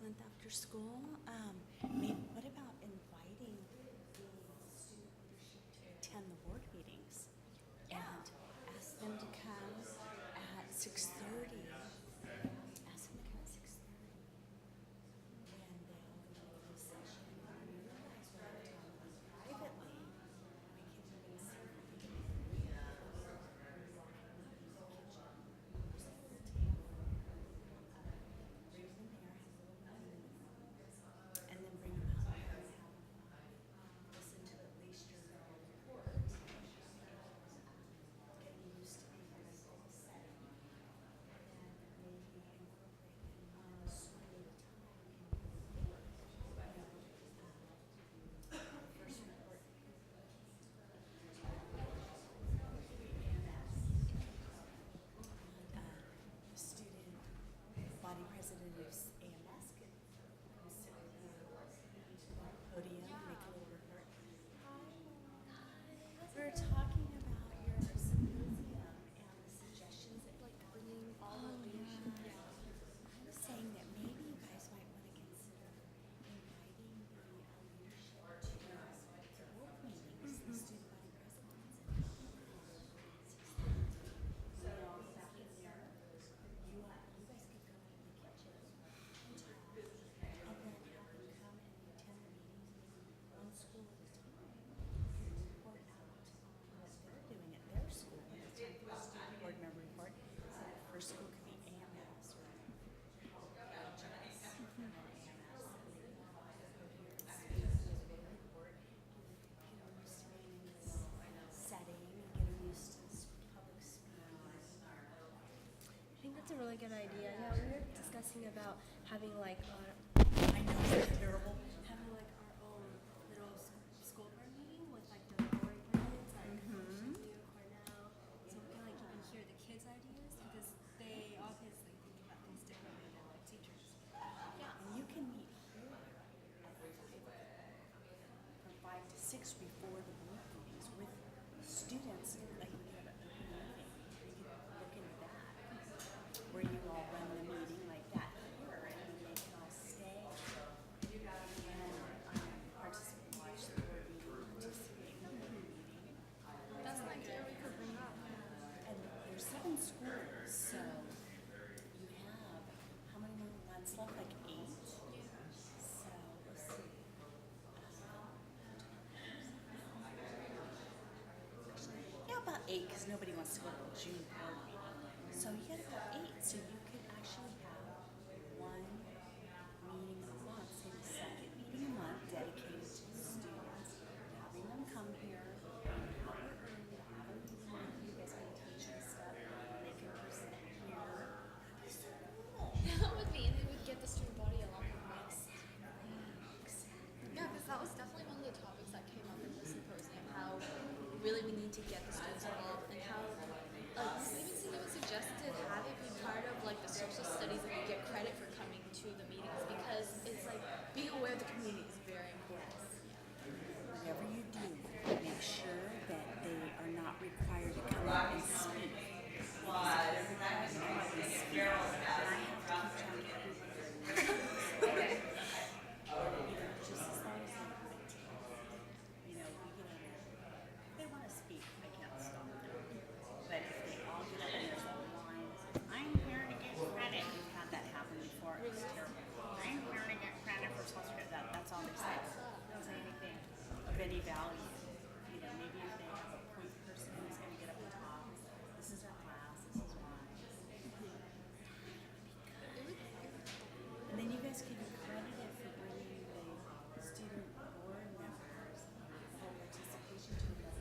month after school. Maybe, what about inviting the student leadership to attend the board meetings and ask them to come at 6:30. Ask them to come at 6:30 when they all go to the session. And you guys will have time privately. We can even see if we can and then bring them out and listen to at least your report. Getting used to being in a setting, and maybe incorporate one school at a time. First report. The student body president of AMS could sit with you on the podium, make a little report. We were talking about your symposium and the suggestions that Like bringing all the leadership. I was saying that maybe you guys might want to consider inviting the leadership to board meetings, the student body presidents. So all back in there, you guys could go in the kitchen and talk, and then have them come and attend the meetings, maybe one school at a time, and report out on what they're doing at their school. When it's time for a student board member report, so the first school could be AMS or setting and getting used to this public speaking. I think that's a really good idea. Yeah, we were discussing about having like our I know it's terrible. having like our own little school board meeting with like the board presidents, like New Cornell, so we can like even hear the kids' ideas because they obviously think about things differently than like teachers. And you can meet here at 5 from 5 to 6 before the board meetings with students, like we have an open meeting. You can look into that, where you all run the meeting like that here, and then they can all stay and participate, watch the board meeting, participate in the board meeting. That's an idea we could bring up. And there's 7 schools, so you have, how many more months left? Like 8? So, let's see. Yeah, about 8, because nobody wants to go to the June board meeting. So you got about 8, so you could actually have one meeting a month, say the second meeting a month dedicated to the students, having them come here, have them you guys can teach and stuff, they can present here. That would be, and it would get the student body along with us. Yeah, because that was definitely one of the topics that came up in the symposium, how really we need to get the students involved and how, like, Stevenson even suggested have it be part of, like, the social studies and we get credit for coming to the meetings because it's, like, being aware of the community is very important. Whatever you do, make sure that they are not required to come up and speak. Because if they're required to come up and speak, then I have to keep track of everybody. Just as long as they you know, we get in there. If they want to speak, I can't stop them. But if they all get up and there's a line, I'm here to get credit. We've had that happen before. It was terrible. I'm here to get credit for social credit. That's all they say. They don't say anything of any value. You know, maybe if they have a point person who's going to get up and talk, this is our class, this is why. And then you guys can be credited for bringing the student board members for participation to the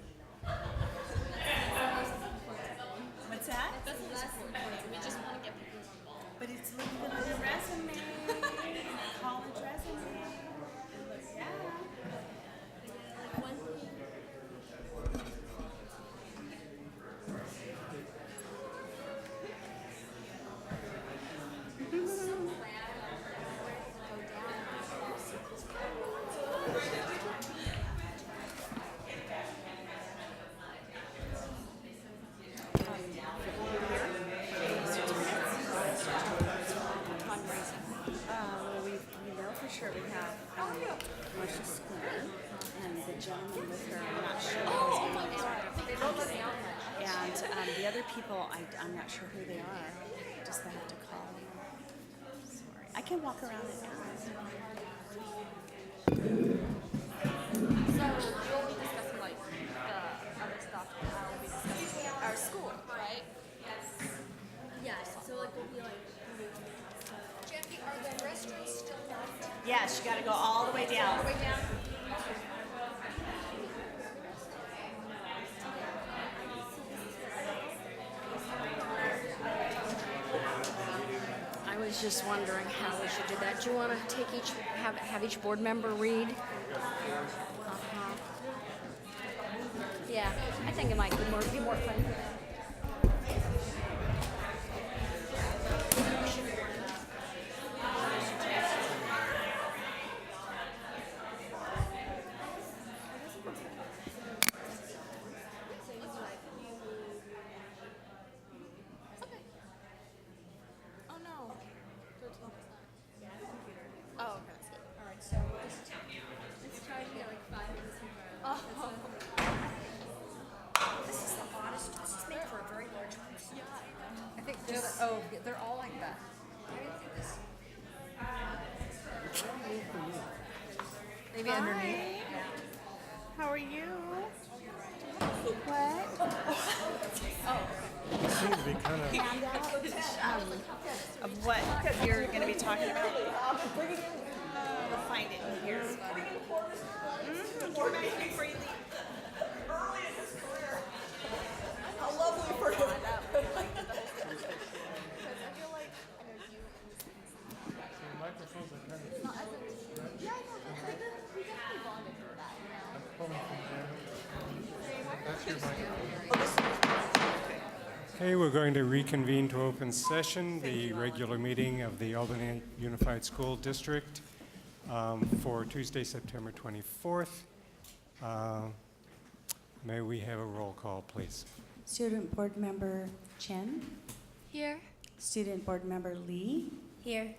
What's that? That's less important. We just want to get people involved. But it's looking good on your resume, college resume. It looks, yeah. Like one thing Marcia Schooner, and the gentleman with her, I'm not sure. Oh my God. They both look young. And the other people, I'm not sure who they are. Just I have to call them. Sorry. I can walk around and ask. So you'll be discussing like the other stuff, and I'll be discussing our school, right? Yes. Yes, so like we'll be like Jackie, are the restrooms still locked? Yes, you got to go all the way down. All the way down? I was just wondering how we should do that. Do you want to take have each board member read? Yeah, I think it might be more fun. Okay. Oh no. 13%. Oh, okay, that's good. All right, so let's try to get like 5 minutes. Oh. This is the oddest. This is made for a very large person. I think they're all like that. Maybe underneath. How are you? What? Seems to be kind of. Of what you're going to be talking about? We'll find it in here. Microphones are kind of That's your microphone. Okay, we're going to reconvene to open session, the regular meeting of the Albany Unified School District for Tuesday, September 24th. May we have a roll call, please? Student Board Member Chen. Here. Student Board Member Lee. Here.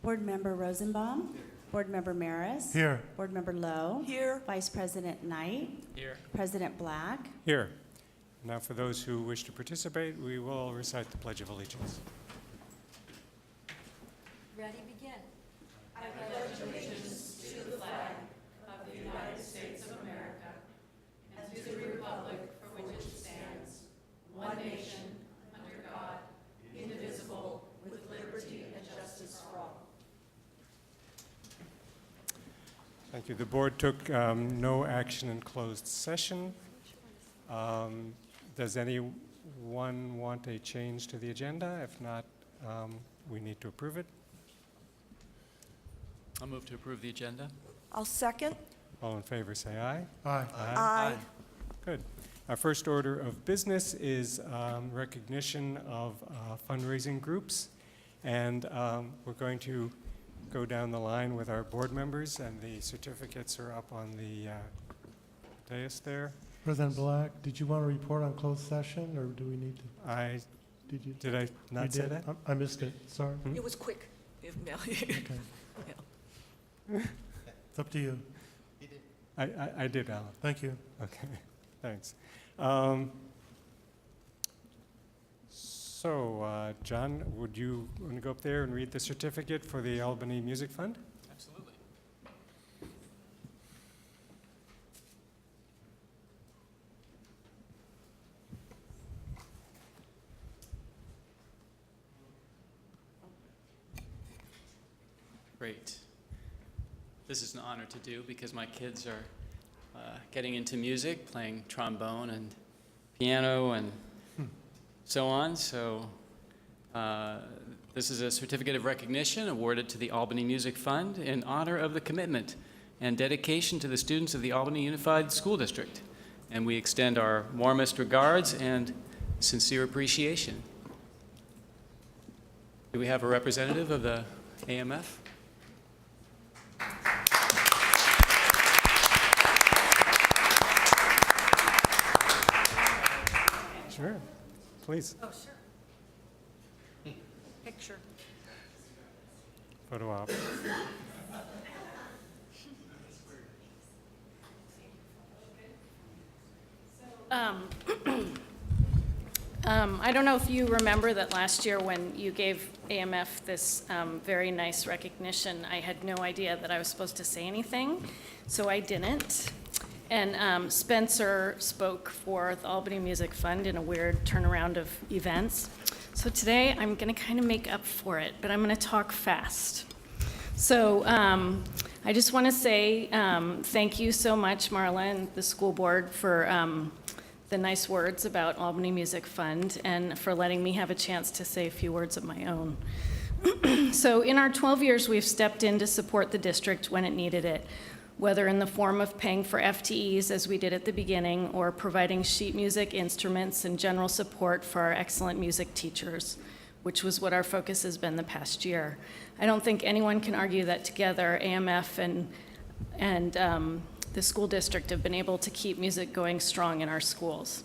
Board Member Rosenbaum. Board Member Maris. Here. Board Member Lowe. Here. Vice President Knight. Here. President Black. Here. Now, for those who wish to participate, we will recite the Pledge of Allegiance. Ready, begin. Thank you. The board took no action in closed session. Does anyone want a change to the agenda? If not, we need to approve it. I'll move to approve the agenda. I'll second. All in favor, say aye. Aye. Aye. Good. Our first order of business is recognition of fundraising groups. And we're going to go down the line with our board members, and the certificates are up on the dais there. President Black, did you want to report on closed session, or do we need to? Did I you not say did? that? I missed it, sorry. It was quick. Okay. It's up to you. I did, Alan. Thank you. Okay, thanks. So, John, would you want to go up there and read the certificate for the Albany Music Fund? Absolutely. Great. This is an honor to do because my kids are getting into music, playing trombone and piano and so on. So this is a certificate of recognition awarded to the Albany Music Fund in honor of the commitment and dedication to the students of the Albany Unified School District. And we extend our warmest regards and sincere appreciation. Do we have a representative of the AMF? Sure, please. Oh, sure. Picture. Photo op. I don't know if you remember that last year when you gave AMF this very nice recognition, I had no idea that I was supposed to say anything, so I didn't. And Spencer spoke for the Albany Music Fund in a weird turnaround of events. So today I'm going to kind of make up for it, but I'm going to talk fast. So I just want to say thank you so much, Marla and the school board, for the nice words about Albany Music Fund and for letting me have a chance to say a few words of my own. So in our 12 years, we've stepped in to support the district when it needed it, whether in the form of paying for FTEs as we did at the beginning, or providing sheet music, instruments, and general support for our excellent music teachers, which was what our focus has been the past year. I don't think anyone can argue that together, AMF and the school district have been able to keep music going strong in our schools.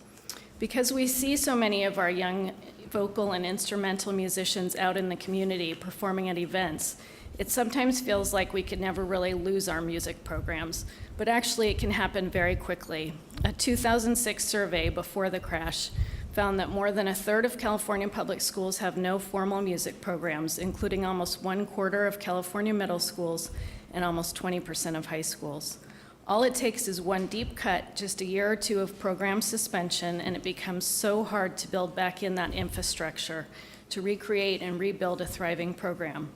Because we see so many of our young vocal and instrumental musicians out in the community performing at events, it sometimes feels like we could never really lose our music programs, but actually it can happen very quickly. A 2006 survey before the crash found that more than a third of California public schools have no formal music programs, including almost 1/4 of California middle schools and almost 20% of high schools. All it takes is one deep cut, just a year or two of program suspension, and it becomes so hard to build back in that infrastructure, to recreate and rebuild a thriving program.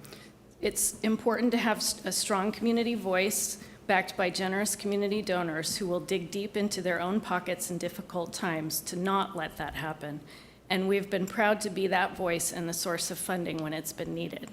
It's important to have a strong community voice backed by generous community donors who will dig deep into their own pockets in difficult times to not let that happen. And we've been proud to be that voice and the source of funding when it's been needed.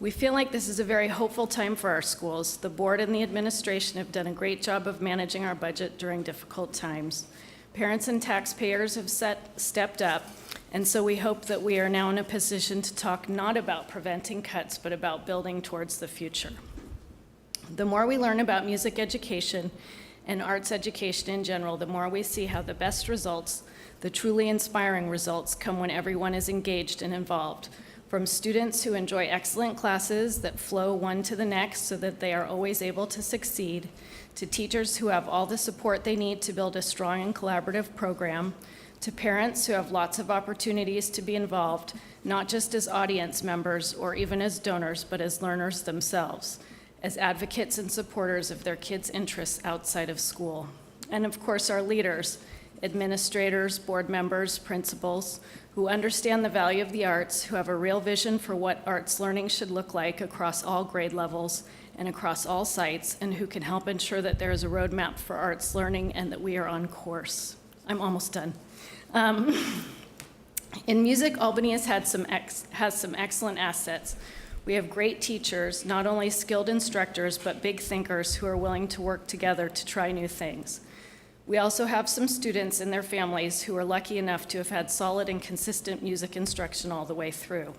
We feel like this is a very hopeful time for our schools. The board and the administration have done a great job of managing our budget during difficult times. Parents and taxpayers have stepped up, and so we hope that we are now in a position to talk not about preventing cuts, but about building towards the future. The more we learn about music education and arts education in general, the more we see how the best results, the truly inspiring results, come when everyone is engaged and involved. From students who enjoy excellent classes that flow one to the next so that they are always able to succeed, to teachers who have all the support they need to build a strong and collaborative program, to parents who have lots of opportunities to be involved, not just as audience members or even as donors, but as learners themselves, as advocates and supporters of their kids' interests outside of school. And of course, our leaders, administrators, board members, principals, who understand the value of the arts, who have a real vision for what arts learning should look like across all grade levels and across all sites, and who can help ensure that there is a roadmap for arts learning and that we are on course. I'm almost done. In music, Albany has some excellent assets. We have great teachers, not only skilled instructors, but big thinkers who are willing to work together to try new things. We also have some students and their families who are lucky enough to have had solid and consistent music instruction all the way through.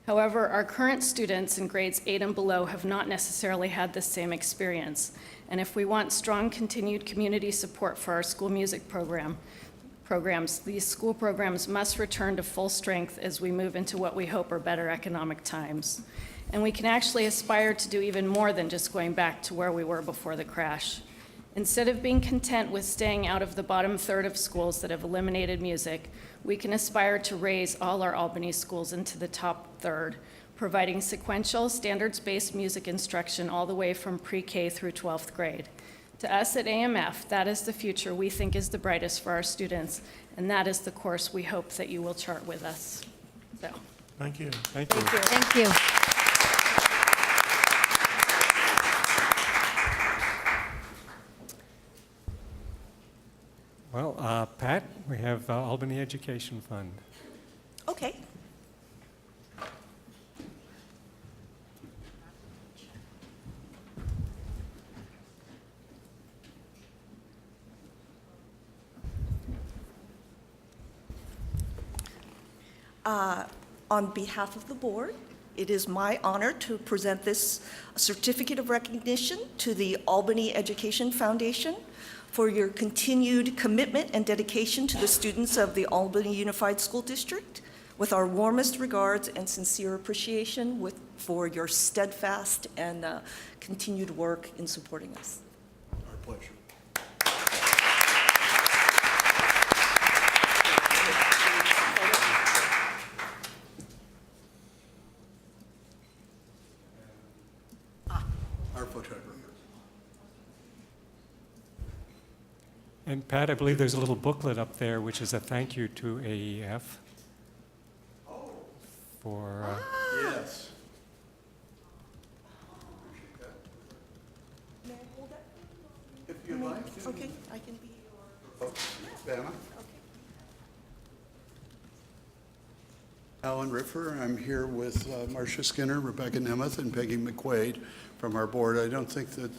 However, our current students in grades 8 and below have not necessarily had the same experience. And if we want strong continued community support for our school music programs, these school programs must return to full strength as we move into what we hope are better economic times. And we can actually aspire to do even more than just going back to where we were before the crash. Instead of being content with staying out of the bottom third of schools that have eliminated music, we can aspire to raise all our Albany schools into the top third, providing sequential, standards-based music instruction all the way from pre-K through 12th grade. To us at AMF, that is the future we think is the brightest for our students, and that is the course we hope that you will chart with us. So. Thank you. Thank you. Thank you. Well, Pat, we have Albany Education Fund. Okay. On behalf of the board, it is my honor to present this certificate of recognition to the Albany Education Foundation for your continued commitment and dedication to the students of the Albany Unified School District, with our warmest regards and sincere appreciation for your steadfast and continued work in supporting us. Our pleasure. Our photographer. And Pat, I believe there's a little booklet up there, which is a thank you to AEF for, Yes. May I hold that? If you'd like. Okay, I can be. Vanna? Alan Riffer. I'm here with Marcia Skinner, Rebecca Nemeth, and Peggy McQuaid from our board. I don't think that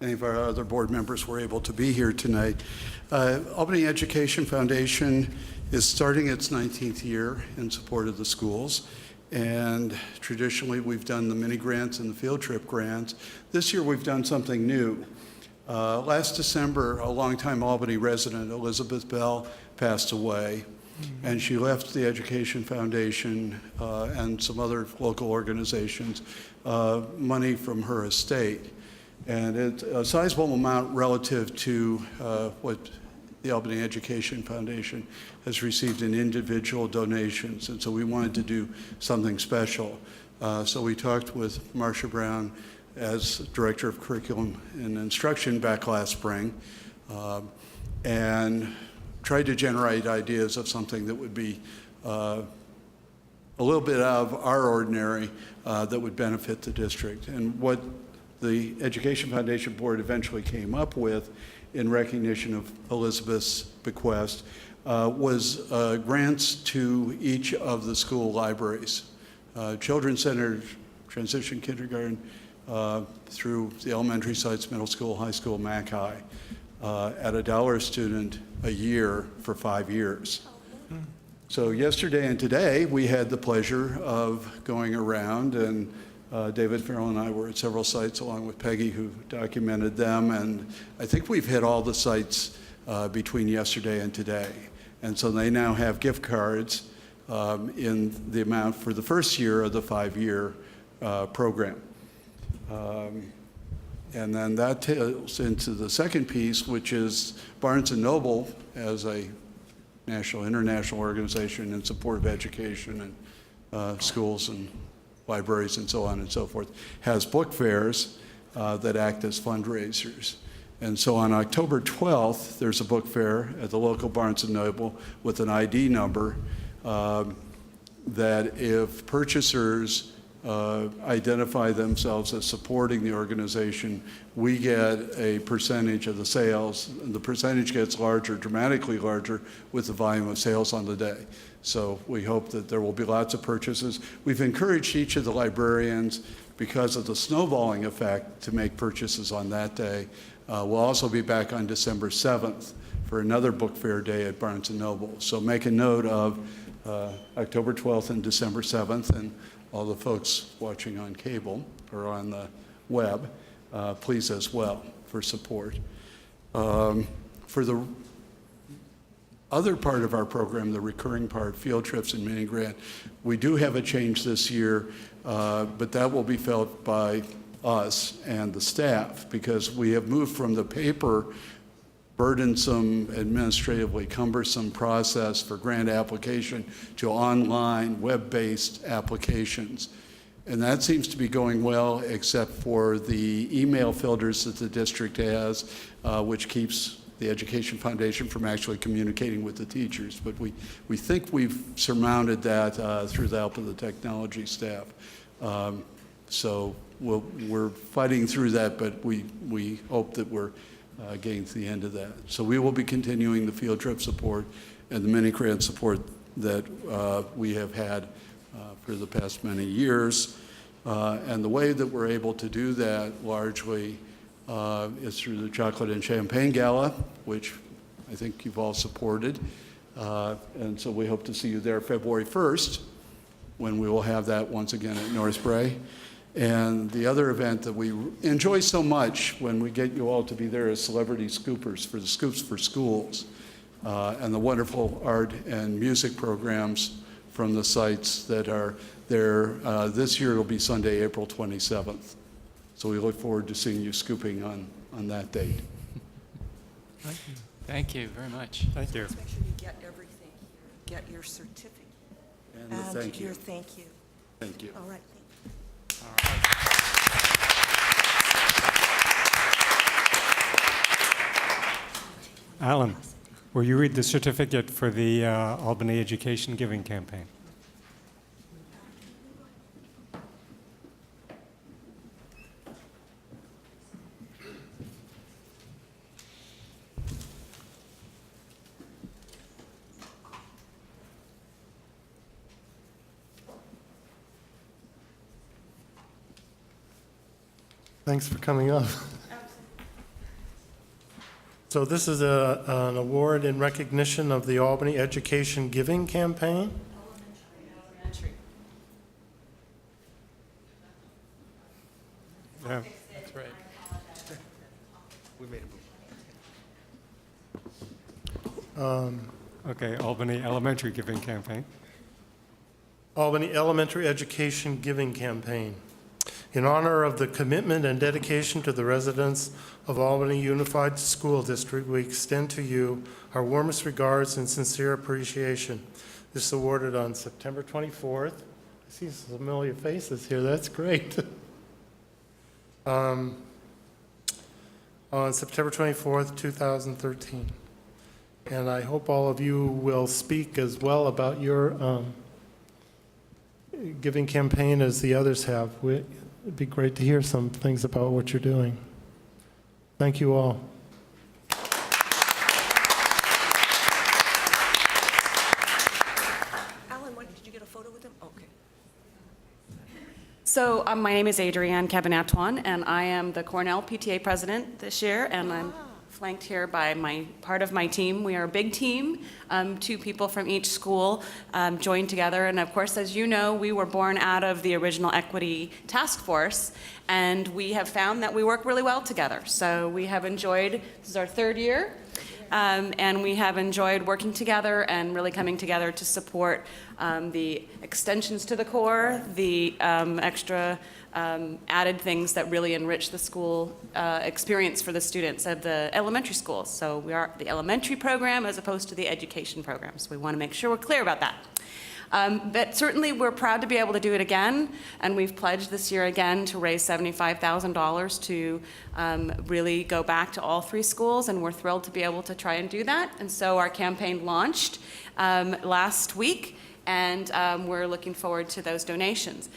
any of our other board members were able to be here tonight. Albany Education Foundation is starting its 19th year in support of the schools. And traditionally, we've done the mini grants and the field trip grants. This year, we've done something new. Last December, a longtime Albany resident, Elizabeth Bell, passed away. And she left the Education Foundation and some other local organizations money from her estate. And it's a sizable amount relative to what the Albany Education Foundation has received in individual donations. And so we wanted to do something special. So we talked with Marcia Brown as Director of Curriculum and Instruction back last spring, and tried to generate ideas of something that would be a little bit out of our ordinary that would benefit the district. And what the Education Foundation Board eventually came up with in recognition of Elizabeth's bequest was grants to each of the school libraries, children-centered transition kindergarten through the elementary sites, middle school, high school, Mac High, at $1 a student a year for 5 years. So yesterday and today, we had the pleasure of going around, and David Farrell and I were at several sites along with Peggy, who documented them, and I think we've hit all the sites between yesterday and today. And so they now have gift cards in the amount for the first year of the 5-year program. And then that tails into the second piece, which is Barnes & Noble, as a national, international organization in support of education and schools and libraries and so on and so forth, has book fairs that act as fundraisers. And so on October 12th, there's a book fair at the local Barnes & Noble with an ID number that if purchasers identify themselves as supporting the organization, we get a percentage of the sales. And the percentage gets larger, dramatically larger, with the volume of sales on the day. So we hope that there will be lots of purchases. We've encouraged each of the librarians, because of the snowballing effect, to make purchases on that day. We'll also be back on December 7th for another book fair day at Barnes & Noble. So make a note of October 12th and December 7th, and all the folks watching on cable or on the web, please as well for support. For the other part of our program, the recurring part, field trips and mini grant, we do have a change this year, but that will be felt by us and the staff, because we have moved from the paper, burdensome, administratively cumbersome process for grant application to online, web-based applications. And that seems to be going well, except for the email filters that the district has, which keeps the Education Foundation from actually communicating with the teachers. But we think we've surmounted that through the help of the technology staff. So we're fighting through that, but we hope that we're getting to the end of that. So we will be continuing the field trip support and the mini grant support that we have had for the past many years. And the way that we're able to do that largely is through the Chocolate and Champagne Gala, which I think you've all supported. And so we hope to see you there February 1st, when we will have that once again at North Bray. And the other event that we enjoy so much when we get you all to be there is Celebrity Scoopers for the Scoops for Schools, and the wonderful art and music programs from the sites that are there. This year it'll be Sunday, April 27th. So we look forward to seeing you scooping on that date. Thank you very much. Thank you. Make sure you get everything here. get your certificate. And the thank you. Your thank you. Thank you. All right. Alan, will you read the certificate for the Albany Education Giving Campaign? Thanks for coming up. So this is an award in recognition of the Albany Education Giving Campaign. Yeah. That's right. Okay, Albany Elementary Giving Campaign. Albany Elementary Education Giving Campaign. In honor of the commitment and dedication to the residents of Albany Unified School District, we extend to you our warmest regards and sincere appreciation. This is awarded on September 24th. I see some familiar faces here. That's great. On September 24th, 2013. And I hope all of you will speak as well about your giving campaign as the others have. It'd be great to hear some things about what you're doing. Thank you all. Alan, did you get a photo with him? Okay. So my name is Adrienne Cabanatuan, and I am the Cornell PTA president this year, and I'm flanked here by part of my team. We are a big team, 2 people from each school joined together, and of course, as you know, we were born out of the original Equity Task Force, and we have found that we work really well together. So we have enjoyed, this is our 3rd year, and we have enjoyed working together and really coming together to support the extensions to the core, the extra added things that really enrich the school experience for the students of the elementary schools. So we are the elementary program as opposed to the education program. So we want to make sure we're clear about that. But certainly we're proud to be able to do it again, and we've pledged this year again to raise $75,000 to really go back to all 3 schools, and we're thrilled to be able to try and do that. And so our campaign launched last week, and we're looking forward to those donations.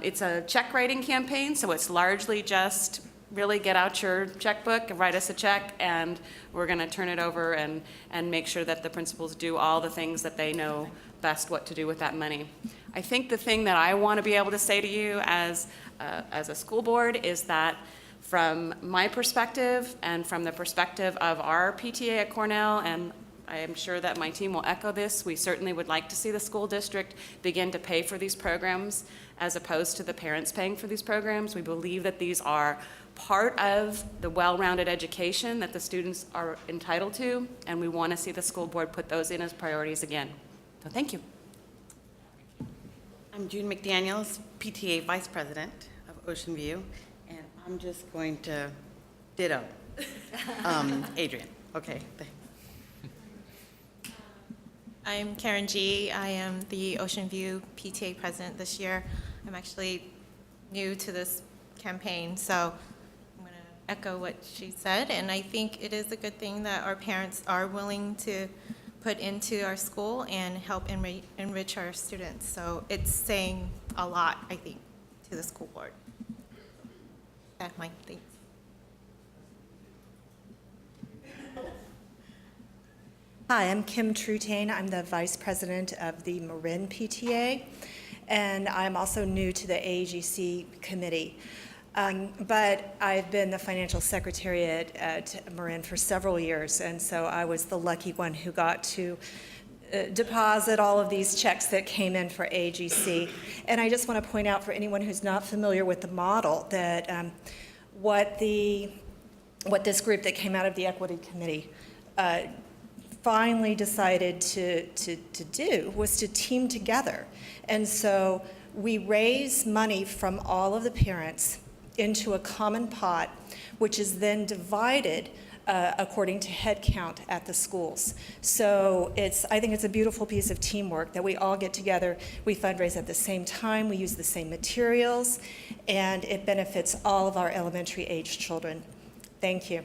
It's a check writing campaign, so it's largely just really get out your checkbook, write us a check, and we're going to turn it over and make sure that the principals do all the things that they know best what to do with that money. I think the thing that I want to be able to say to you as a school board is that from my perspective and from the perspective of our PTA at Cornell, and I am sure that my team will echo this, we certainly would like to see the school district begin to pay for these programs as opposed to the parents paying for these programs. We believe that these are part of the well-rounded education that the students are entitled to, and we want to see the school board put those in as priorities again. So thank you. I'm June McDaniels, PTA Vice President of Ocean View, and I'm just going to ditto Adrienne. Okay. I'm Karen G. I am the Ocean View PTA president this year. I'm actually new to this campaign, so I'm going to echo what she said, and I think it is a good thing that our parents are willing to put into our school and help enrich our students. So it's saying a lot, I think, to the school board. That's my thanks. Hi, I'm Kim Trutain. I'm the Vice President of the Marin PTA, and I'm also new to the AEGC committee. But I've been the financial secretary at Marin for several years, and so I was the lucky one who got to deposit all of these checks that came in for AEGC. And I just want to point out for anyone who's not familiar with the model that what this group that came out of the Equity Committee finally decided to do was to team together. And so we raise money from all of the parents into a common pot, which is then divided according to head count at the schools. So I think it's a beautiful piece of teamwork that we all get together, we fundraise at the same time, we use the same materials, and it benefits all of our elementary age children. Thank you.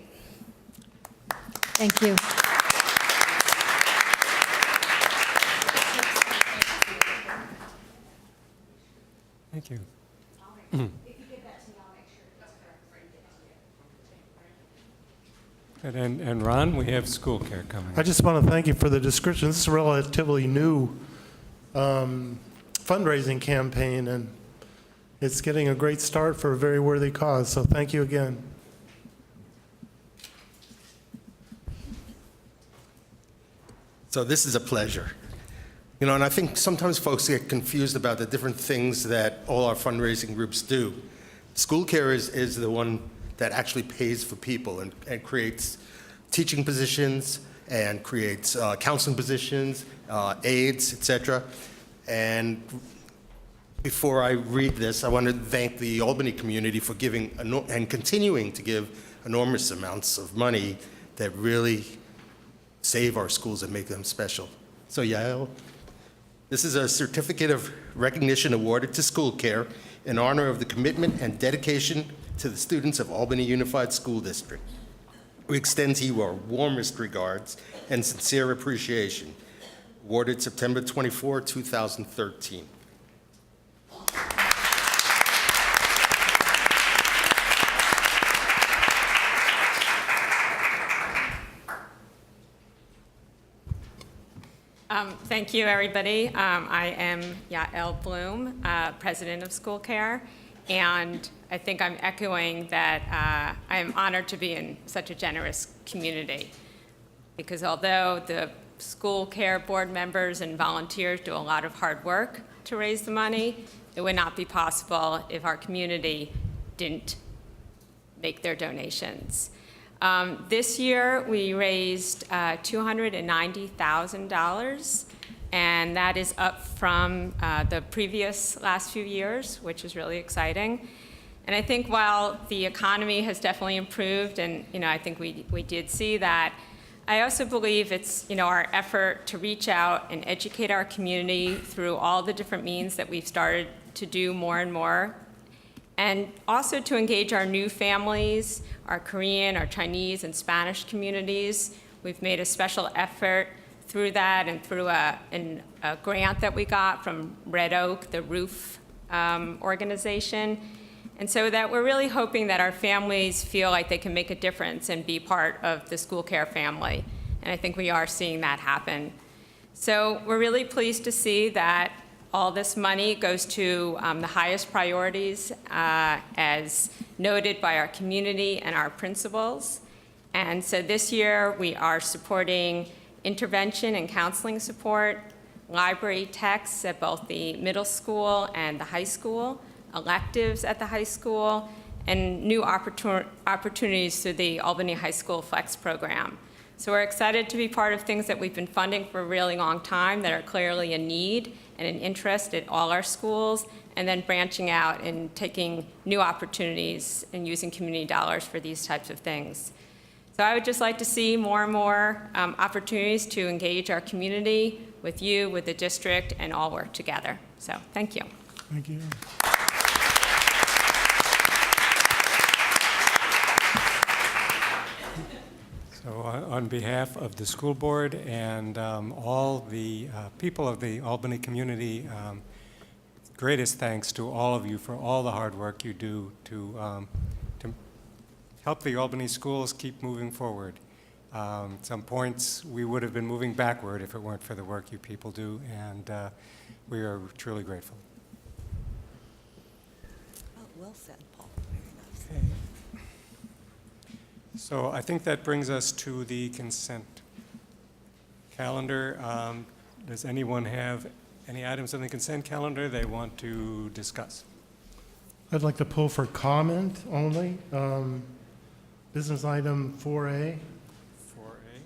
Thank you. Thank you. And Ron, we have SchoolCare coming. I just want to thank you for the description. This is a relatively new fundraising campaign, and it's getting a great start for a very worthy cause. So thank you again. So this is a pleasure. You know, and I think sometimes folks get confused about the different things that all our fundraising groups do. SchoolCare is the one that actually pays for people and creates teaching positions and creates counseling positions, aides, etc. And before I read this, I want to thank the Albany community for giving and continuing to give enormous amounts of money that really save our schools and make them special. So Yael, this is a certificate of recognition awarded to SchoolCare in honor of the commitment and dedication to the students of Albany Unified School District. We extend to you our warmest regards and sincere appreciation. Awarded September 24, 2013. Thank you, everybody. I am Yael Bloom, president of SchoolCare, and I think I'm echoing that I am honored to be in such a generous community, because although the SchoolCare board members and volunteers do a lot of hard work to raise the money, it would not be possible if our community didn't make their donations. This year, we raised $290,000, and that is up from the previous last few years, which is really exciting. And I think while the economy has definitely improved, and I think we did see that, I also believe it's our effort to reach out and educate our community through all the different means that we've started to do more and more, and also to engage our new families, our Korean, our Chinese, and Spanish communities. We've made a special effort through that and through a grant that we got from Red Oak, the roof organization. And so that we're really hoping that our families feel like they can make a difference and be part of the SchoolCare family. And I think we are seeing that happen. So we're really pleased to see that all this money goes to the highest priorities, as noted by our community and our principals. And so this year, we are supporting intervention and counseling support, library texts at both the middle school and the high school, electives at the high school, and new opportunities through the Albany High School Flex program. So we're excited to be part of things that we've been funding for a really long time that are clearly a need and an interest at all our schools, and then branching out and taking new opportunities and using community dollars for these types of things. So I would just like to see more and more opportunities to engage our community with you, with the district, and all work together. So thank you. Thank you. So on behalf of the school board and all the people of the Albany community, greatest thanks to all of you for all the hard work you do to help the Albany schools keep moving forward. At some points, we would have been moving backward if it weren't for the work you people do, and we are truly grateful. Well said, Paul. Very nice. Okay. So I think that brings us to the consent calendar. Does anyone have any items on the consent calendar they want to discuss? I'd like to pull for comment only. Business item 4A. 4A.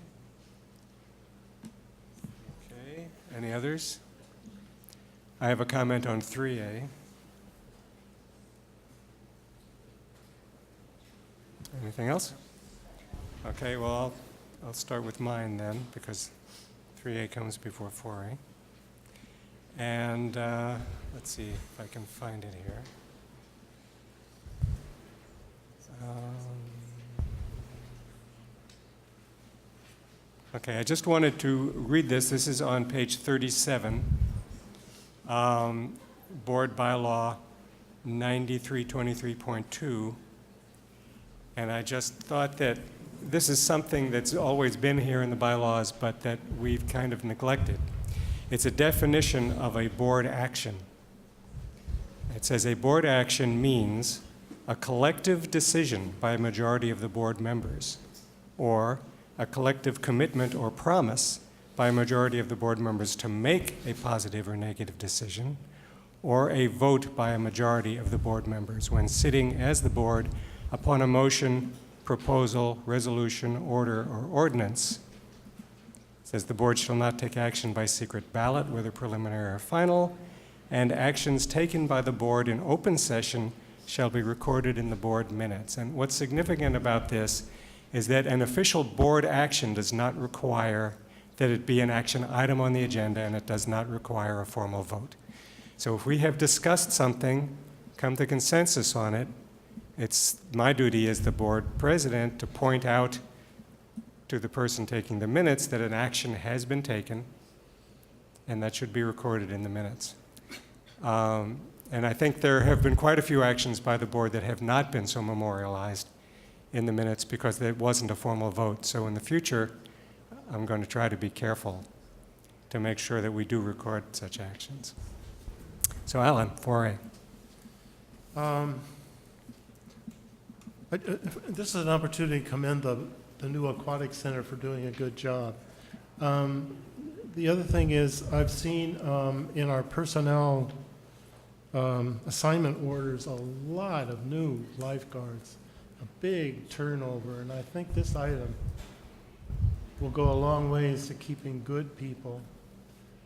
Okay. Any others? I have a comment on 3A. Anything else? Okay, well, I'll start with mine then, because 3A comes before 4A. And let's see if I can find it here. Okay, I just wanted to read this. This is on page 37, Board Bylaw 9323.2. And I just thought that this is something that's always been here in the bylaws, but that we've kind of neglected. It's a definition of a board action. It says a board action means a collective decision by a majority of the board members, or a collective commitment or promise by a majority of the board members to make a positive or negative decision, or a vote by a majority of the board members when sitting as the board upon a motion, proposal, resolution, order, or ordinance. It says the board shall not take action by secret ballot, whether preliminary or final, and actions taken by the board in open session shall be recorded in the board minutes. And what's significant about this is that an official board action does not require that it be an action item on the agenda, and it does not require a formal vote. So if we have discussed something, come to consensus on it, it's my duty as the board president to point out to the person taking the minutes that an action has been taken, and that should be recorded in the minutes. And I think there have been quite a few actions by the board that have not been so memorialized in the minutes because there wasn't a formal vote. So in the future, I'm going to try to be careful to make sure that we do record such actions. So Alan, 4A. This is an opportunity to commend the new Aquatic Center for doing a good job. The other thing is I've seen in our personnel assignment orders a lot of new lifeguards, a big turnover, and I think this item will go a long ways to keeping good people.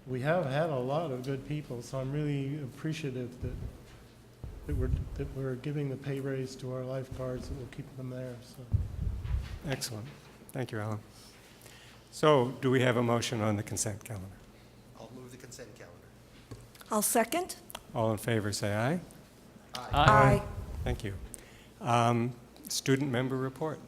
We have had a lot of good people, so I'm really appreciative that we're giving the pay raise to our lifeguards and we'll keep them there. So. Excellent. Thank you, Alan. So do we have a motion on the consent calendar? I'll move the consent calendar. I'll second. All in favor, say aye. Aye. Thank you. Student member report.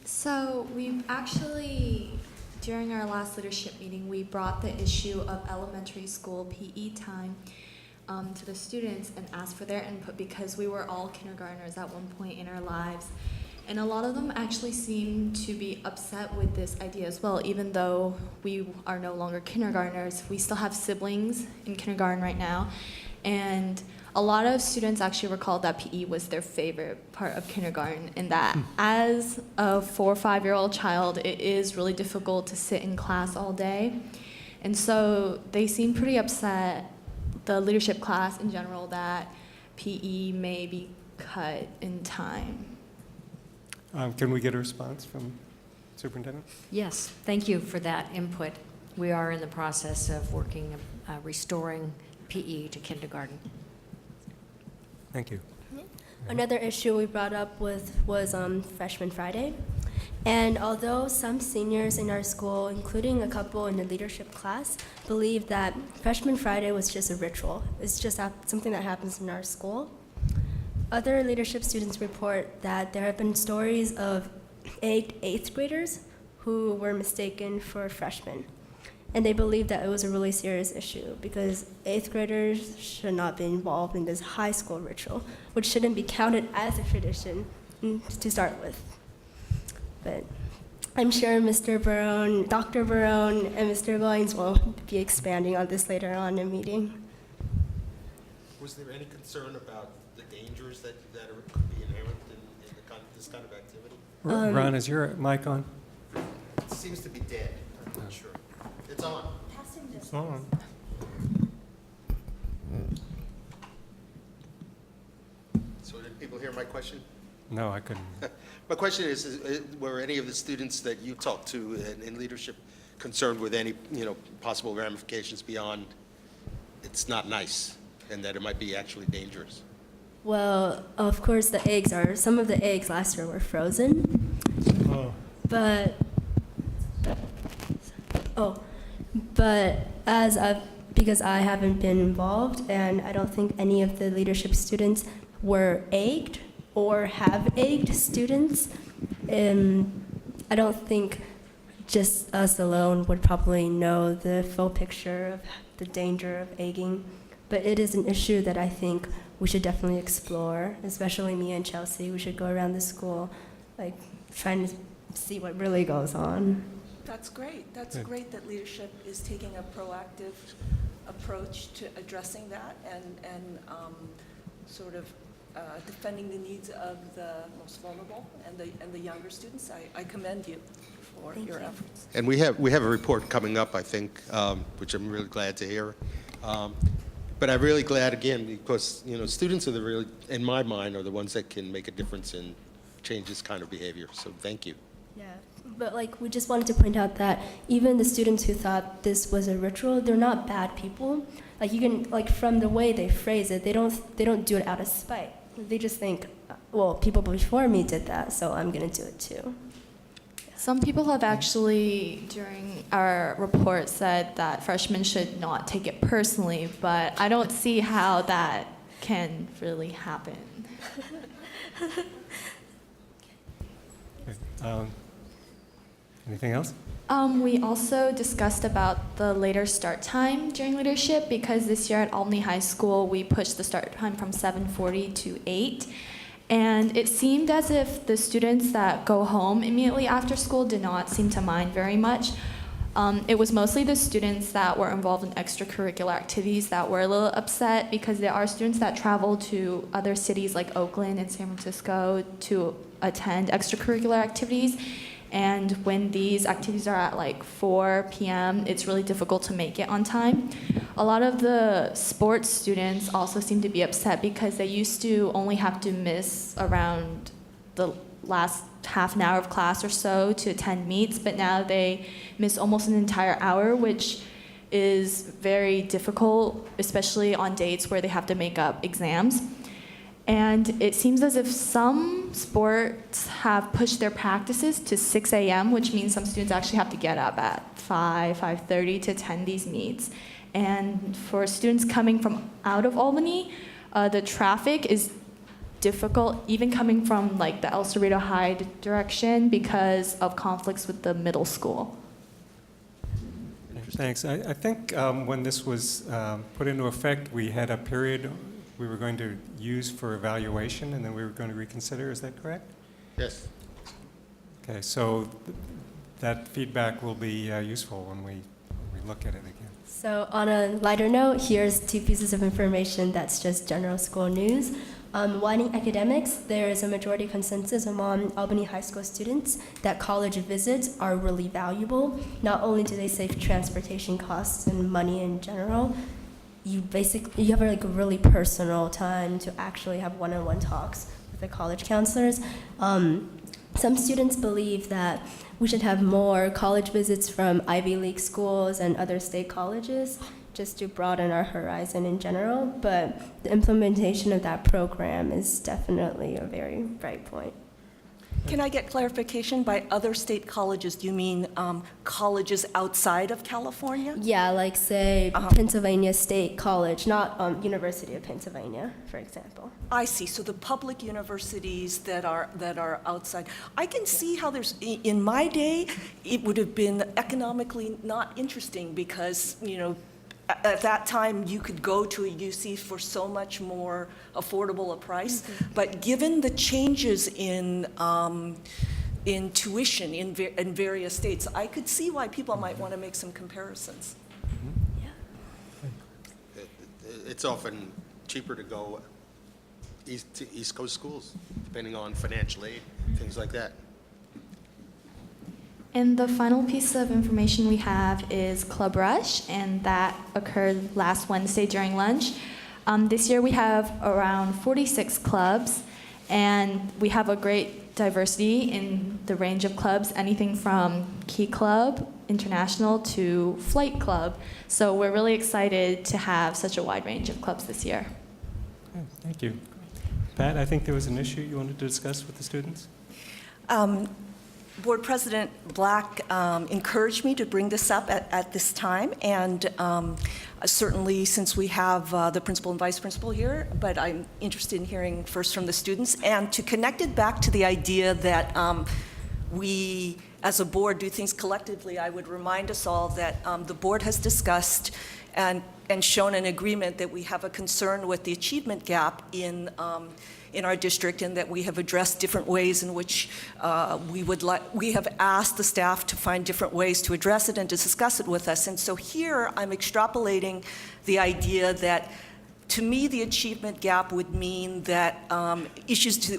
So we actually, during our last leadership meeting, we brought the issue of elementary school PE time to the students and asked for their input because we were all kindergartners at one point in our lives. And a lot of them actually seem to be upset with this idea as well. Even though we are no longer kindergartners, we still have siblings in kindergarten right now. And a lot of students actually recalled that PE was their favorite part of kindergarten, and that as a 4 or 5-year-old child, it is really difficult to sit in class all day. And so they seem pretty upset, the leadership class in general, that PE may be cut in time. Can we get a response from Superintendent? Yes, thank you for that input. We are in the process of working, restoring PE to kindergarten. Thank you. Another issue we brought up was Freshman Friday. And although some seniors in our school, including a couple in the leadership class, believe that Freshman Friday was just a ritual. It's just something that happens in our school. Other leadership students report that there have been stories of eighth graders who were mistaken for freshmen. And they believe that it was a really serious issue because 8th graders should not be involved in this high school ritual, which shouldn't be counted as a tradition to start with. But I'm sure Mr. Barone, Dr. Barone, and Mr. Williams will be expanding on this later on in meeting. Was there any concern about the dangers that could be inherent in this kind of activity? Ron, is your mic on? It seems to be dead. I'm not sure. It's on. It's on. So did people hear my question? No, I couldn't. My question is, were any of the students that you talked to in leadership concerned with any, possible ramifications beyond it's not nice and that it might be actually dangerous? Well, of course, some of the eggs last year were frozen. Oh. But because I haven't been involved, and I don't think any of the leadership students were egged or have egged students, I don't think just us alone would probably know the full picture of the danger of egging. But it is an issue that I think we should definitely explore, especially me and Chelsea. We should go around the school, trying to see what really goes on. That's great. That's great that leadership is taking a proactive approach to addressing that and sort of defending the needs of the most vulnerable and the younger students. I commend you for your efforts. And we have a report coming up, I think, which I'm really glad to hear. But I'm really glad, again, because, students are in my mind, are the ones that can make a difference and change this kind of behavior. So thank you. Yeah, but we just wanted to point out that even the students who thought this was a ritual, they're not bad people. You can, from the way they phrase it, they don't do it out of spite. They just think, well, people before me did that, so I'm gonna do it too. Some people have actually, during our report, said that freshmen should not take it personally, but I don't see how that can really happen. Anything else? We also discussed about the later start time during leadership, because this year at Albany High School, we pushed the start time from 7:40 to 8. And it seemed as if the students that go home immediately after school did not seem to mind very much. It was mostly the students that were involved in extracurricular activities that were a little upset, because there are students that travel to other cities like Oakland and San Francisco to attend extracurricular activities. And when these activities are at 4 p.m., it's really difficult to make it on time. A lot of the sports students also seem to be upset because they used to only have to miss around the last half an hour of class or so to attend meets, but now they miss almost an entire hour, which is very difficult, especially on dates where they have to make up exams. And it seems as if some sports have pushed their practices to 6 a.m., which means some students actually have to get up at 5:30 to attend these meets. And for students coming from out of Albany, the traffic is difficult, even coming from the El Cerrito High direction, because of conflicts with the middle school. Thanks. I think when this was put into effect, we had a period we were going to use for evaluation, and then we were going to reconsider. Is that correct? Yes. Okay, so that feedback will be useful when we look at it again. So on a lighter note, here's 2 pieces of information that's just general school news. One in academics, there is a majority consensus among Albany High School students that college visits are really valuable. Not only do they save transportation costs and money in general, you have a really personal time to actually have one-on-one talks with the college counselors. Some students believe that we should have more college visits from Ivy League schools and other state colleges, just to broaden our horizon in general, but the implementation of that program is definitely a very bright point. Can I get clarification? By other state colleges, do you mean colleges outside of California? Yeah, say Pennsylvania State College, not University of Pennsylvania, for example. I see. So the public universities that are outside. I can see how in my day, it would have been economically not interesting because, at that time, you could go to a UC for so much more affordable a price. Mm-hmm. But given the changes in tuition in various states, I could see why people might want to make some comparisons. Yeah. It's often cheaper to go to East Coast schools, depending on financial aid, things like that. And the final piece of information we have is Club Rush, and that occurred last Wednesday during lunch. This year we have around 46 clubs, And we have a great diversity in the range of clubs, anything from Key Club, International, to Flight Club. So we're really excited to have such a wide range of clubs this year. Oh, thank you. Pat, I think there was an issue you wanted to discuss with the students? Board President Black encouraged me to bring this up at this time, and certainly since we have the principal and vice principal here, but I'm interested in hearing first from the students, and to connect it back to the idea that we, as a board, do things collectively. I would remind us all that the board has discussed and shown an agreement that we have a concern with the achievement gap in our district, and that we have addressed different ways in which we have asked the staff to find different ways to address it and to discuss it with us. And so here I'm extrapolating the idea that, to me, the achievement gap would mean that issues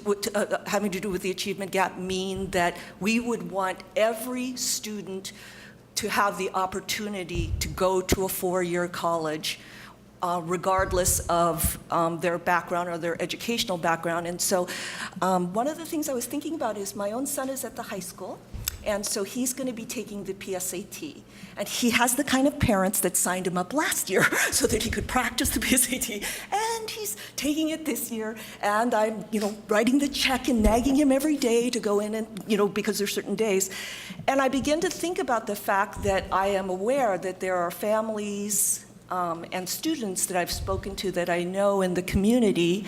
having to do with the achievement gap mean that we would want every student to have the opportunity to go to a four-year college, regardless of their background or their educational background. And so one of the things I was thinking about is my own son is at the high school, and so he's going to be taking the PSAT. And he has the kind of parents that signed him up last year so that he could practice the PSAT, and he's taking it this year, and I'm, writing the check and nagging him every day to go in and, because there's certain days. And I begin to think about the fact that I am aware that there are families and students that I've spoken to that I know in the community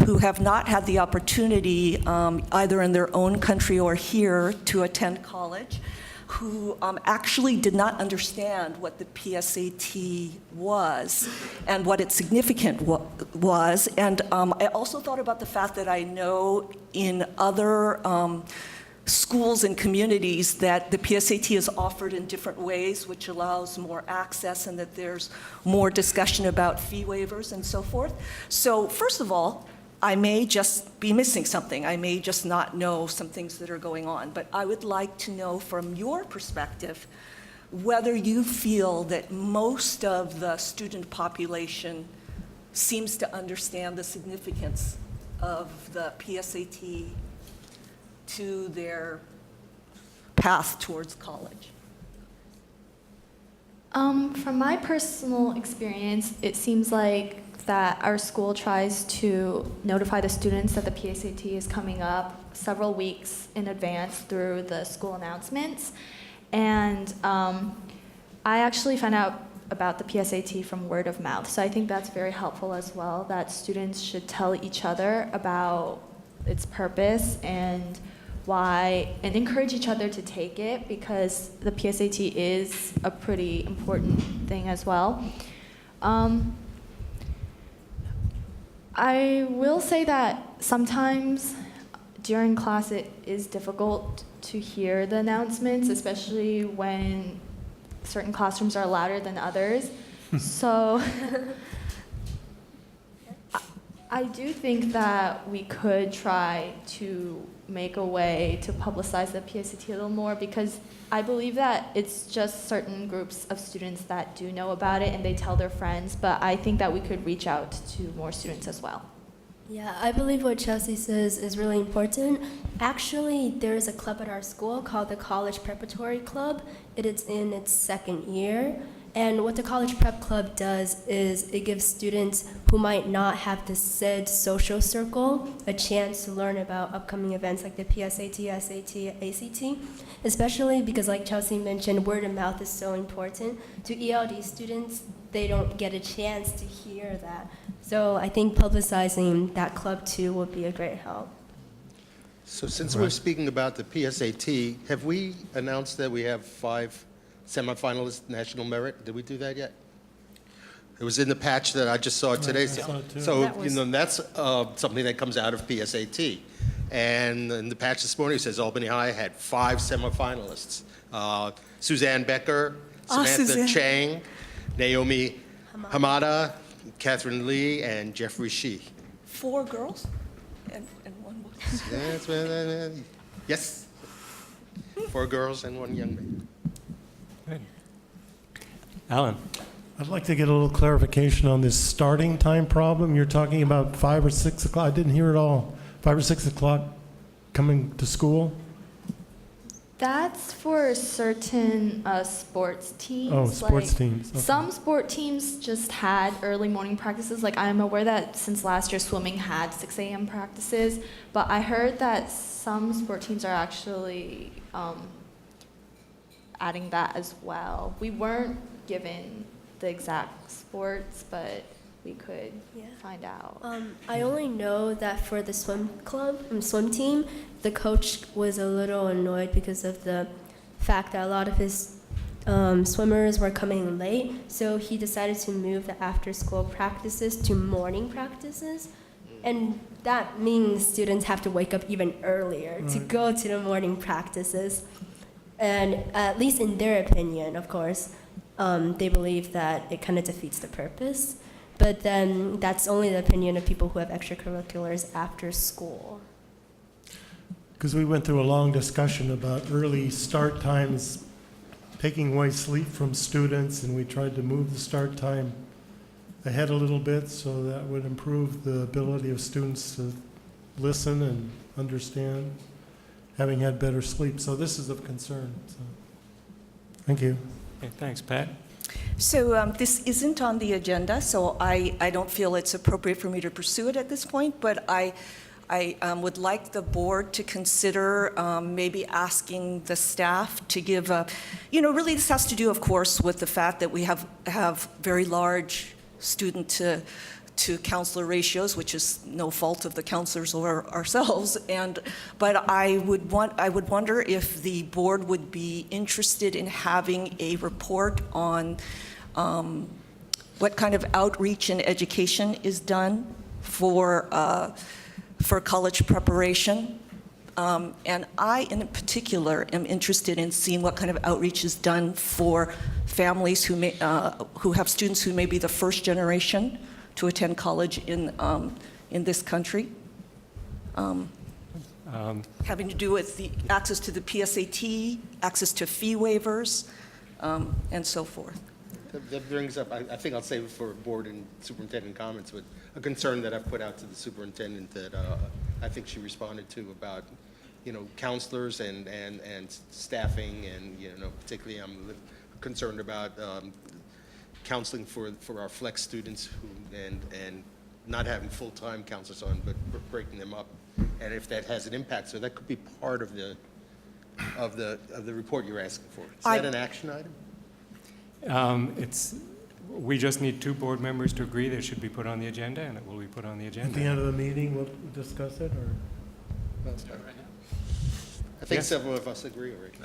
who have not had the opportunity, either in their own country or here, to attend college, who actually did not understand what the PSAT was and what its significance was. And I also thought about the fact that I know in other schools and communities that the PSAT is offered in different ways, which allows more access, and that there's more discussion about fee waivers and so forth. So first of all, I may just be missing something. I may just not know some things that are going on. But I would like to know from your perspective whether you feel that most of the student population seems to understand the significance of the PSAT to their path towards college. From my personal experience, it seems like that our school tries to notify the students that the PSAT is coming up several weeks in advance through the school announcements. And I actually found out about the PSAT from word of mouth. So I think that's very helpful as well, that students should tell each other about its purpose and why, and encourage each other to take it, because the PSAT is a pretty important thing as well. I will say that sometimes during class it is difficult to hear the announcements, especially when certain classrooms are louder than others. So I do think that we could try to make a way to publicize the PSAT a little more, because I believe that it's just certain groups of students that do know about it and they tell their friends, but I think that we could reach out to more students as well. Yeah, I believe what Chelsea says is really important. Actually, there is a club at our school called the College Preparatory Club. It is in its second year. And what the College Prep Club does is it gives students who might not have the said social circle a chance to learn about upcoming events like the PSAT, SAT, ACT, especially because, like Chelsea mentioned, word of mouth is so important. To ELD students, they don't get a chance to hear that. So I think publicizing that club too would be a great help. So since we're speaking about the PSAT, have we announced that we have 5 semifinalists national merit? Did we do that yet? It was in the patch that I just saw today. So that's something that comes out of PSAT. And in the patch this morning, it says Albany High had 5 semifinalists. Suzanne Becker, Samantha Chang, Naomi Hamada, Catherine Lee, and Jeffrey Shee. 4 girls and 1 boy. Yes. 4 girls and 1 young man. Good. Alan. I'd like to get a little clarification on this starting time problem. You're talking about 5 or 6 o'clock. I didn't hear it all. 5 5 or 6 o'clock coming to school? That's for certain sports teams. Oh, sports like, teams. Okay. Some sport teams just had early morning practices. Like I'm aware that since last year, swimming had 6 a.m. practices, but I heard that some sport teams are actually adding that as well. We weren't given the exact sports, but we could find out. I only know that for the swim team, the coach was a little annoyed because of the fact that a lot of his swimmers were coming late, so he decided to move the after-school practices to morning practices, and that means students have to wake up even earlier to go to the morning practices. And at least in their opinion, of course, they believe that it kind of defeats the purpose. But then that's only the opinion of people who have extracurriculars after school. Because we went through a long discussion about early start times, taking away sleep from students, and we tried to move the start time ahead a little bit so that would improve the ability of students to listen and understand, having had better sleep. So this is of concern. So, thank you. Okay, thanks, Pat. So this isn't on the agenda, so I don't feel it's appropriate for me to pursue it at this point, but I would like the board to consider maybe asking the staff to give a, really this has to do, of course, with the fact that we have very large student to counselor ratios, which is no fault of the counselors or ourselves. But I would wonder if the board would be interested in having a report on what kind of outreach and education is done for college preparation. And I, in particular, am interested in seeing what kind of outreach is done for families who have students who may be the first generation to attend college in this country, having to do with the access to the PSAT, access to fee waivers, and so forth. That brings up, I think I'll save it for board and superintendent comments, but a concern that I've put out to the superintendent that I think she responded to about, counselors and staffing, and, particularly I'm concerned about counseling for our flex students and not having full-time counselors on, but breaking them up, and if that has an impact. So that could be part of the report you're asking for. Is that an action item? We just need 2 board members to agree that it should be put on the agenda, and it will be put on the agenda. At the end of the meeting, we'll discuss it, or? I think several of us agree already.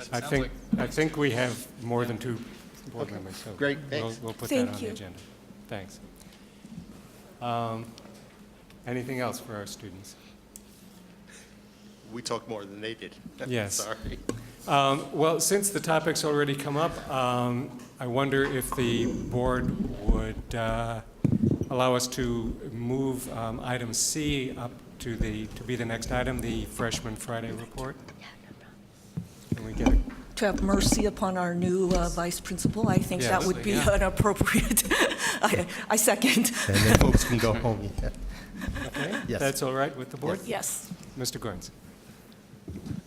I think we have more than 2 board members. So great, thanks. We'll put that on the agenda. Thanks. Anything else for our students? We talked more than they did. Yes. Sorry. Well, since the topic's already come up, I wonder if the board would allow us to move item C up to be the next item, the Freshman Friday report. Can we get it? To have mercy upon our new vice principal, I think that would be an appropriate. I second. And then folks can go home. Yeah. Okay. Yes. That's all right with the board? Yes. Mr. Goins.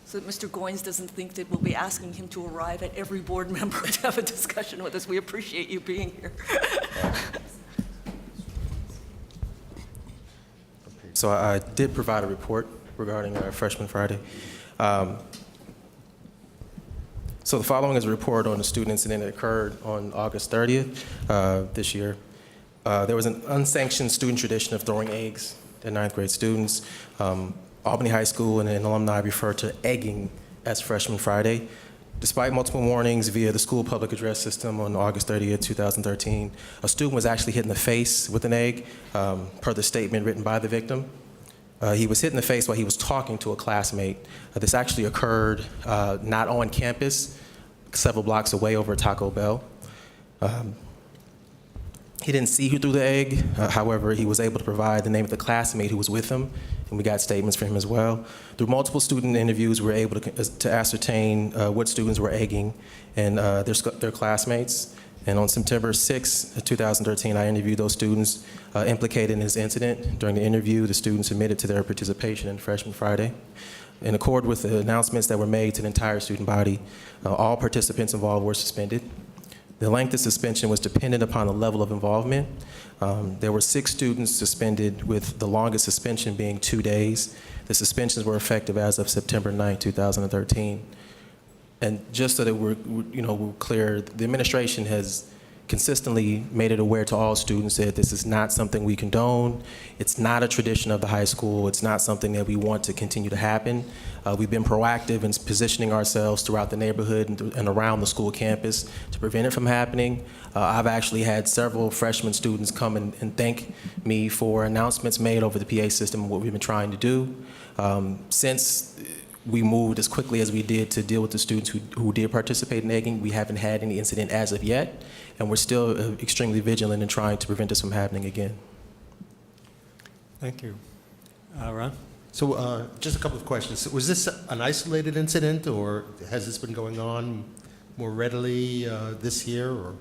So that Mr. Goins doesn't think that we'll be asking him to arrive at every board member to have a discussion with us. We appreciate you being here. So I did provide a report regarding Freshman Friday. So the following is a report on the student incident that occurred on August 30th this year. There was an unsanctioned student tradition of throwing eggs at 9th grade students. Albany High School and an alumni refer to egging as Freshman Friday. Despite multiple warnings via the school public address system on August 30th, 2013, a student was actually hit in the face with an egg, per the statement written by the victim. He was hit in the face while he was talking to a classmate. This actually occurred not on campus, several blocks away over at Taco Bell. He didn't see who threw the egg. However, he was able to provide the name of the classmate who was with him, and we got statements from him as well. Through multiple student interviews, we were able to ascertain what students were egging and their classmates. And on September 6, 2013, I interviewed those students implicated in this incident. During the interview, the students admitted to their participation in Freshman Friday. In accord with the announcements that were made to the entire student body, all participants involved were suspended. The length of suspension was dependent upon the level of involvement. There were 6 students suspended, with the longest suspension being 2 days. The suspensions were effective as of September 9, 2013. And just so that we're clear, the administration has consistently made it aware to all students that this is not something we condone. It's not a tradition of the high school. It's not something that we want to continue to happen. We've been proactive in positioning ourselves throughout the neighborhood and around the school campus to prevent it from happening. I've actually had several freshman students come and thank me for announcements made over the PA system and what we've been trying to do. Since we moved as quickly as we did to deal with the students who did participate in egging, we haven't had any incident as of yet, and we're still extremely vigilant in trying to prevent this from happening again. Thank you. Ron? So just a couple of questions. Was this an isolated incident, or has this been going on more readily this year or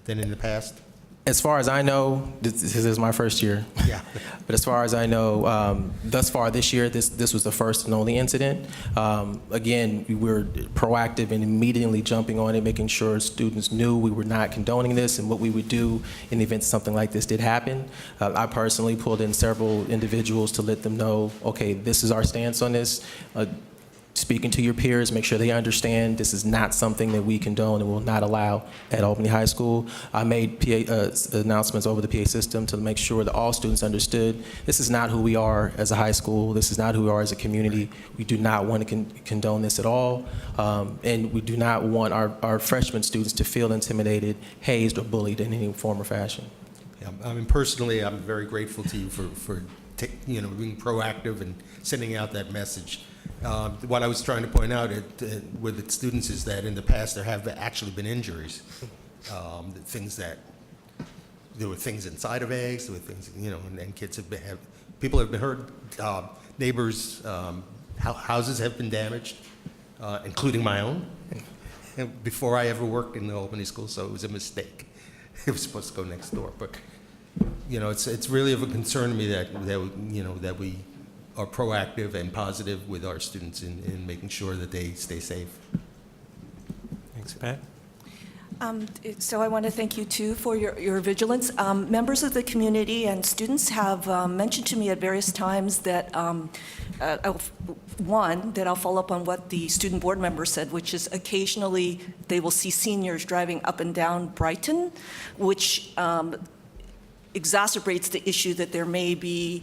than in the past? As far as I know, this is my first year. Yeah. But as far as I know, thus far this year, this was the first and only incident. Again, we were proactive in immediately jumping on it, making sure students knew we were not condoning this and what we would do in the event something like this did happen. I personally pulled in several individuals to let them know, okay, this is our stance on this. Speaking to your peers, make sure they understand this is not something that we condone and will not allow at Albany High School. I made announcements over the PA system to make sure that all students understood this is not who we are as a high school. This is not who we are as a community. We do not want to condone this at all. And we do not want our freshman students to feel intimidated, hazed, or bullied in any form or fashion. Yeah, I mean, personally, I'm very grateful to you for being proactive and sending out that message. What I was trying to point out with the students is that in the past there have actually been injuries. There were things inside of eggs, there were things, and kids people have been hurt, neighbors, houses have been damaged, including my own, before I ever worked in the Albany school, so it was a mistake. It was supposed to go next door, but it's really of a concern to me that we are proactive and positive with our students in making sure that they stay safe. Thanks, Pat. So I want to thank you, too, for your vigilance. Members of the community and students have mentioned to me at various times that, that I'll follow up on what the student board member said, which is occasionally they will see seniors driving up and down Brighton, which exacerbates the issue that there may be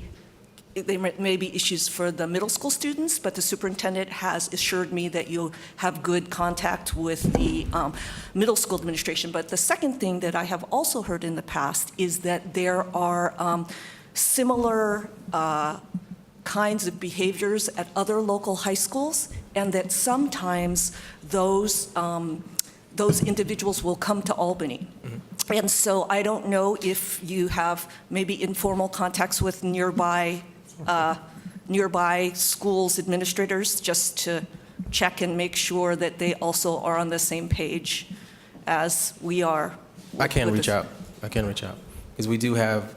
issues for the middle school students, but the superintendent has assured me that you'll have good contact with the middle school administration. But the second thing that I have also heard in the past is that there are similar kinds of behaviors at other local high schools, and that sometimes those individuals will come to Albany. Mm-hmm. And so I don't know if you have maybe informal contacts with nearby schools administrators just to check and make sure that they also are on the same page as we are. I can reach out because we do have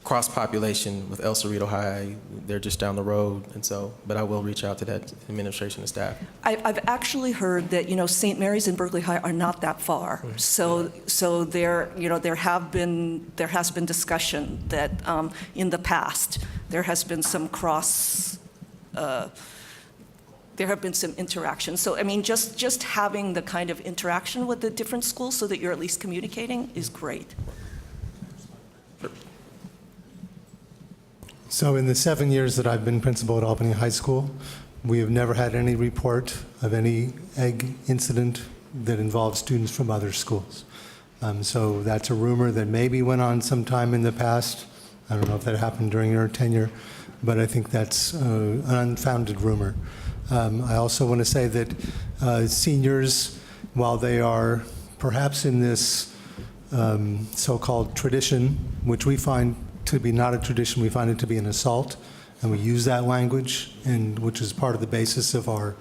cross-population with El Cerrito High. They're just down the road, and so, but I will reach out to that administration and staff. I've actually heard that St. Mary's and Berkeley High are not that far. Mm-hmm. So there has been discussion that in the past there has been some there have been some interaction. So I mean, just having the kind of interaction with the different schools so that you're at least communicating is great. So in the 7 years that I've been principal at Albany High School, we have never had any report of any egg incident that involves students from other schools. So that's a rumor that maybe went on sometime in the past. I don't know if that happened during your tenure, but I think that's an unfounded rumor. I also want to say that seniors, while they are perhaps in this so-called tradition, which we find to be not a tradition, we find it to be an assault, and we use that language, and which is part of the basis of our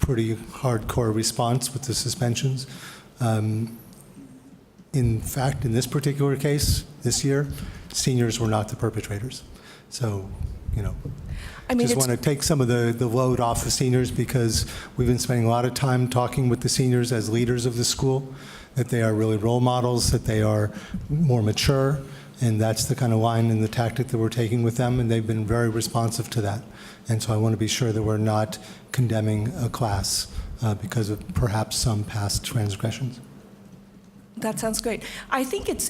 pretty hardcore response with the suspensions. In fact, in this particular case, this year, seniors were not the perpetrators. So, you know, I mean, just want to take some of the load off the seniors, because we've been spending a lot of time talking with the seniors as leaders of the school, that they are really role models, that they are more mature, and that's the kind of line and the tactic that we're taking with them, and they've been very responsive to that. And so I want to be sure that we're not condemning a class because of perhaps some past transgressions. That sounds great. I think it's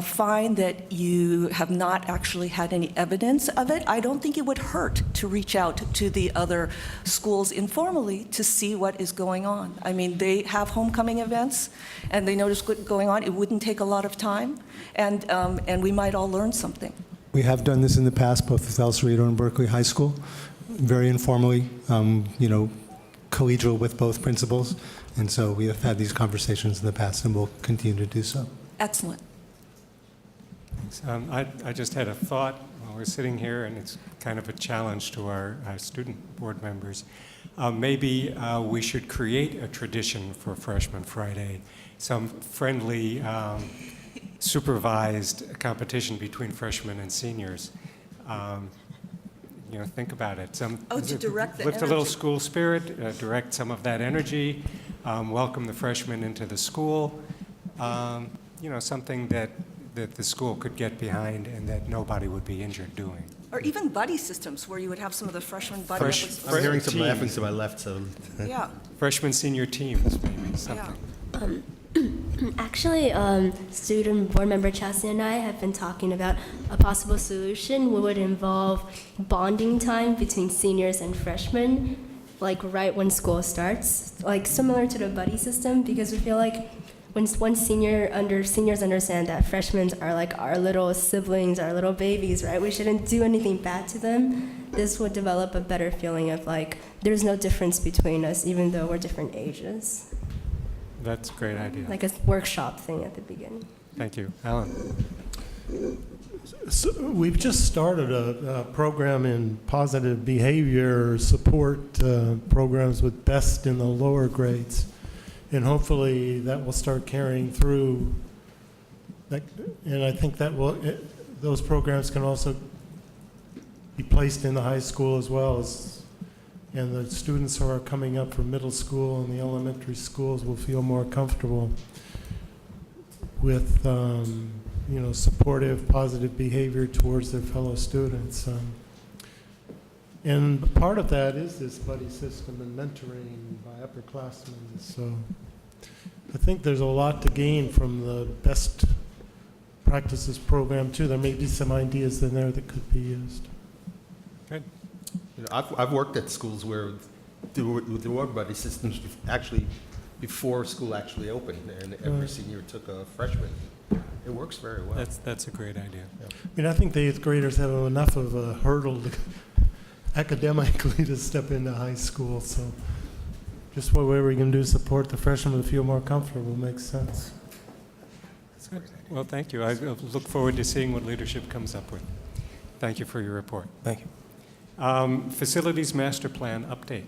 fine that you have not actually had any evidence of it. I don't think it would hurt to reach out to the other schools informally to see what is going on. I mean, they have homecoming events, and they notice what's going on. It wouldn't take a lot of time, and we might all learn something. We have done this in the past, both with El Cerrito and Berkeley High School, very informally, collegial with both principals. And so we have had these conversations in the past, and we'll continue to do so. Excellent. I just had a thought while we're sitting here, and it's kind of a challenge to our student board members. Maybe we should create a tradition for Freshman Friday, some friendly, supervised competition between freshmen and seniors. Think about it. To direct the lift a little energy. school spirit, direct some of that energy, welcome the freshmen into the school. Something that the school could get behind and that nobody would be injured doing. Or even buddy systems, where you would have some of the freshmen buddies. I'm hearing some laughing to my left, so. Yeah. Freshman senior teams, maybe, something. Yeah. Actually, student board member Chastity and I have been talking about a possible solution would involve bonding time between seniors and freshmen, like right when school starts, like similar to the buddy system, because we feel like when seniors understand that freshmen are like our little siblings, our little babies, right? We shouldn't do anything bad to them. This would develop a better feeling of like there's no difference between us, even though we're different ages. That's a great idea. Like a workshop thing at the beginning. Thank you. Alan? So we've just started a program in positive behavior support programs with BEST in the lower grades. And hopefully that will start carrying through. And I think that those programs can also be placed in the high school as well as. And the students who are coming up from middle school and the elementary schools will feel more comfortable with, supportive, positive behavior towards their fellow students. And part of that is this buddy system and mentoring by upperclassmen. So I think there's a lot to gain from the best practices program too. There may be some ideas in there that could be used. Good. I've worked at schools where there were buddy systems actually before school actually opened, and every senior took a freshman. It works very well. That's a great idea. I mean, I think the 8th graders have enough of a hurdle academically to step into high school. So just whatever we can do to support the freshmen to feel more comfortable makes sense. Good. Well, thank you. I look forward to seeing what leadership comes up with. Thank you for your report. Thank you. Facilities master plan update.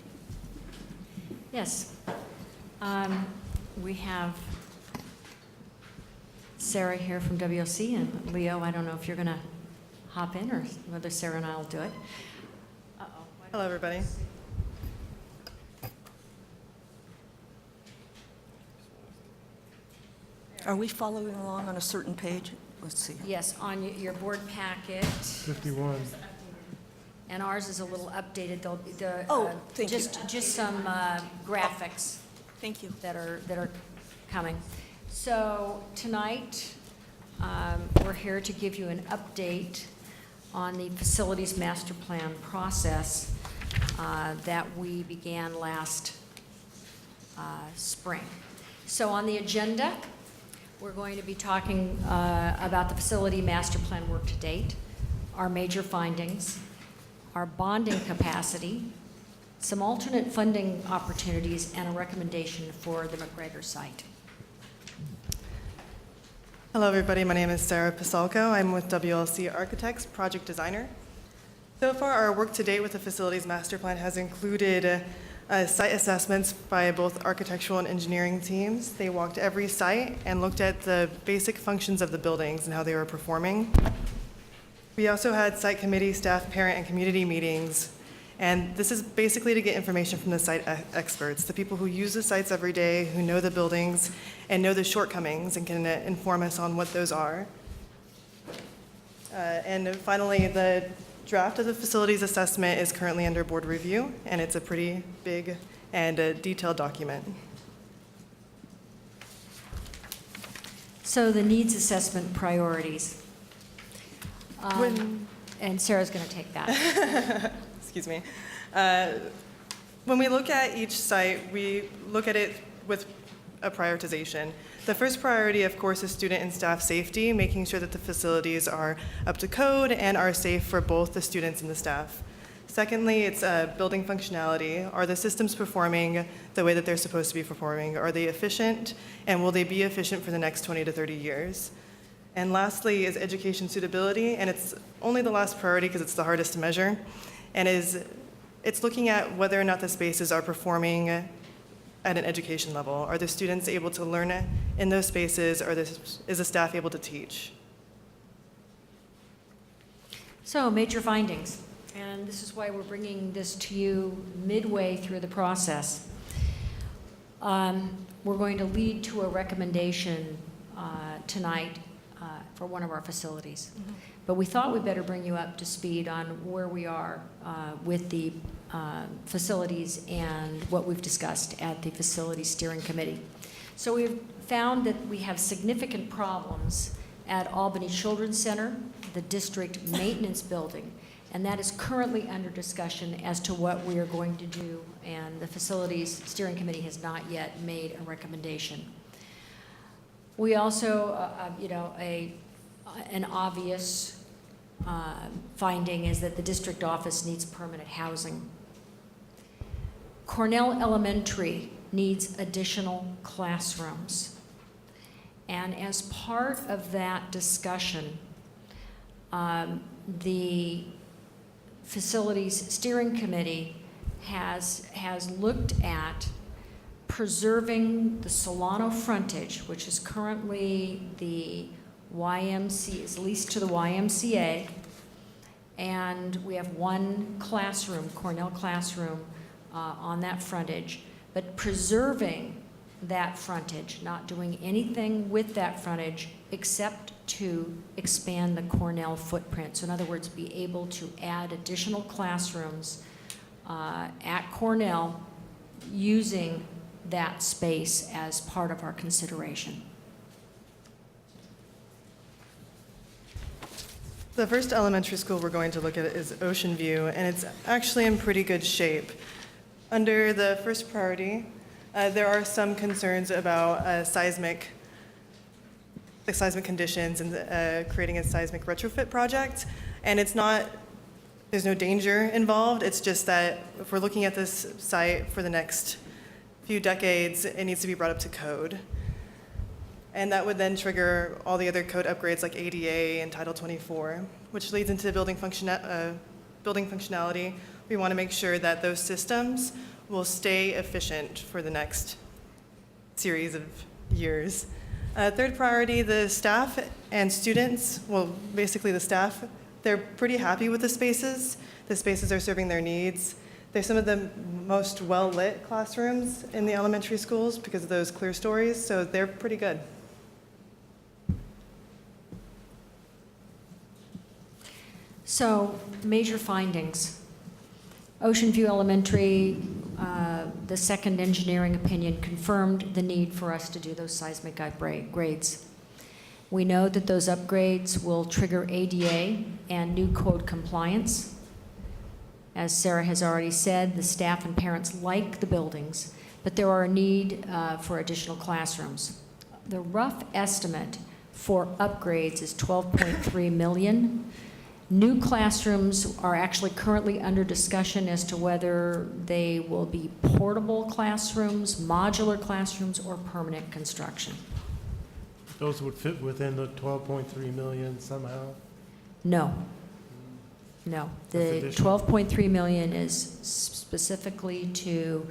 Yes. We have Sarah here from WLC, and Leo, I don't know if you're going to hop in or whether Sarah and I will do it. Hello, everybody. Are we following along on a certain page? Let's see. Yes, on your board packet. 51. And ours is a little updated. Thank you. Just some graphics. Thank you. That are coming. So tonight, we're here to give you an update on the facilities master plan process that we began last spring. So on the agenda, we're going to be talking about the facility master plan work to date, our major findings, our bonding capacity, some alternate funding opportunities, and a recommendation for the McGregor site. Hello, everybody. My name is Sarah Pasalko. I'm with WLC Architects, project designer. So far, our work to date with the facilities master plan has included site assessments by both architectural and engineering teams. They walked every site and looked at the basic functions of the buildings and how they were performing. We also had site committee, staff, parent, and community meetings. And this is basically to get information from the site experts, the people who use the sites every day, who know the buildings and know the shortcomings and can inform us on what those are. And finally, the draft of the facilities assessment is currently under board review, and it's a pretty big and detailed document. So the needs assessment priorities. And Sarah's going to take that. Excuse me. When we look at each site, we look at it with a prioritization. The first priority, of course, is student and staff safety, making sure that the facilities are up to code and are safe for both the students and the staff. Secondly, it's building functionality. Are the systems performing the way that they're supposed to be performing? Are they efficient? And will they be efficient for the next 20 to 30 years? And lastly is education suitability, and it's only the last priority because it's the hardest to measure, and it's looking at whether or not the spaces are performing at an education level. Are the students able to learn in those spaces, or is the staff able to teach? So, major findings, and this is why we're bringing this to you midway through the process. We're going to lead to a recommendation tonight for one of our facilities. Mm-hmm. But we thought we'd better bring you up to speed on where we are with the facilities and what we've discussed at the Facility Steering Committee. So we've found that we have significant problems at Albany Children's Center, the district maintenance building, and that is currently under discussion as to what we are going to do, and the Facilities Steering Committee has not yet made a recommendation. We also, an obvious finding is that the district office needs permanent housing. Cornell Elementary needs additional classrooms. And as part of that discussion, the Facilities Steering Committee has looked at preserving the Solano frontage, which is currently the YMCA, is leased to the YMCA, and we have one classroom, Cornell classroom, on that frontage, but preserving that frontage, not doing anything with that frontage except to expand the Cornell footprint. So in other words, be able to add additional classrooms at Cornell using that space as part of our consideration. The first elementary school we're going to look at is Ocean View, and it's actually in pretty good shape. Under the first priority, there are some concerns about seismic conditions and creating a seismic retrofit project, and there's no danger involved. It's just that if we're looking at this site for the next few decades, it needs to be brought up to code. And that would then trigger all the other code upgrades like ADA and Title 24, which leads into building functionality. We want to make sure that those systems will stay efficient for the next series of years. Third priority, the staff and students, well, basically the staff, they're pretty happy with the spaces. The spaces are serving their needs. They're some of the most well-lit classrooms in the elementary schools because of those clear stories, so they're pretty good. So, major findings. Ocean View Elementary, the second engineering opinion confirmed the need for us to do those seismic upgrades. We know that those upgrades will trigger ADA and new code compliance. As Sarah has already said, the staff and parents like the buildings, but there are a need for additional classrooms. The rough estimate for upgrades is $12.3 million. New classrooms are actually currently under discussion as to whether they will be portable classrooms, modular classrooms, or permanent construction. Those would fit within the 12.3 million somehow? No. No, That's the additional. 12.3 million is specifically to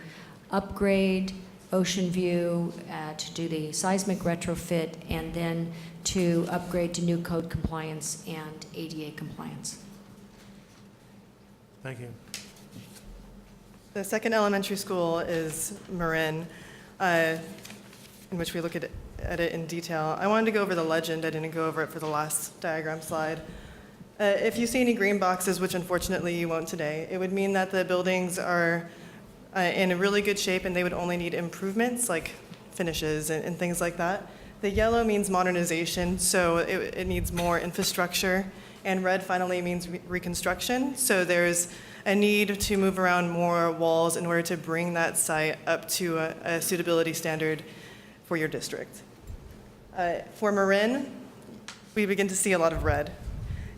upgrade Ocean View, to do the seismic retrofit, and then to upgrade to new code compliance and ADA compliance. Thank you. The second elementary school is Marin, in which we look at it in detail. I wanted to go over the legend. I didn't go over it for the last diagram slide. If you see any green boxes, which unfortunately you won't today, it would mean that the buildings are in a really good shape and they would only need improvements like finishes and things like that. The yellow means modernization, so it needs more infrastructure. And red finally means reconstruction. So there's a need to move around more walls in order to bring that site up to a suitability standard for your district. For Marin, we begin to see a lot of red.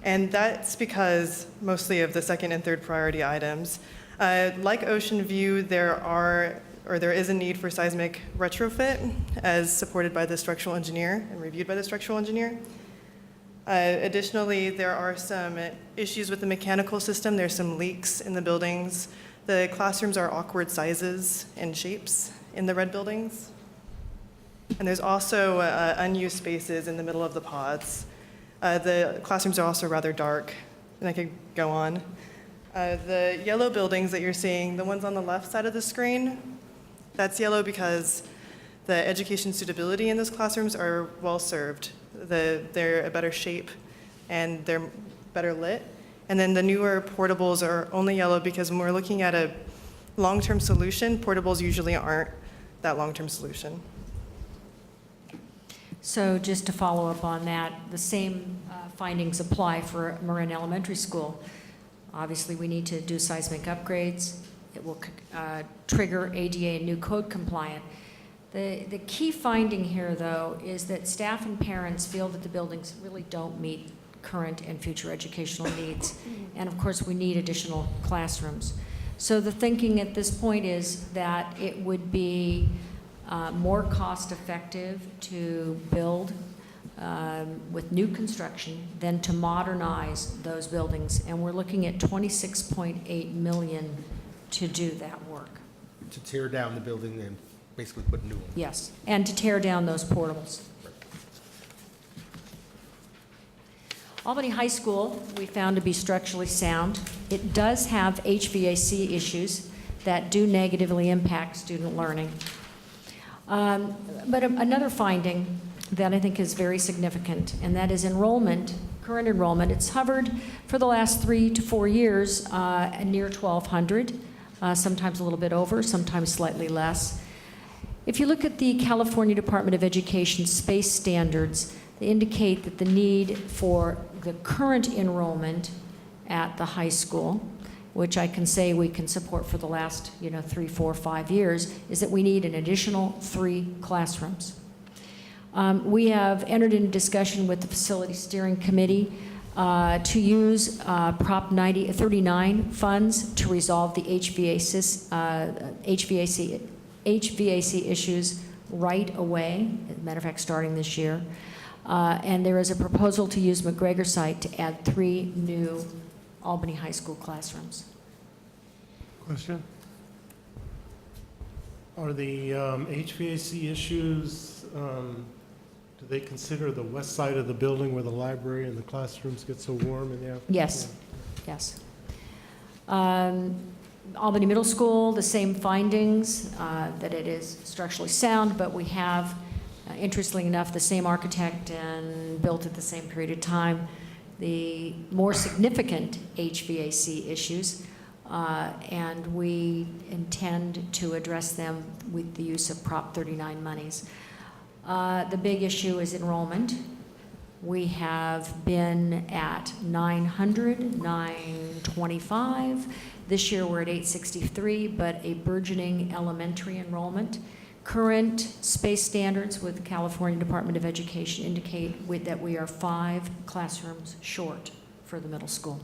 And that's because mostly of the second and third priority items. Like Ocean View, there is a need for seismic retrofit as supported by the structural engineer and reviewed by the structural engineer. Additionally, there are some issues with the mechanical system. There's some leaks in the buildings. The classrooms are awkward sizes and shapes in the red buildings. And there's also unused spaces in the middle of the pods. The classrooms are also rather dark, and I could go on. The yellow buildings that you're seeing, the ones on the left side of the screen, that's yellow because the education suitability in those classrooms are well served. They're a better shape and they're better lit. And then the newer portables are only yellow because when we're looking at a long-term solution, portables usually aren't that long-term solution. So just to follow up on that, the same findings apply for Marin Elementary School. Obviously, we need to do seismic upgrades. It will trigger ADA and new code compliant. The key finding here, though, is that staff and parents feel that the buildings really don't meet current and future educational needs. And of course, we need additional classrooms. So the thinking at this point is that it would be more cost-effective to build with new construction than to modernize those buildings. And we're looking at $26.8 million to do that work. To tear down the building and basically put new ones. Yes, and to tear down those portables. Albany High School, we found to be structurally sound. It does have HVAC issues that do negatively impact student learning. But another finding that I think is very significant, and that is enrollment, current enrollment. It's hovered for the last 3 to 4 years near 1,200, sometimes a little bit over, sometimes slightly less. If you look at the California Department of Education space standards, they indicate that the need for the current enrollment at the high school, which I can say we can support for the last 3, 4, 5 years, is that we need an additional 3 classrooms. We have entered into discussion with the Facility Steering Committee to use Prop 39 funds to resolve the HVAC issues right away, as a matter of fact, starting this year. And there is a proposal to use McGregor site to add 3 new Albany High School classrooms. Question? Are the HVAC issues, do they consider the west side of the building where the library and the classrooms get so warm in the afternoon? Yes, yes. Albany Middle School, the same findings, that it is structurally sound, but we have, interestingly enough, the same architect and built at the same period of time. The more significant HVAC issues, and we intend to address them with the use of Prop 39 monies. The big issue is enrollment. We have been at 900, 925. This year we're at 863, but a burgeoning elementary enrollment. Current space standards with the California Department of Education indicate that we are 5 classrooms short for the middle school.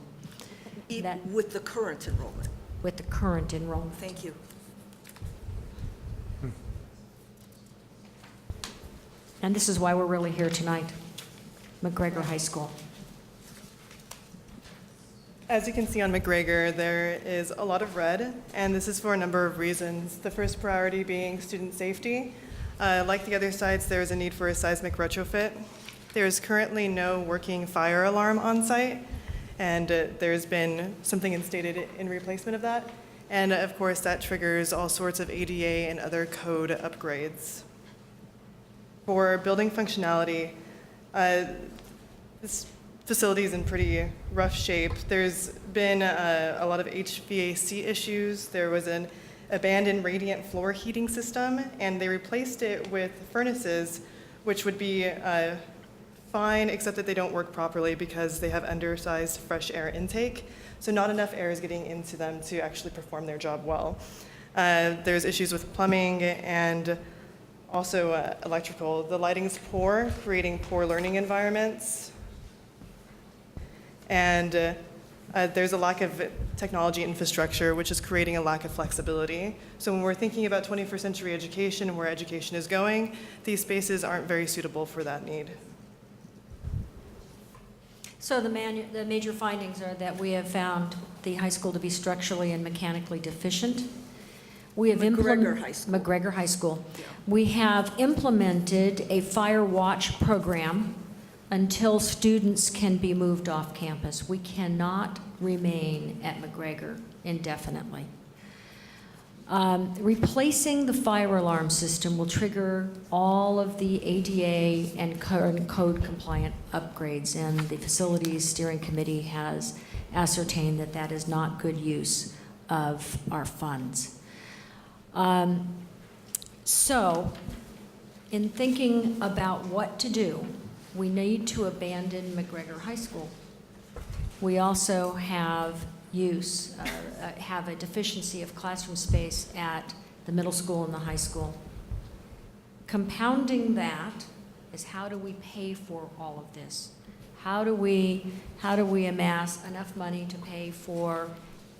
With the current enrollment? With the current enrollment. Thank you. And this is why we're really here tonight. McGregor High School. As you can see on McGregor, there is a lot of red, and this is for a number of reasons. The first priority being student safety. Like the other sites, there is a need for a seismic retrofit. There is currently no working fire alarm on site, and there's been something instated in replacement of that. And of course, that triggers all sorts of ADA and other code upgrades. For building functionality, this facility is in pretty rough shape. There's been a lot of HVAC issues. There was an abandoned radiant floor heating system, and they replaced it with furnaces, which would be fine, except that they don't work properly because they have undersized fresh air intake. So not enough air is getting into them to actually perform their job well. There's issues with plumbing and also electrical. The lighting's poor, creating poor learning environments. And there's a lack of technology infrastructure, which is creating a lack of flexibility. So when we're thinking about 21st century education and where education is going, these spaces aren't very suitable for that need. So the major findings are that we have found the high school to be structurally and mechanically deficient. We have McGregor High School. McGregor High School. We have implemented a fire watch program until students can be moved off campus. We cannot remain at McGregor indefinitely. Replacing the fire alarm system will trigger all of the ADA and code compliant upgrades, and the Facilities Steering Committee has ascertained that that is not good use of our funds. So, in thinking about what to do, we need to abandon McGregor High School. We also have have a deficiency of classroom space at the middle school and the high school. Compounding that is, how do we pay for all of this? How do we amass enough money to pay for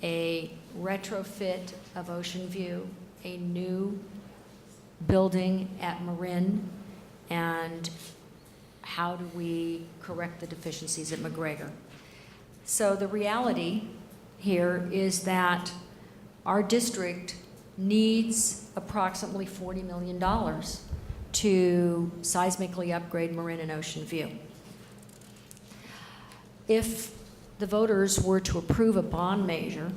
a retrofit of Ocean View, a new building at Marin, and how do we correct the deficiencies at McGregor? So the reality here is that our district needs approximately $40 million to seismically upgrade Marin and Ocean View. If the voters were to approve a bond measure,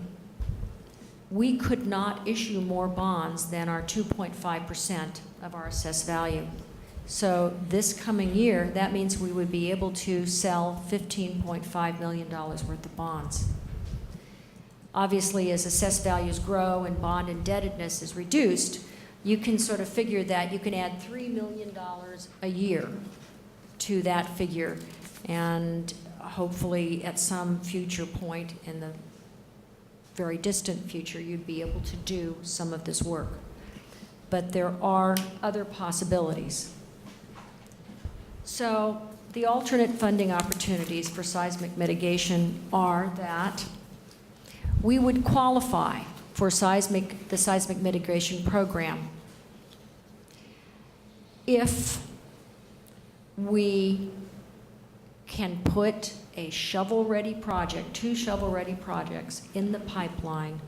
we could not issue more bonds than our 2.5% of our assessed value. So this coming year, that means we would be able to sell $15.5 million worth of bonds. Obviously, as assessed values grow and bond indebtedness is reduced, you can sort of figure that you can add $3 million a year to that figure, and hopefully at some future point in the very distant future, you'd be able to do some of this work. But there are other possibilities. So the alternate funding opportunities for seismic mitigation are that we would qualify for the seismic mitigation program if we can put a shovel-ready project, 2 shovel-ready projects in the pipeline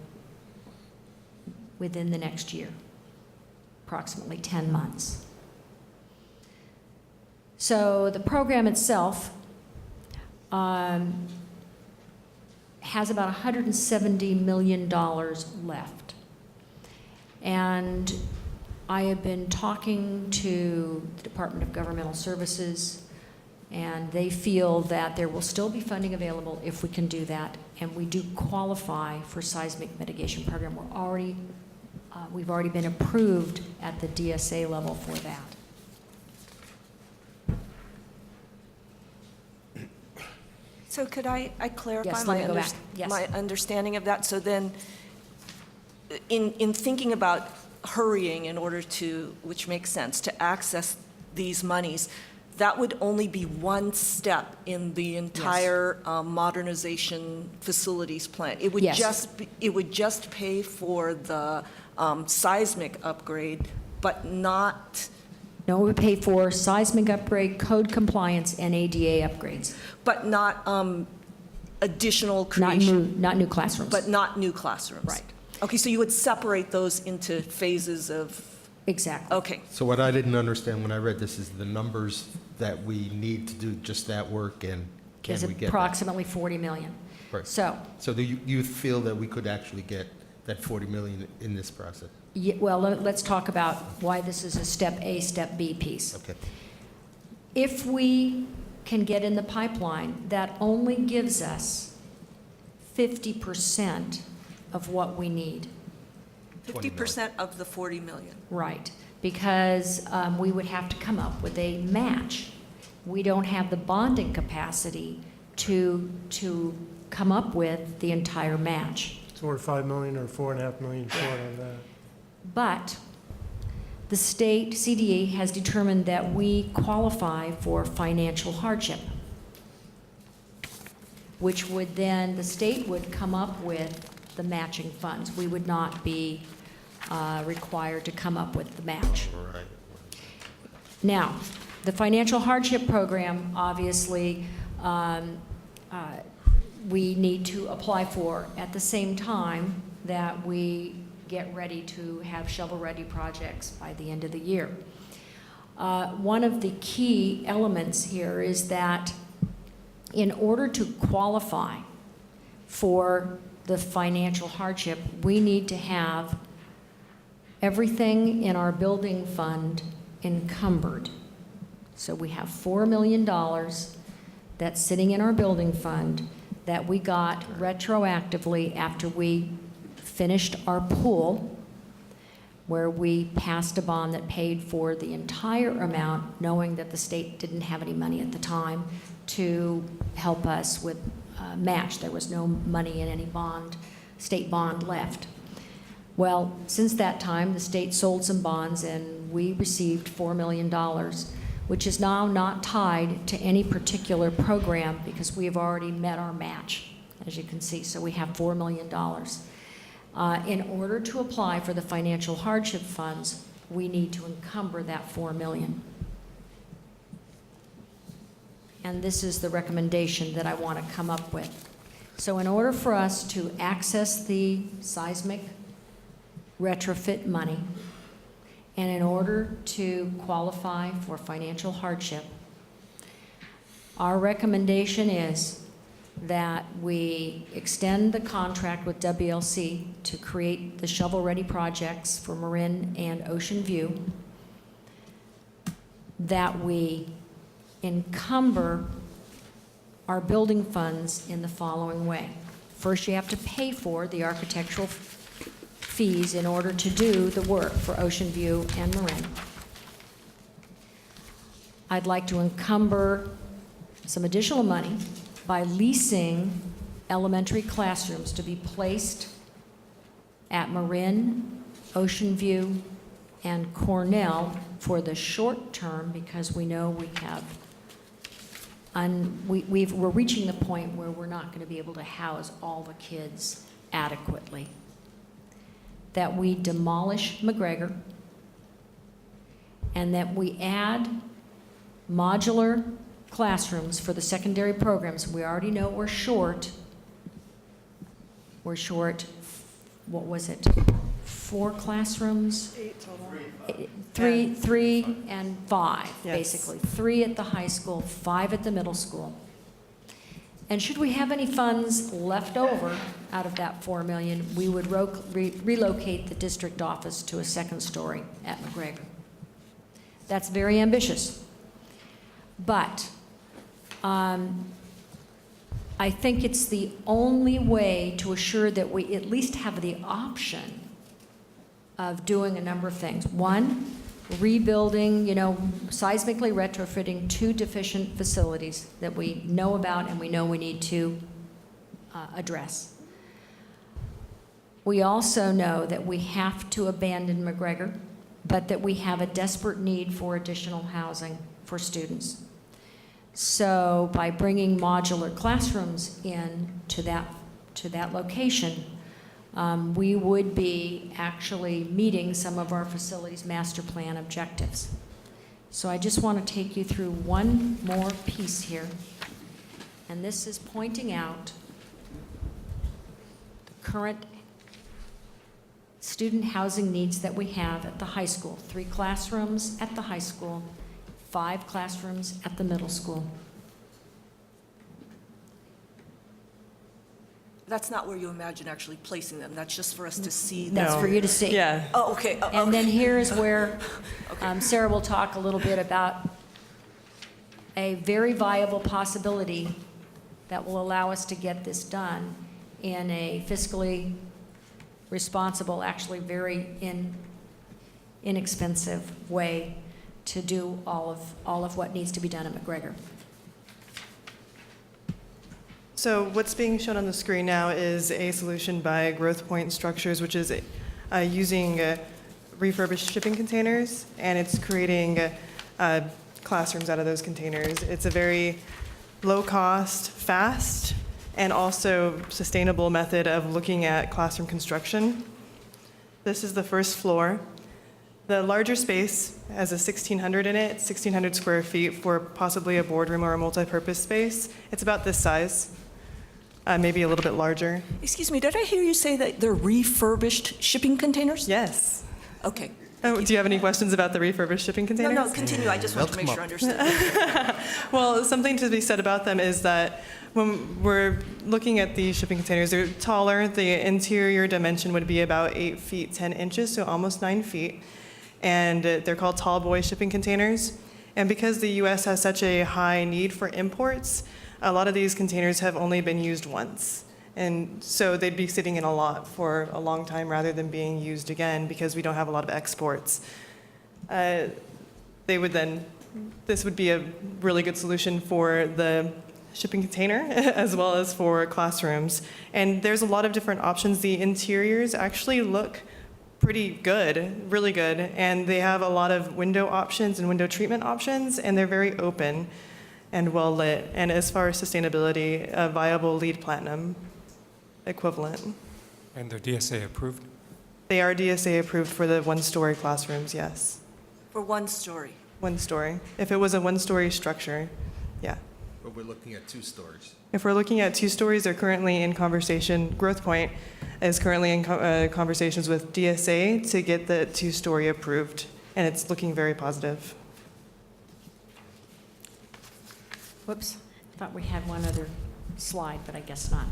within the next year, approximately 10 months. So the program itself has about $170 million left. And I have been talking to the Department of Governmental Services, and they feel that there will still be funding available if we can do that, and we do qualify for seismic mitigation program. We've already been approved at the DSA level for that. So could I clarify Yes, let me go back. Yes. my understanding of that? So then, in thinking about hurrying in order to, which makes sense, to access these monies, that would only be one step in the entire modernization facilities plan. It would just pay for the seismic upgrade, but not. No, it would pay for seismic upgrade, code compliance, and ADA upgrades. But not additional creation. Not new classrooms. But not new classrooms. Right. Okay, so you would separate those into phases of, Exactly. okay. So what I didn't understand when I read this is the numbers that we need to do just that work, and can Is we get that? approximately 40 million. Right. So, do you feel that we could actually get that 40 million in this process? well, let's talk about why this is a step A, step B piece. Okay. If we can get in the pipeline, that only gives us 50% of what we need. 50% of the 40 million. Right, because we would have to come up with a match. We don't have the bonding capacity to come up with the entire match. So we're 5 million or 4.5 million short on that. But the state CDE has determined that we qualify for financial hardship, which would then, the state would come up with the matching funds. We would not be required to come up with the match. Right. Now, the financial hardship program, obviously, we need to apply for at the same time that we get ready to have shovel-ready projects by the end of the year. One of the key elements here is that in order to qualify for the financial hardship, we need to have everything in our building fund encumbered. So we have $4 million that's sitting in our building fund that we got retroactively after we finished our pool, where we passed a bond that paid for the entire amount, knowing that the state didn't have any money at the time to help us with match. There was no money in any bond, state bond left. Well, since that time, the state sold some bonds and we received $4 million, which is now not tied to any particular program because we have already met our match, as you can see. So we have $4 million. In order to apply for the financial hardship funds, we need to encumber that $4 million. And this is the recommendation that I want to come up with. So in order for us to access the seismic retrofit money, and in order to qualify for financial hardship, our recommendation is that we extend the contract with WLC to create the shovel-ready projects for Marin and Ocean View, that we encumber our building funds in the following way. First, you have to pay for the architectural fees in order to do the work for Ocean View and Marin. I'd like to encumber some additional money by leasing elementary classrooms to be placed at Marin, Ocean View, and Cornell for the short term, because we know we have, we're reaching the point where we're not going to be able to house all the kids adequately. That we demolish McGregor, and that we add modular classrooms for the secondary programs. We already know we're short, what was it, 4 classrooms? 8 total. 3 and 5, Yes. basically. 3 at the high school, 5 at the middle school. And should we have any funds left over out of that $4 million, we would relocate the district office to a 2nd story at McGregor. That's very ambitious. But I think it's the only way to assure that we at least have the option of doing a number of things. One, rebuilding, seismically retrofitting 2 deficient facilities that we know about and we know we need to address. We also know that we have to abandon McGregor, but that we have a desperate need for additional housing for students. So by bringing modular classrooms in to that location, we would be actually meeting some of our facilities master plan objectives. So I just want to take you through one more piece here, and this is pointing out current student housing needs that we have at the high school. 3 classrooms at the high school, 5 classrooms at the middle school. That's not where you imagine actually placing them. That's just for us to see. That's for you to see. Yeah. Oh, okay. And then here is where Sarah will talk a little bit about a very viable possibility that will allow us to get this done in a fiscally responsible, actually very inexpensive way to do all of what needs to be done at McGregor. So what's being shown on the screen now is a solution by Growth Point Structures, which is using refurbished shipping containers, and it's creating classrooms out of those containers. It's a very low-cost, fast, and also sustainable method of looking at classroom construction. This is the first floor. The larger space has a 1,600 in it, 1,600 square feet for possibly a boardroom or a multi-purpose space. It's about this size. Maybe a little bit larger. Excuse me, did I hear you say that they're refurbished shipping containers? Yes. Okay. Oh, do you have any questions about the refurbished shipping containers? No, continue. I just want to make sure I understand. Well, something to be said about them is that when we're looking at the shipping containers, they're taller. The interior dimension would be about 8 feet 10 inches, so almost 9 feet. And they're called tall boy shipping containers. And because the U.S. has such a high need for imports, a lot of these containers have only been used once. And so they'd be sitting in a lot for a long time rather than being used again because we don't have a lot of exports. This would be a really good solution for the shipping container as well as for classrooms. And there's a lot of different options. The interiors actually look pretty good, really good, and they have a lot of window options and window treatment options, and they're very open and well lit. And as far as sustainability, a viable LEED Platinum equivalent. And they're DSA approved? They are DSA approved for the one-story classrooms, yes. For 1 story. 1 story. If it was a 1-story structure, yeah. But we're looking at 2 stories. If we're looking at 2 stories, they're currently in conversation. Growth Point is currently in conversations with DSA to get the 2-story approved, and it's looking very positive. Whoops, thought we had one other slide, but I guess not.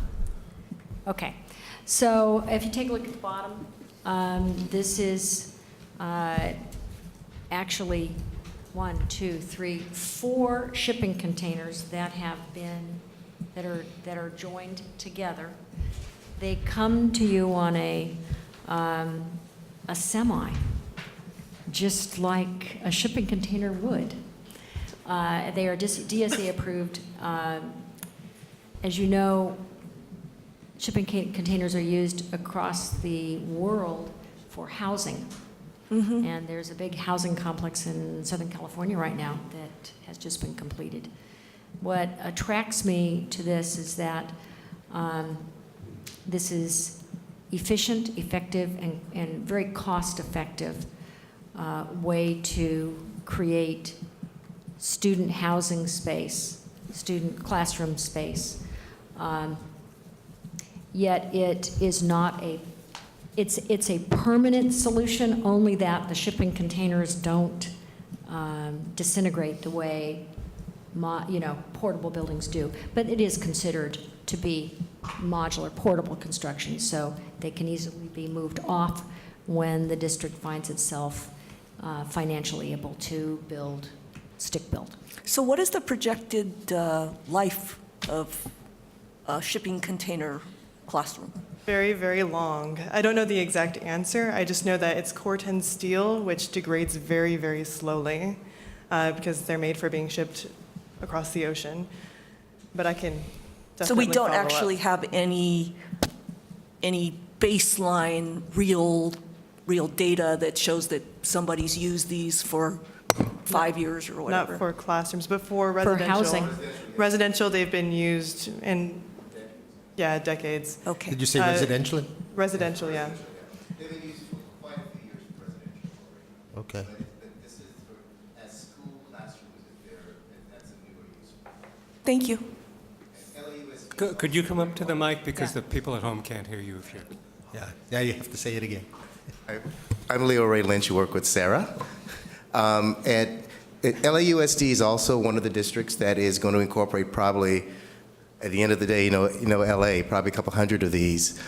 Okay, so if you take a look at the bottom, this is actually 1, 2, 3, 4 shipping containers that have been, that are joined together. They come to you on a semi, just like a shipping container would. They are DSA approved. As you know, shipping containers are used across the world for housing. Mm-hmm. And there's a big housing complex in Southern California right now that has just been completed. What attracts me to this is that this is efficient, effective, and very cost-effective way to create student housing space, student classroom space. Yet it is not it's a permanent solution, only that the shipping containers don't disintegrate the way portable buildings do. But it is considered to be modular, portable construction, so they can easily be moved off when the district finds itself financially able to build stick-built. So what is the projected life of a shipping container classroom? Very, very long. I don't know the exact answer. I just know that it's Corten steel, which degrades very, very slowly because they're made for being shipped across the ocean. But I can definitely So we don't follow actually up. have any baseline real data that shows that somebody's used these for 5 years or whatever? Not for classrooms, but for residential. housing. Residential, they've been used in, decades. Okay. Did you say residentially? Residential, yeah. They've been used for quite a few years for residential already. Okay. But this is for, as school classrooms, if that's a newer use. Thank you. And LAUSD Could you come up to the mic, because the people at home can't hear you if you're... Yeah, now you have to say it again. I'm Leo Ray Lynch. You work with Sarah. LAUSD is also one of the districts that is going to incorporate probably, at the end of the day, LA, probably a couple hundred of these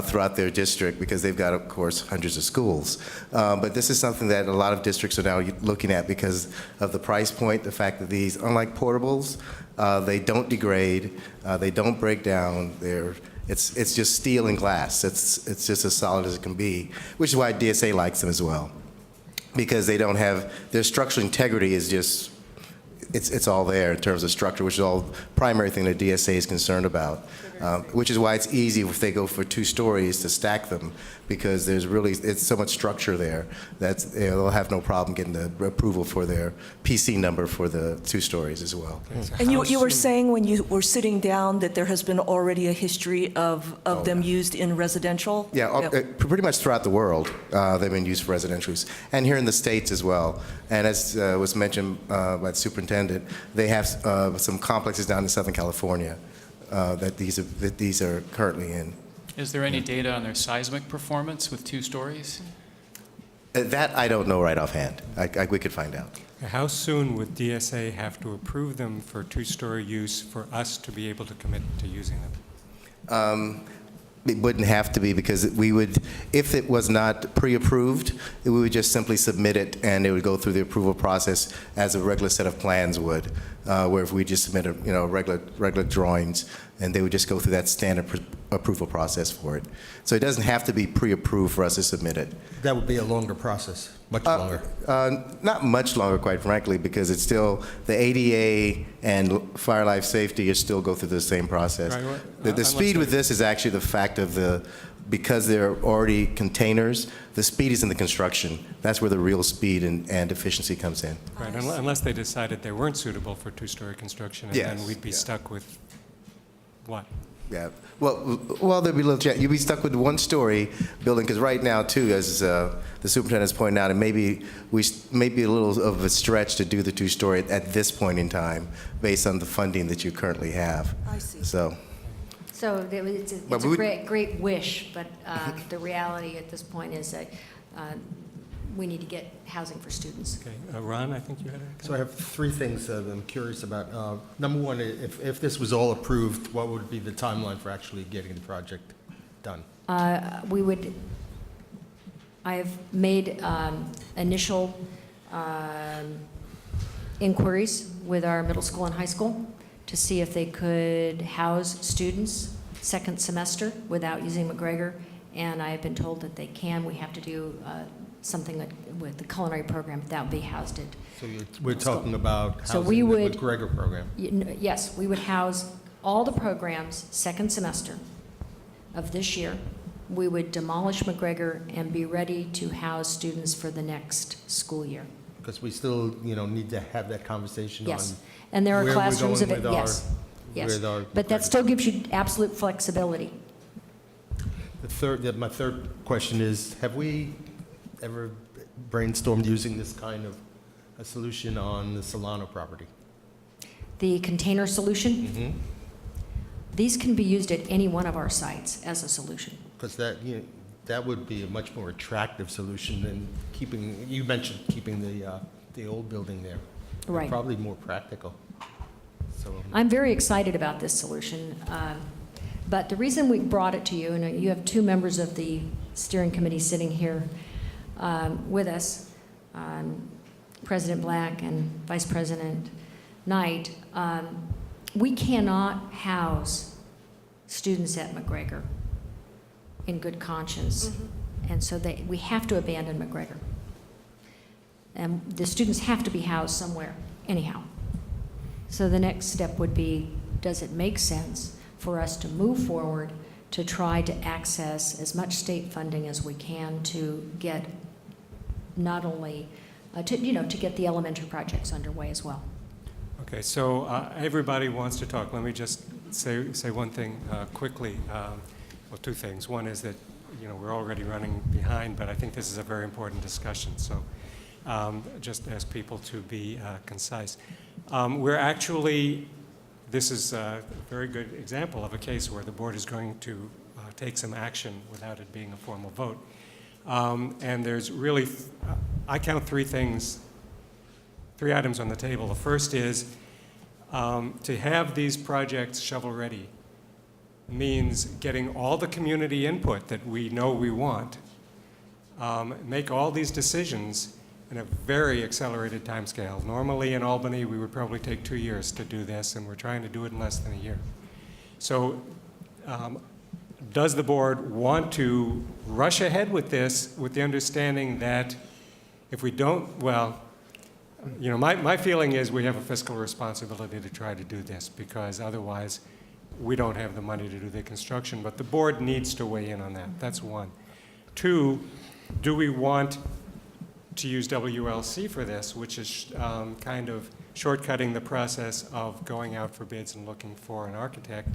throughout their district, because they've got, of course, hundreds of schools. But this is something that a lot of districts are now looking at because of the price point, the fact that these, unlike portables, they don't degrade, they don't break down, it's just steel and glass. It's just as solid as it can be, which is why DSA likes them as well, because they don't have, their structural integrity is just, it's all there in terms of structure, which is all primary thing that DSA is concerned about, which is why it's easy if they go for 2 stories to stack them, because it's so much structure there that they'll have no problem getting the approval for their PC number for the 2 stories as well. And you were saying when you were sitting down that there has been already a history of them used in residential? Yeah, pretty much throughout the world, they've been used for residential use, and here in the States as well. And as was mentioned by the superintendent, they have some complexes down in Southern California that these are currently in. Is there any data on their seismic performance with 2 stories? That I don't know right offhand. We could find out. How soon would DSA have to approve them for 2-story use for us to be able to commit to using them? It wouldn't have to be, because we would, if it was not pre-approved, we would just simply submit it and it would go through the approval process as a regular set of plans would, where if we just submit regular drawings, and they would just go through that standard approval process for it. So it doesn't have to be pre-approved for us to submit it. That would be a longer process, much longer. Not much longer, quite frankly, because it's still, the ADA and fire life safety still go through the same process. Right, The speed with this is actually the fact of because they're already containers, the speed is in the construction. That's where the real speed and efficiency comes in. Right, unless they decided they weren't suitable for 2-story construction, and then we'd be stuck with what? Yeah, well, there'd be you'd be stuck with 1-story building, because right now, too, as the superintendent's pointed out, it may be a little of a stretch to do the 2-story at this point in time, based on the funding that you currently have. I see. So it's a great wish, but the reality at this point is that we need to get housing for students. Okay, Ron, I think you had a... So I have 3 things that I'm curious about. Number one, if this was all approved, what would be the timeline for actually getting the project done? I have made initial inquiries with our middle school and high school to see if they could house students second semester without using McGregor, and I have been told that they can. We have to do something with the culinary program that would be housed at. So we're talking about So housing we the would, McGregor program? Yes, we would house all the programs second semester of this year. We would demolish McGregor and be ready to house students for the next school year. Because we still, need to have that conversation on. Yes, and there are where we're classrooms of going it, with yes. Yes, with our but that McGregor. still gives you absolute flexibility. My third question is, have we ever brainstormed using this kind of a solution on the Solano property? The container solution, Mm-hmm. these can be used at any one of our sites as a solution. Because that would be a much more attractive solution than you mentioned keeping the old building there. Right. Probably more practical. So I'm very excited about this solution, but the reason we brought it to you, and you have 2 members of the steering committee sitting here with us, President Black and Vice President Knight, we cannot house students at McGregor in good conscience, and so we have to abandon McGregor. And the students have to be housed somewhere, anyhow. So the next step would be, does it make sense for us to move forward to try to access as much state funding as we can to get not only, to get the elementary projects underway as well? Okay, so everybody wants to talk. Let me just say one thing quickly. Well, 2 things. One is that, we're already running behind, but I think this is a very important discussion. So just ask people to be concise. We're actually this is a very good example of a case where the board is going to take some action without it being a formal vote. And there's really, I count three items on the table. The first is to have these projects shovel-ready means getting all the community input that we know we want, make all these decisions in a very accelerated timescale. Normally in Albany, we would probably take 2 years to do this, and we're trying to do it in less than a year. So does the board want to rush ahead with this with the understanding that if we don't, well, you know, my feeling is we have a fiscal responsibility to try to do this, because otherwise we don't have the money to do the construction, but the board needs to weigh in on that. That's one. Two, do we want to use WLC for this, which is kind of shortcutting the process of going out for bids and looking for an architect?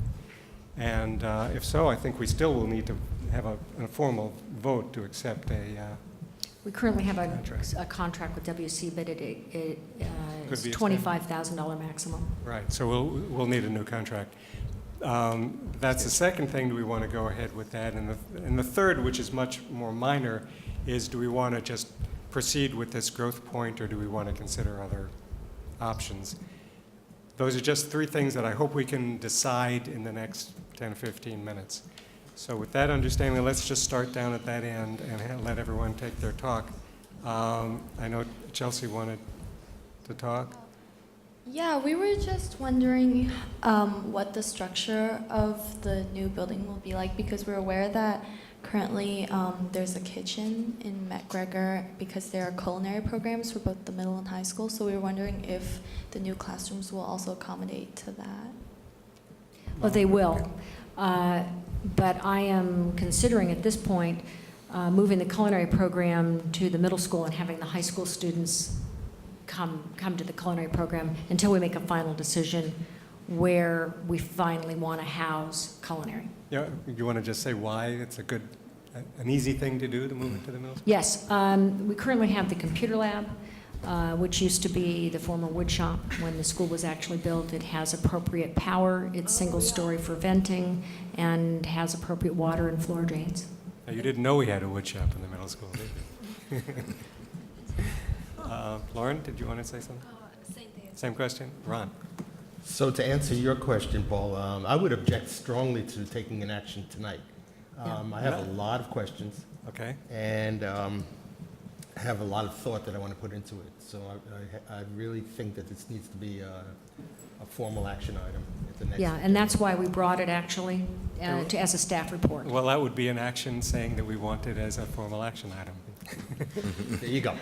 And if so, I think we still will need to have a formal vote to accept We currently have a contract with WC, but it is $25,000 maximum. Right, so we'll need a new contract. That's the second thing. Do we want to go ahead with that? And the third, which is much more minor, is do we want to just proceed with this growth point, or do we want to consider other options? Those are just three things that I hope we can decide in the next 10 or 15 minutes. So with that understanding, let's just start down at that end and let everyone take their talk. I know Chelsea wanted to talk. Yeah, we were just wondering what the structure of the new building will be like, because we're aware that currently there's a kitchen in McGregor because there are culinary programs for both the middle and high school. So we were wondering if the new classrooms will also accommodate to that. Well, they will. But I am considering at this point moving the culinary program to the middle school and having the high school students come to the culinary program until we make a final decision where we finally want to house culinary. Yeah, you want to just say why it's an easy thing to do to move it to the middle school? Yes, we currently have the computer lab, which used to be the former wood shop when the school was actually built. It has appropriate power, it's single story for venting, and has appropriate water and floor drains. Now, you didn't know we had a wood shop in the middle school, did you? Lauren, did you want to say something? Same question. Ron. So to answer your question, Paul, I would object strongly to taking an action tonight. I have a lot of questions. Okay. And I have a lot of thought that I want to put into it. So I really think that this needs to be a formal action item at the next. Yeah, and that's why we brought it actually as a staff report. Well, that would be an action saying that we want it as a formal action item. There you go.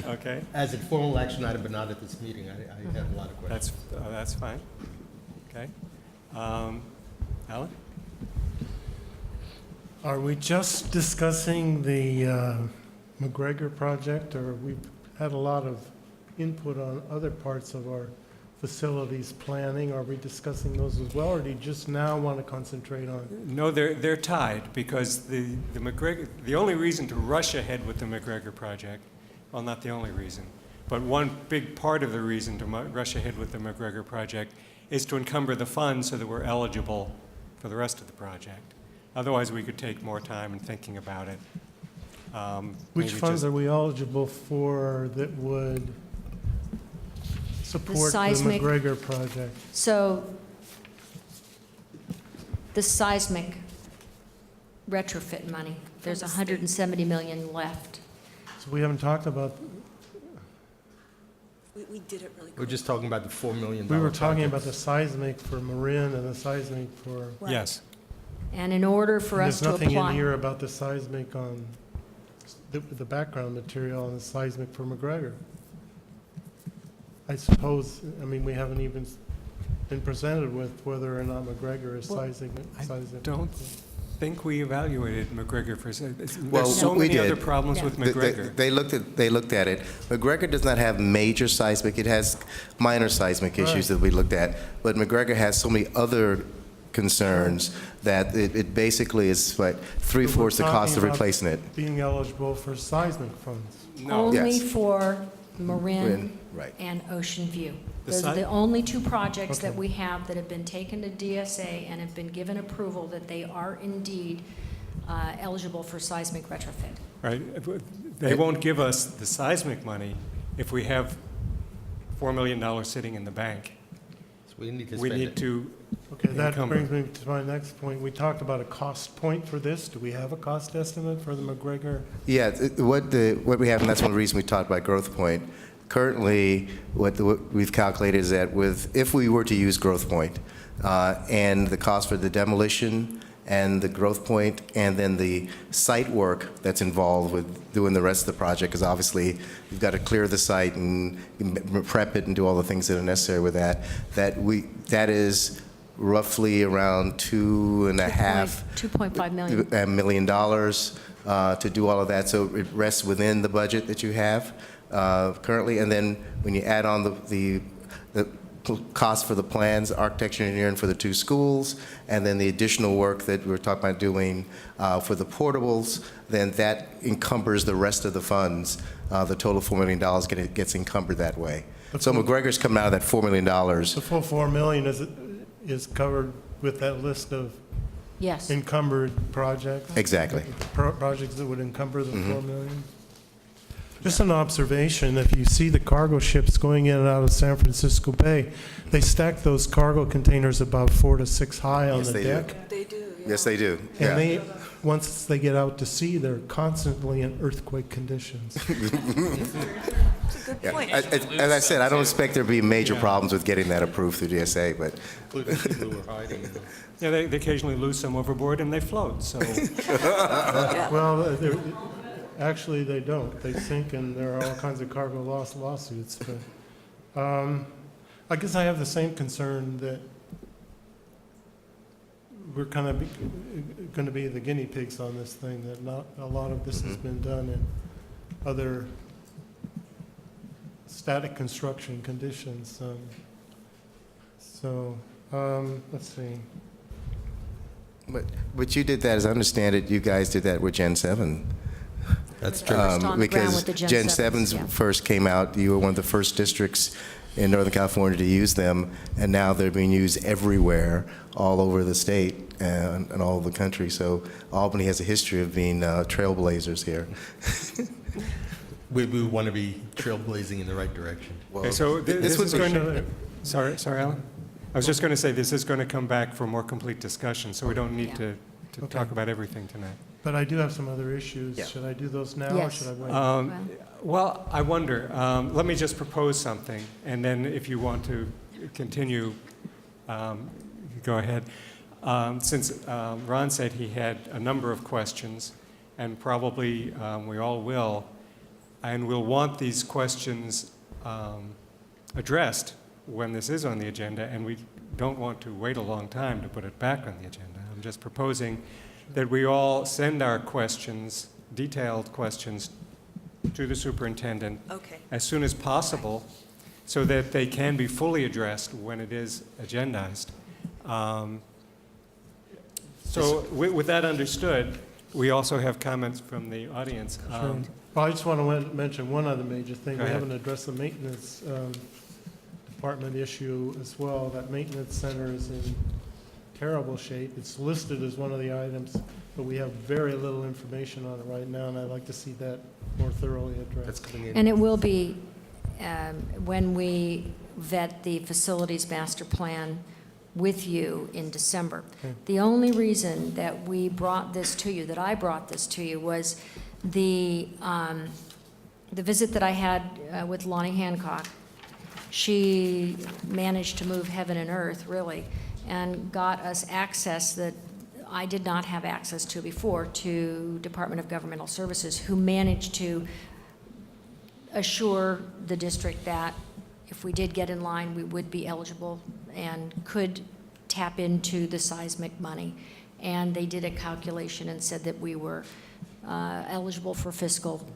Okay. As a formal action item, but not at this meeting. I have a lot of questions. That's fine. Okay. Alan? Are we just discussing the McGregor project, or we've had a lot of input on other parts of our facilities planning? Are we discussing those as well, or do you just now want to concentrate on? No, they're tied, because the McGregor, the only reason to rush ahead with the McGregor project, well, not the only reason, but one big part of the reason to rush ahead with the McGregor project is to encumber the funds so that we're eligible for the rest of the project. Otherwise, we could take more time in thinking about it. Which funds are we eligible for that would support the McGregor project? So the seismic retrofit money, there's $170 million left. So we haven't talked about. We did it really quick. We're just talking about the $4 million. We were talking about the seismic for Marin and the seismic for. Right. Yes. And in order for us to There's nothing in apply, here about the seismic on, the background material on the seismic for McGregor. I suppose, I mean, we haven't even been presented with whether or not McGregor is seismic. I don't think we evaluated McGregor for, Well, there's so we many other did. problems with McGregor. They looked at it. McGregor does not have major seismic. It has minor seismic issues that we looked at. But McGregor has so many other concerns that it basically is like three-fourths the cost of replacing it. Being eligible for seismic funds. No. only Yes. for Marin, right. and Ocean View. The Those are si- the only two projects that Okay. we have that have been taken to DSA and have been given approval that they are indeed eligible for seismic retrofit. Right? They won't give us the seismic money if we have $4 million sitting in the bank. So we need to We spend need it. to Okay, that encumber. brings me to my next point. We talked about a cost point for this. Do we have a cost estimate for the McGregor? Yeah, what we have, and that's one reason we talked about Growth Point. Currently, what we've calculated is that if we were to use Growth Point, and the cost for the demolition and the Growth Point, and then the site work that's involved with doing the rest of the project, because obviously you've got to clear the site and prep it and do all the things that are necessary with that, that is roughly around $2.5 million. million to do all of that. So it rests within the budget that you have currently. And then when you add on the cost for the plans, architecture and engineering for the two schools, and then the additional work that we're talking about doing for the portables, then that encumbers the rest of the funds. The total $4 million gets encumbered that way. So McGregor's coming out of that $4 million. The full $4 million is covered with that list of Yes. encumbered projects? Exactly. Projects that would encumber the $4 million? Just an observation, if you see the cargo ships going in and out of San Francisco Bay, they stack those cargo containers about 4 to 6 high on Yes, the they do. deck. They do. Yes, they do. And they, once they get out to sea, they're constantly in earthquake conditions. Yeah. As I said, I don't expect there to be major problems with getting that approved through DSA, but. Yeah, they occasionally lose some overboard and they float, so. Well, actually, they don't. They sink, and there are all kinds of cargo loss lawsuits. But I guess I have the same concern that we're kind of going to be the guinea pigs on this thing, that not a lot of this has been done in other static construction conditions. Let's see. But you did that, as I understand it, you guys did that with Gen 7. That's true. First on the ground Because with the Gen Gen 7s yeah. first came out, you were one of the first districts in Northern California to use them, and now they're being used everywhere, all over the state and all over the country. So Albany has a history of being trailblazers here. We want to be trailblazing in the right direction. Okay, so this is going to, sorry, Alan? I was just going to say, this is going to come back for more complete discussion, so we don't need to talk about everything tonight. But I do have some other issues. Yeah. Should I do those now, or Yes. should I wait? Well, I wonder, let me just propose something, and then if you want to continue, go ahead. Since Ron said he had a number of questions, and probably we all will, and we'll want these questions addressed when this is on the agenda, and we don't want to wait a long time to put it back on the agenda. I'm just proposing that we all send our questions, detailed questions, to the superintendent as soon as possible, so that they can be fully addressed when it is agendized. So with that understood, we also have comments from the audience. Sure. Well, I just want to mention one other major thing. Go We ahead. haven't addressed the maintenance department issue as well. That maintenance center is in terrible shape. It's listed as one of the items, but we have very little information on it right now, and I'd like to see that more thoroughly addressed. And it will be, when we vet the facilities master plan with you in December. Okay. The only reason that we brought this to you, that I brought this to you, was the visit that I had with Lonnie Hancock. She managed to move heaven and earth, really, and got us access that I did not have access to before, to Department of Governmental Services, who managed to assure the district that if we did get in line, we would be eligible and could tap into the seismic money. And they did a calculation and said that we were eligible for fiscal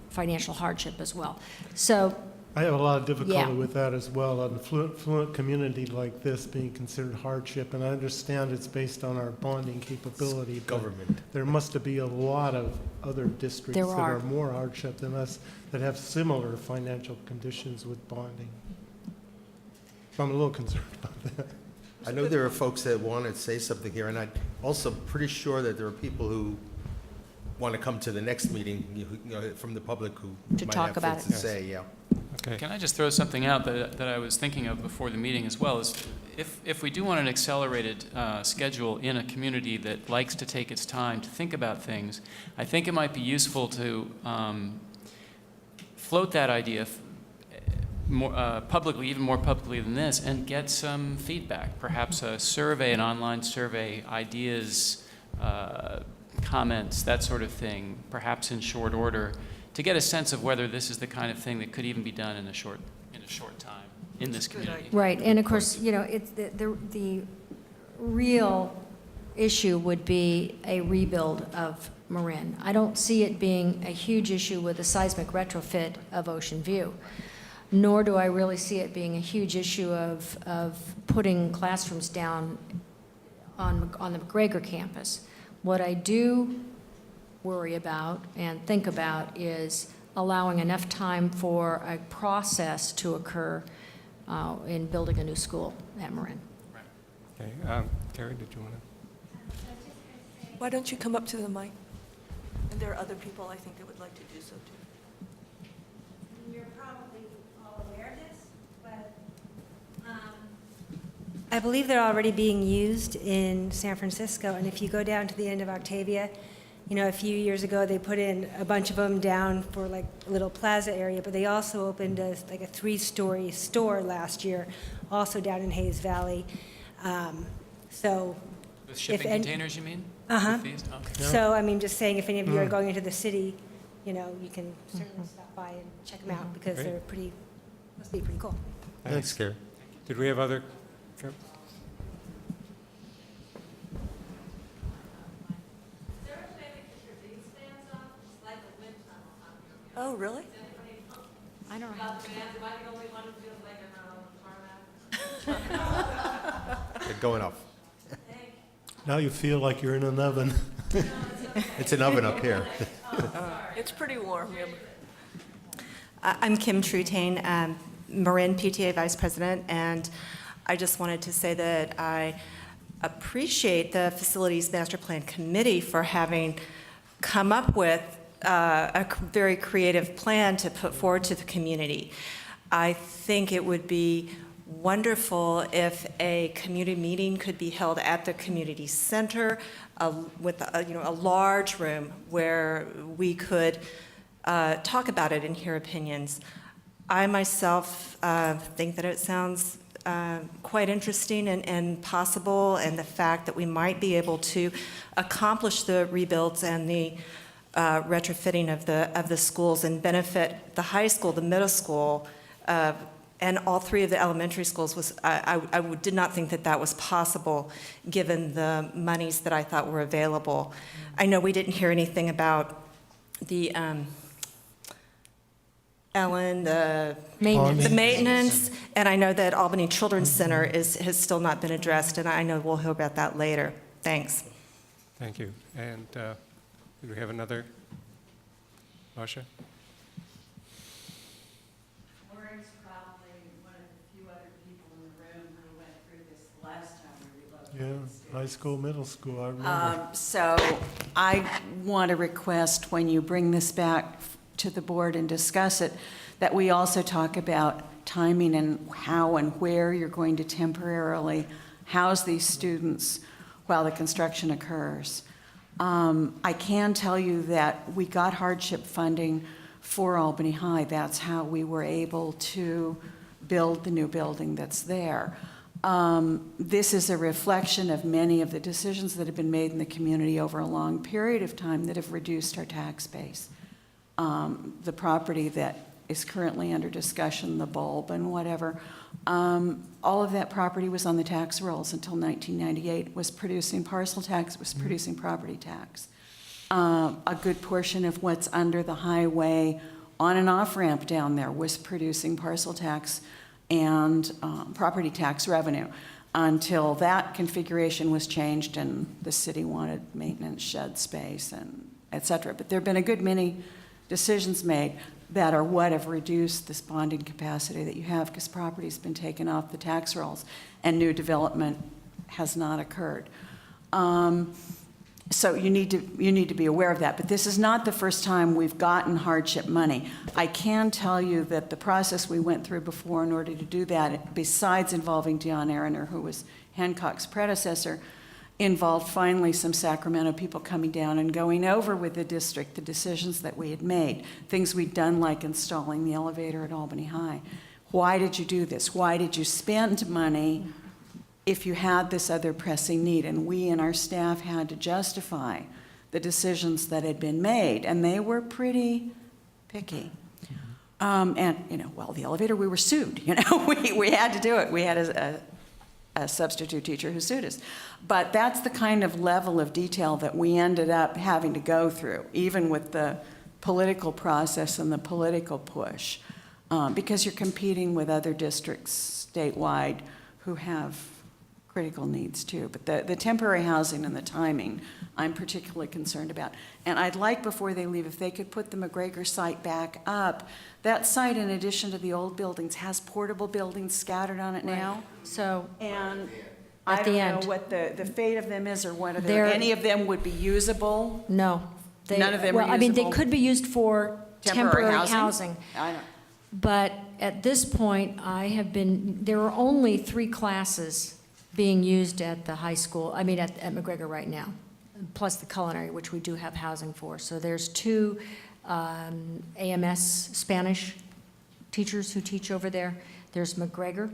financial hardship as well. So I have a lot of difficulty Yeah. with that as well, on a fluent community like this being considered hardship, and I understand it's based on our bonding capability. but Government. There must be a lot of other districts There that are. are more hardship than us that have similar financial conditions with bonding. So I'm a little concerned about that. I know there are folks that want to say something here, and I'm also pretty sure that there are people who want to come to the next meeting, you know, from the public who To might talk have about things it. to say, yeah. Okay. Can I just throw something out that I was thinking of before the meeting as well? Is if we do want an accelerated schedule in a community that likes to take its time to think about things, I think it might be useful to float that idea more publicly, even more publicly than this, and get some feedback. Perhaps a survey, an online survey, ideas, comments, that sort of thing, perhaps in short order, to get a sense of whether this is the kind of thing that could even be done in a short time in this community. Right, and of course, you know, it's the real issue would be a rebuild of Marin. I don't see it being a huge issue with a seismic retrofit of Ocean View, nor do I really see it being a huge issue of putting classrooms down on the McGregor campus. What I do worry about and think about is allowing enough time for a process to occur in building a new school at Marin. Okay, Carrie, did you want to? Why don't you come up to the mic? And there are other people I think that would like to do so too. You're probably all aware of this, but I believe they're already being used in San Francisco. And if you go down to the end of Octavia, you know, a few years ago, they put in a bunch of them down for like a little plaza area, but they also opened like a 3-story store last year, also down in Hayes Valley. So. With shipping containers, you mean? Uh-huh. With these? Okay. So, I mean, just saying, if any of you are going into the city, you know, you can certainly stop by and check them out, because Great. they're must be pretty cool. Thanks, Carrie. Did we have other? Oh, really? I don't know. They're going off. Now you feel like you're in an oven. It's an oven up here. It's pretty warm. I'm Kim Trutain, Marin PTA Vice President, and I just wanted to say that I appreciate the Facilities Master Plan Committee for having come up with a very creative plan to put forward to the community. I think it would be wonderful if a community meeting could be held at the community center with a large room where we could talk about it and hear opinions. I myself think that it sounds quite interesting and possible, and the fact that we might be able to accomplish the rebuilds and the retrofitting of the schools and benefit the high school, the middle school, and all 3 of the elementary schools was, I did not think that that was possible given the monies that I thought were available. I know we didn't hear anything about the, Ellen, the maintenance, and I know that Albany Children's Center has still not been addressed, and I know we'll hear about that later. Thanks. Thank you. And do we have another? Marcia? Lauren's probably one of the few other people in the room who went through this last time we relocated. Yeah, high school, middle school, I remember. So I want to request, when you bring this back to the board and discuss it, that we also talk about timing and how and where you're going to temporarily house these students while the construction occurs. I can tell you that we got hardship funding for Albany High. That's how we were able to build the new building that's there. This is a reflection of many of the decisions that have been made in the community over a long period of time that have reduced our tax base. The property that is currently under discussion, the bulb and whatever, all of that property was on the tax rolls until 1998, was producing parcel tax, was producing property tax. A good portion of what's under the highway on and off ramp down there was producing parcel tax and property tax revenue until that configuration was changed and the city wanted maintenance shed space and et cetera. But there have been a good many decisions made that are what have reduced this bonding capacity that you have because property's been taken off the tax rolls and new development has not occurred. So you need to be aware of that. But this is not the first time we've gotten hardship money. I can tell you that the process we went through before in order to do that, besides involving Dion Aroner, who was Hancock's predecessor, involved finally some Sacramento people coming down and going over with the district the decisions that we had made, things we'd done like installing the elevator at Albany High. Why did you do this? Why did you spend money if you had this other pressing need? And we and our staff had to justify the decisions that had been made, and they were pretty picky. And, you know, well, the elevator, we were sued, you know, we had to do it. We had a substitute teacher who sued us. But that's the kind of level of detail that we ended up having to go through, even with the political process and the political push, because you're competing with other districts statewide who have critical needs too. But the temporary housing and the timing, I'm particularly concerned about. And I'd like, before they leave, if they could put the McGregor site back up. That site, in addition to the old buildings, has portable buildings scattered on it now. So, And at I the don't end. know what the fate of them is or whether They're- any of them would be usable. No. None of them are Well, I mean, they usable? could be used for temporary housing. I know. But at this point, there are only 3 classes being used at the high school, I mean, at McGregor right now, plus the culinary, which we do have housing for. So there's 2 AMS Spanish teachers who teach over there. There's McGregor,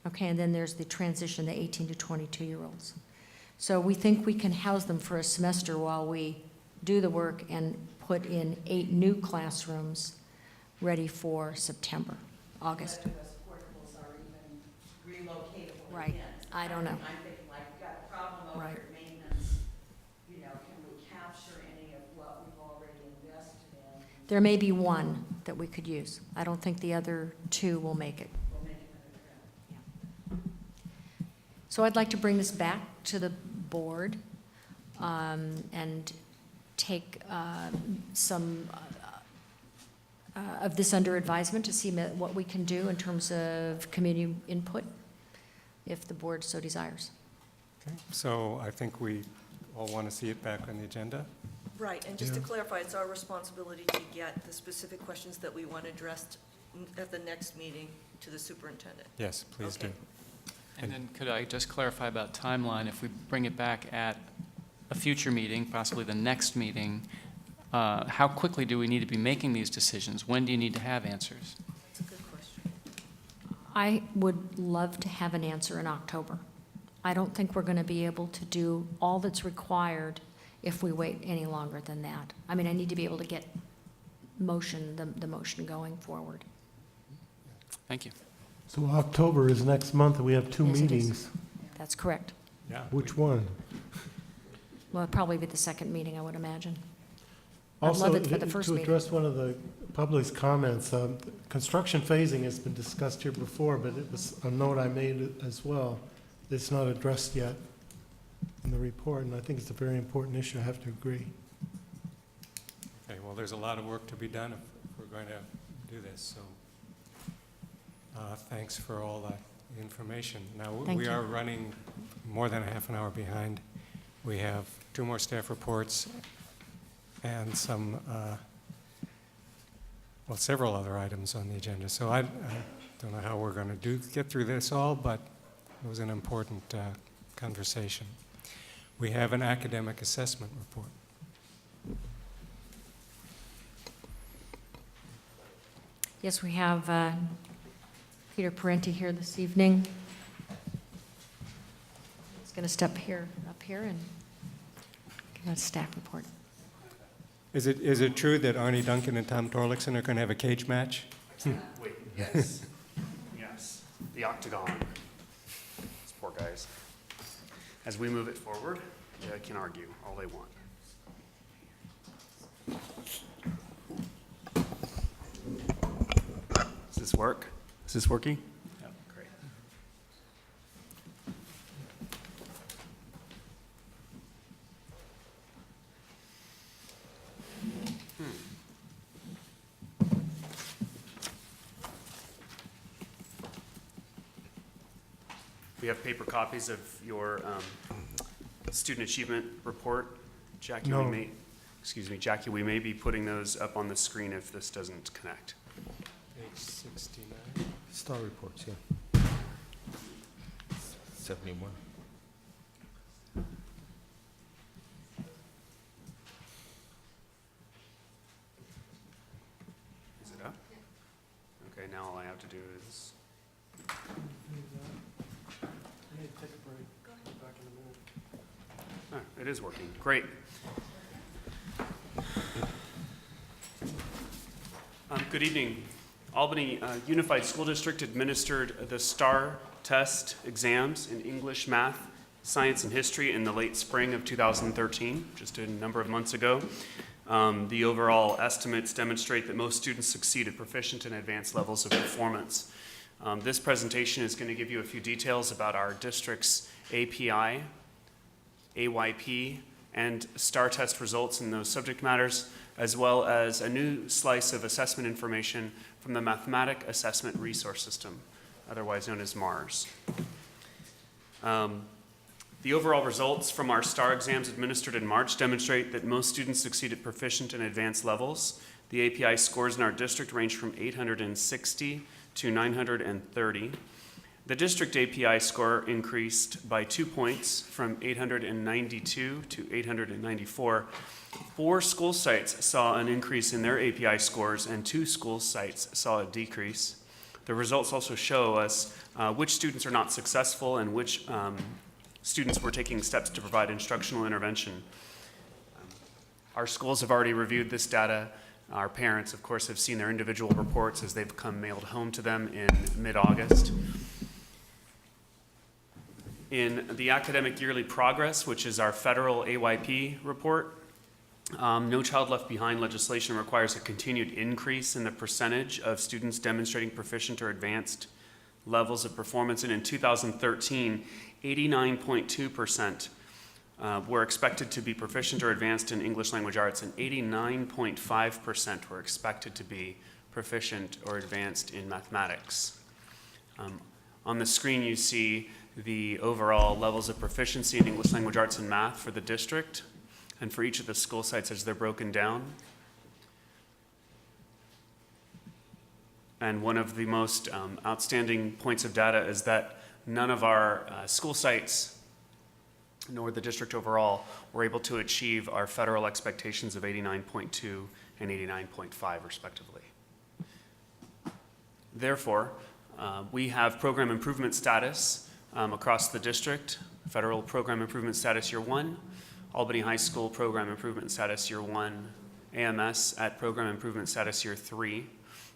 okay, and then there's the transition, the 18 to 22-year-olds. So we think we can house them for a semester while we do the work and put in 8 new classrooms ready for September, August. Whether those portables are even relocatable Right. again. I don't know. I'm thinking, like, you've got a problem over Right. here, maintenance, you know, can we capture any of what we've already invested in? There may be 1 that we could use. I don't think the other 2 will make it. We'll make another trip. So I'd like to bring this back to the board and take some of this under advisement to see what we can do in terms of community input, if the board so desires. Okay, so I think we all want to see it back on the agenda. Right, and just to Yeah. clarify, it's our responsibility to get the specific questions that we want addressed at the next meeting to the superintendent. Yes, please do. Okay. And then could I just clarify about timeline? If we bring it back at a future meeting, possibly the next meeting, how quickly do we need to be making these decisions? When do you need to have answers? That's a good question. I would love to have an answer in October. I don't think we're going to be able to do all that's required if we wait any longer than that. I mean, I need to be able to get the motion going forward. Thank you. So October is next month, and we have 2 Yes, it is. meetings. That's correct. Yeah. Which one? Well, it'll probably be the second meeting, I would imagine. I'd Also, love it for the first to meeting. address one of the public's comments, construction phasing has been discussed here before, but it was a note I made as well. It's not addressed yet in the report, and I think it's a very important issue. I have to agree. Okay, well, there's a lot of work to be done if we're going to do this, so thanks for all that information. Now, Thank we you. are running more than a half an hour behind. We have 2 more staff reports and some, several other items on the agenda. So I don't know how we're going to get through this all, but it was an important conversation. We have an academic assessment report. Yes, we have Peter Parenti here this evening. He's going to step up here and give a staff report. Is it true that Arnie Duncan and Tom Torlakson are going to have a cage match? Wait, yes. Yes. The octagon. These poor guys. As we move it forward, they can argue all they want. this work? Is this working? Yeah, great. We have paper copies of your student achievement report. Jackie, No. Jackie, we may be putting those up on the screen if this doesn't connect. Page 69. Star reports, yeah. 71. Is it up? Okay, now all I have to do is, oh, it is working. Great. Good evening. Albany Unified School District administered the STAR test exams in English, Math, Science, and History in the late spring of 2013, just a number of months ago. The overall estimates demonstrate that most students succeed at proficient and advanced levels of performance. This presentation is going to give you a few details about our district's API, AYP, and STAR test results in those subject matters, as well as a new slice of assessment information from the Mathematic Assessment Resource System, otherwise known as MARS. The overall results from our STAR exams administered in March demonstrate that most students succeed at proficient and advanced levels. The API scores in our district range from 860 to 930. The district API score increased by 2 points from 892 to 894. 4 school sites saw an increase in their API scores and 2 school sites saw a decrease. The results also show us which students are not successful and which students were taking steps to provide instructional intervention. Our schools have already reviewed this data. Our parents, of course, have seen their individual reports as they've come mailed home to them in mid-August. In the Academic Yearly Progress, which is our federal AYP report, No Child Left Behind legislation requires a continued increase in the percentage of students demonstrating proficient or advanced levels of performance. And in 2013, 89.2% were expected to be proficient or advanced in English language arts, and 89.5% were expected to be proficient or advanced in mathematics. On the screen, you see the overall levels of proficiency in English language arts and math for the district and for each of the school sites as they're broken down. And one of the most outstanding points of data is that none of our school sites, nor the district overall, were able to achieve our federal expectations of 89.2 and 89.5 respectively. Therefore, we have program improvement status across the district: Federal Program Improvement Status Year 1, Albany High School Program Improvement Status Year 1, AMS at Program Improvement Status Year 3,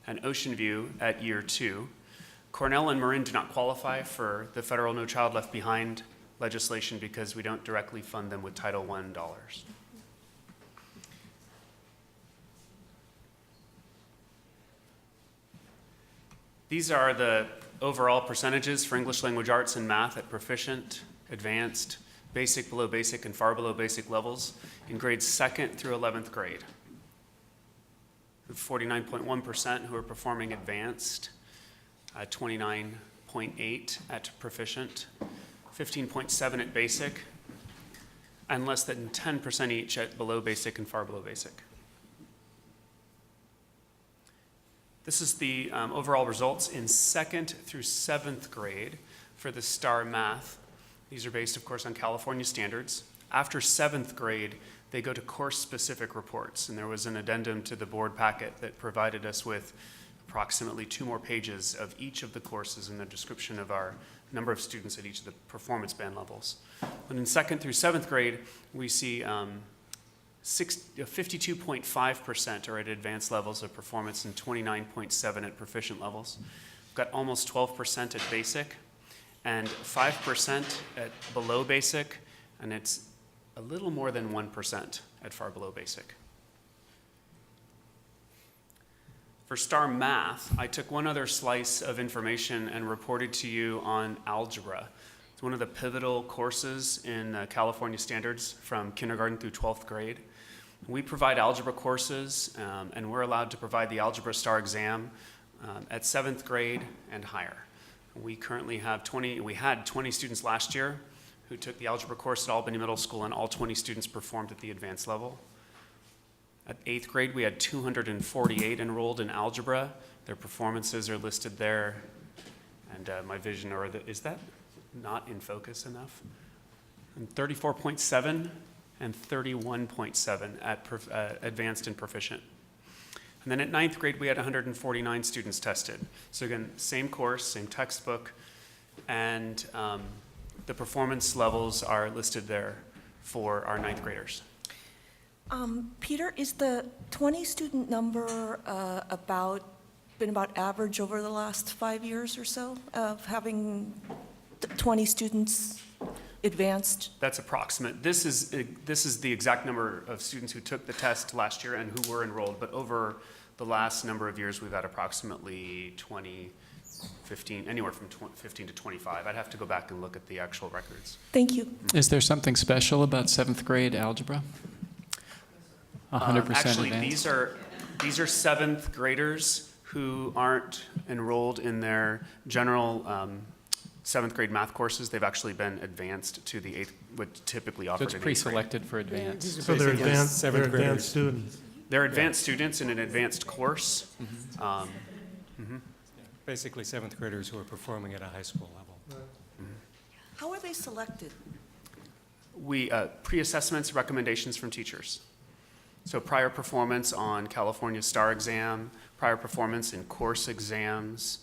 and Ocean View at Year 2. Cornell and Marin do not qualify for the federal No Child Left Behind legislation because we don't directly fund them with Title I dollars. These are the overall percentages for English language arts and math at proficient, advanced, basic, below basic, and far below basic levels in grades 2nd through 11th grade. 49.1% who are performing advanced, 29.8 at proficient, 15.7 at basic, and less than 10% each at below basic and far below basic. This is the overall results in 2nd through 7th grade for the STAR math. These are based, of course, on California standards. After 7th grade, they go to course-specific reports, and there was an addendum to the board packet that provided us with approximately 2 more pages of each of the courses and the description of our number of students at each of the performance band levels. But in 2nd through 7th grade, we see 52.5% are at advanced levels of performance and 29.7% at proficient levels. We've got almost 12% at basic and 5% at below basic, and it's a little more than 1% at far below basic. For STAR Math, I took one other slice of information and reported to you on algebra. It's one of the pivotal courses in California standards from kindergarten through 12th grade. We provide algebra courses, and we're allowed to provide the Algebra STAR exam at 7th grade and higher. We currently have we had 20 students last year who took the algebra course at Albany Middle School, and all 20 students performed at the advanced level. At 8th grade, we had 248 enrolled in algebra. Their performances are listed there. And my vision, is that not in focus enough? And 34.7 and 31.7 at advanced and proficient. And then at 9th grade, we had 149 students tested. So again, same course, same textbook, and the performance levels are listed there for our 9th graders. Peter, is the 20 student number been about average over the last 5 years or so of having 20 students advanced? That's approximate. This is the exact number of students who took the test last year and who were enrolled, but over the last number of years, we've had approximately 20, 15, anywhere from 15 to 25. I'd have to go back and look at the actual records. Thank you. Is there something special about 7th grade algebra? 100% Actually, advanced? these are 7th graders who aren't enrolled in their general 7th grade math courses. They've actually been advanced to the 8th, which typically offered in 8th grade. So it's pre-selected for advanced. So they're advanced students. They're advanced students in an advanced course. Basically 7th graders who are performing at a high school level. How are they selected? We pre-assessments, recommendations from teachers. So prior performance on California STAR exam, prior performance in course exams,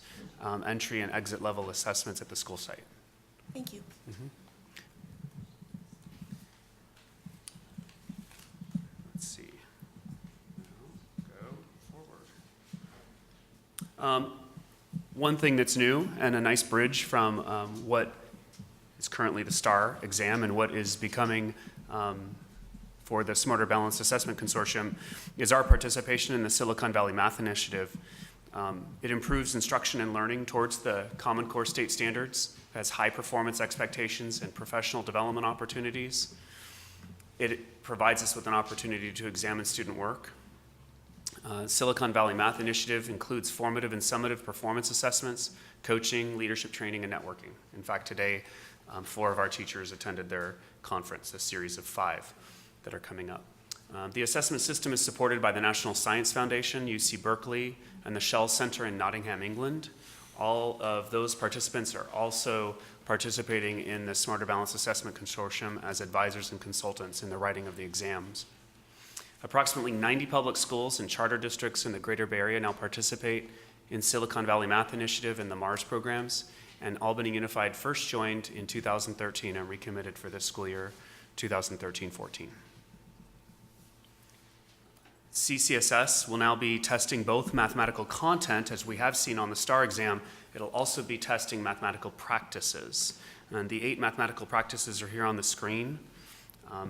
entry and exit level assessments at the school site. Thank you. Let's see. Go forward. One thing that's new and a nice bridge from what is currently the STAR exam and what is becoming for the Smarter Balanced Assessment Consortium is our participation in the Silicon Valley Math Initiative. It improves instruction and learning towards the Common Core state standards, has high performance expectations and professional development opportunities. It provides us with an opportunity to examine student work. Silicon Valley Math Initiative includes formative and summative performance assessments, coaching, leadership training, and networking. In fact, today, 4 of our teachers attended their conference, a series of 5 that are coming up. The assessment system is supported by the National Science Foundation, UC Berkeley, and the Shell Center in Nottingham, England. All of those participants are also participating in the Smarter Balanced Assessment Consortium as advisors and consultants in the writing of the exams. Approximately 90 public schools and charter districts in the Greater Bay Area now participate in Silicon Valley Math Initiative and the MARS programs, and Albany Unified first joined in 2013 and recommitted for this school year, 2013-14. CCSS will now be testing both mathematical content, as we have seen on the STAR exam. It'll also be testing mathematical practices. And the 8 mathematical practices are here on the screen.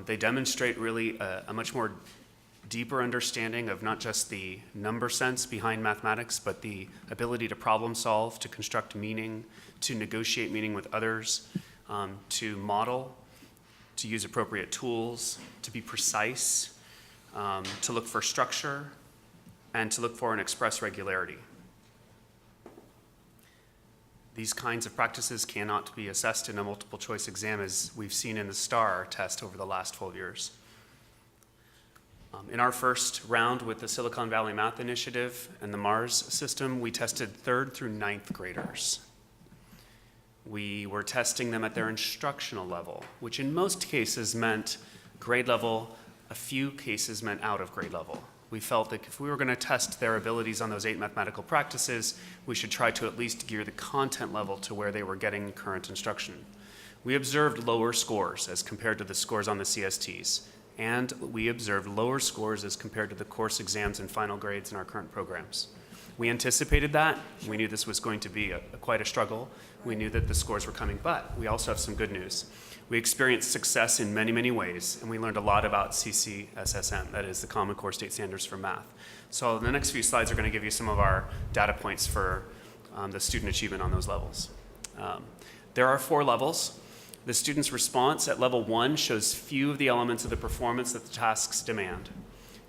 They demonstrate really a much more deeper understanding of not just the number sense behind mathematics, but the ability to problem solve, to construct meaning, to negotiate meaning with others, to model, to use appropriate tools, to be precise, to look for structure, and to look for and express regularity. These kinds of practices cannot be assessed in a multiple choice exam, as we've seen in the STAR test over the last 12 years. In our first round with the Silicon Valley Math Initiative and the MARS system, we tested 3rd through 9th graders. We were testing them at their instructional level, which in most cases meant grade level, a few cases meant out of grade level. We felt that if we were going to test their abilities on those 8 mathematical practices, we should try to at least gear the content level to where they were getting current instruction. We observed lower scores as compared to the scores on the CSTs, and we observed lower scores as compared to the course exams and final grades in our current programs. We anticipated that. We knew this was going to be quite a struggle. We knew that the scores were coming, but we also have some good news. We experienced success in many, many ways, and we learned a lot about CCSSM, that is the Common Core State Standards for Math. So the next few slides are going to give you some of our data points for the student achievement on those levels. There are 4 levels. The student's response at level 1 shows few of the elements of the performance that the tasks demand.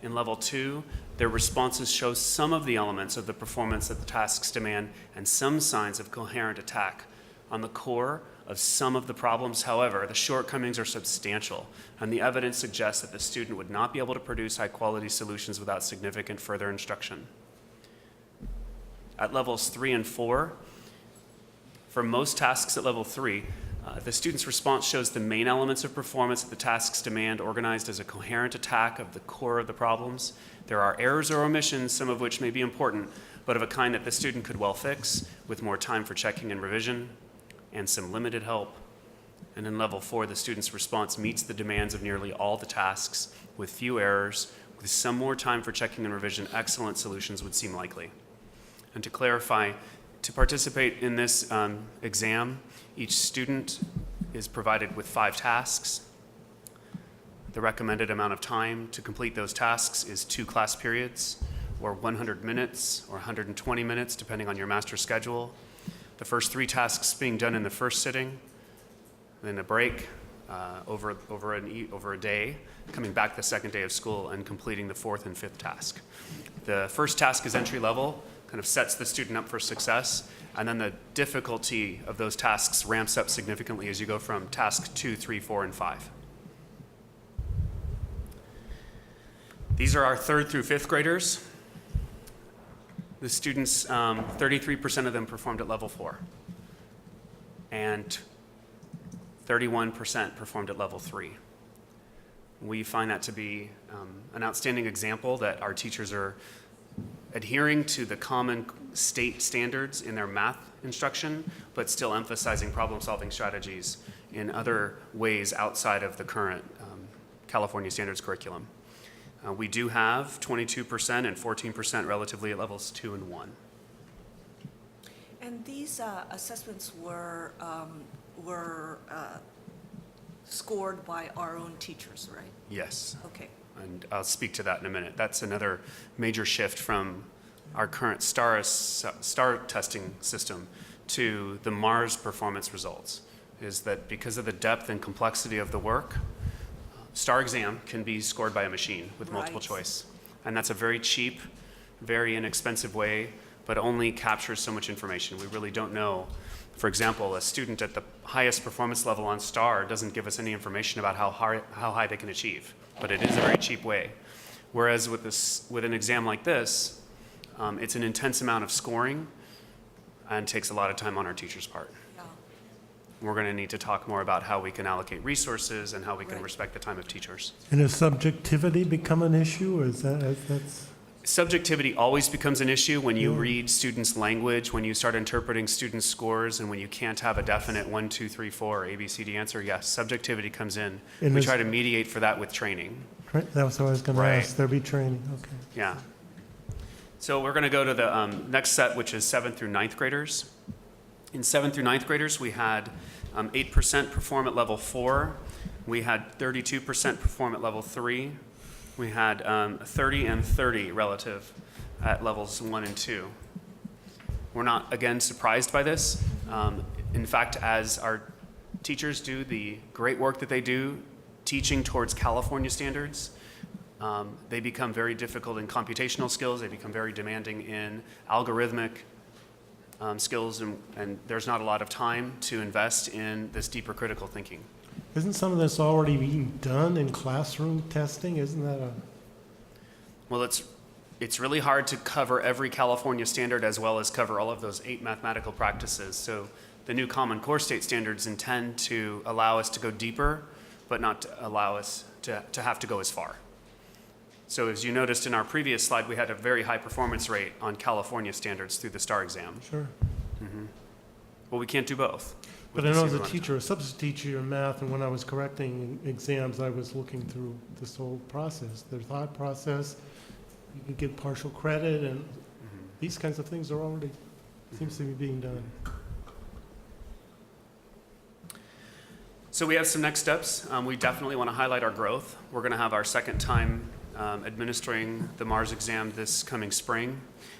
In level 2, their responses show some of the elements of the performance that the tasks demand and some signs of coherent attack on the core of some of the problems. However, the shortcomings are substantial, and the evidence suggests that the student would not be able to produce high-quality solutions without significant further instruction. At levels 3 and 4, for most tasks at level 3, the student's response shows the main elements of performance that the tasks demand, organized as a coherent attack of the core of the problems. There are errors or omissions, some of which may be important, but of a kind that the student could well fix with more time for checking and revision and some limited help. And in level 4, the student's response meets the demands of nearly all the tasks with few errors. With some more time for checking and revision, excellent solutions would seem likely. And to clarify, to participate in this exam, each student is provided with 5 tasks. The recommended amount of time to complete those tasks is 2 class periods, or 100 minutes, or 120 minutes, depending on your master schedule. The first 3 tasks being done in the first sitting, then a break over a day, coming back the second day of school, and completing the 4th and 5th task. The first task is entry level, kind of sets the student up for success, and then the difficulty of those tasks ramps up significantly as you go from task 2, 3, 4, and 5. These are our 3rd through 5th graders. The students, 33% of them performed at level 4, and 31% performed at level 3. We find that to be an outstanding example that our teachers are adhering to the common state standards in their math instruction, but still emphasizing problem-solving strategies in other ways outside of the current California standards curriculum. We do have 22% and 14% relatively at levels 2 and 1. And these assessments were scored by our own teachers, right? Yes. Okay. And I'll speak to that in a minute. That's another major shift from our current STAR testing system to the MARS performance results, is that because of the depth and complexity of the work, STAR exam can be scored by a machine with multiple choice. And that's a very cheap, very inexpensive way, but only captures so much information. We really don't know. For example, a student at the highest performance level on STAR doesn't give us any information about how high they can achieve, but it is a very cheap way. Whereas with an exam like this, it's an intense amount of scoring and takes a lot of time on our teachers' part. Yeah. We're going to need to talk more about how we can allocate resources and how we can respect the time of teachers. And has subjectivity become an issue, or is that's... Subjectivity always becomes an issue when you read students' language, when you start interpreting students' scores, and when you can't have a definite 1, 2, 3, 4 ABCD answer. Yes, subjectivity comes in. And we try to mediate for that with training. That was what I was going to Right. ask. There be training, okay. Yeah. So we're going to go to the next set, which is 7th through 9th graders. In 7th through 9th graders, we had 8% perform at level 4. We had 32% perform at level 3. We had 30 and 30 relative at levels 1 and 2. We're not, again, surprised by this. In fact, as our teachers do the great work that they do teaching towards California standards, they become very difficult in computational skills. They become very demanding in algorithmic skills, and there's not a lot of time to invest in this deeper critical thinking. Isn't some of this already being done in classroom testing? Isn't that a... Well, it's really hard to cover every California standard as well as cover all of those 8 mathematical practices. So the new Common Core State Standards intend to allow us to go deeper, but not to allow us to have to go as far. So as you noticed in our previous slide, we had a very high performance rate on California standards through the STAR exam. Sure. Mm-hmm. Well, we can't do both. But I know as a teacher, a substitute teacher in math, and when I was correcting exams, I was looking through this whole process, their thought process. You can get partial credit, and these kinds of things are already, seems to be being done. So we have some next steps. We definitely want to highlight our growth. We're going to have our second time administering the MARS exam this coming spring.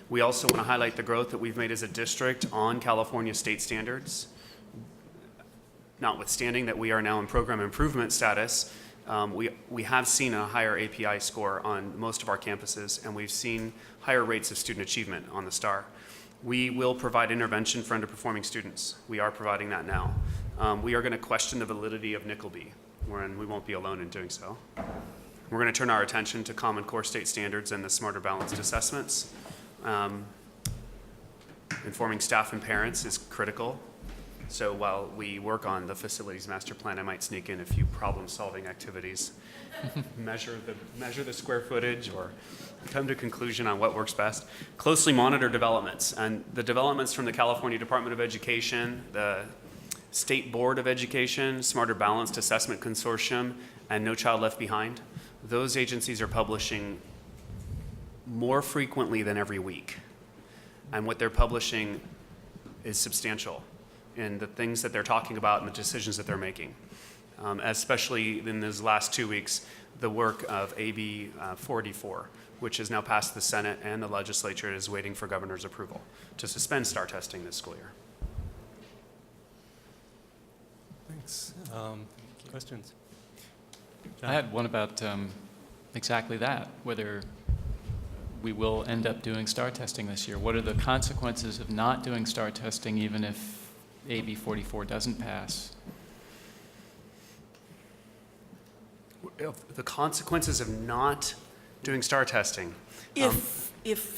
We also want to highlight the growth that we've made as a district on California state standards. Notwithstanding that we are now in program improvement status, we have seen a higher API score on most of our campuses, and we've seen higher rates of student achievement on the STAR. We will provide intervention for underperforming students. We are providing that now. We are going to question the validity of Nickelby, and we won't be alone in doing so. We're going to turn our attention to Common Core state standards and the Smarter Balanced assessments. Informing staff and parents is critical. So while we work on the facilities master plan, I might sneak in a few problem-solving activities, measure the square footage, or come to a conclusion on what works best. Closely monitor developments, and the developments from the California Department of Education, the State Board of Education, Smarter Balanced Assessment Consortium, and No Child Left Behind. Those agencies are publishing more frequently than every week, and what they're publishing is substantial in the things that they're talking about and the decisions that they're making. Especially in these last 2 weeks, the work of AB 44, which has now passed the Senate and the legislature and is waiting for governor's approval to suspend STAR testing this school year. Thanks. Questions? I had one about exactly that, whether we will end up doing STAR testing this year. What are the consequences of not doing STAR testing even if AB 44 doesn't pass? The consequences of not doing STAR testing. If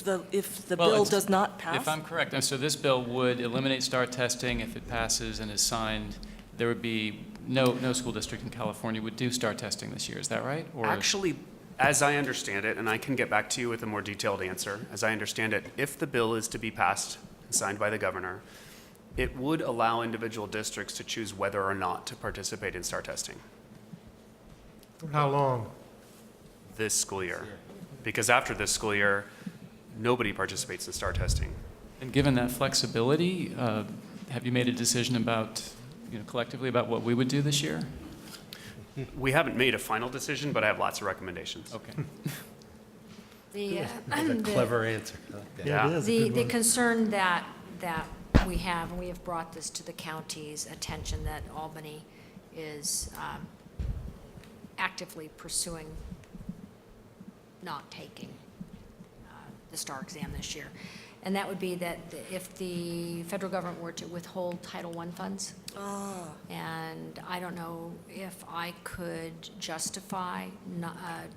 the Well, bill it's- does not pass? If I'm correct, so this bill would eliminate STAR testing. If it passes and is signed, there would be no school district in California would do STAR testing this year. Is that right? Or Actually, as I understand it, and I can get back to you with a more detailed answer, as I understand it, if the bill is to be passed and signed by the governor, it would allow individual districts to choose whether or not to participate in STAR testing For how long? this school year. Because after this school year, nobody participates in STAR testing. And given that flexibility, have you made a decision about, collectively about what we would do this year? We haven't made a final decision, but I have lots of recommendations. Okay. That's a clever answer. Yeah. It is a good The one. concern that we have, and we have brought this to the county's attention, that Albany is actively pursuing not taking the STAR exam this year. And that would be that if the federal government were to withhold Title I funds, and I don't know if I could justify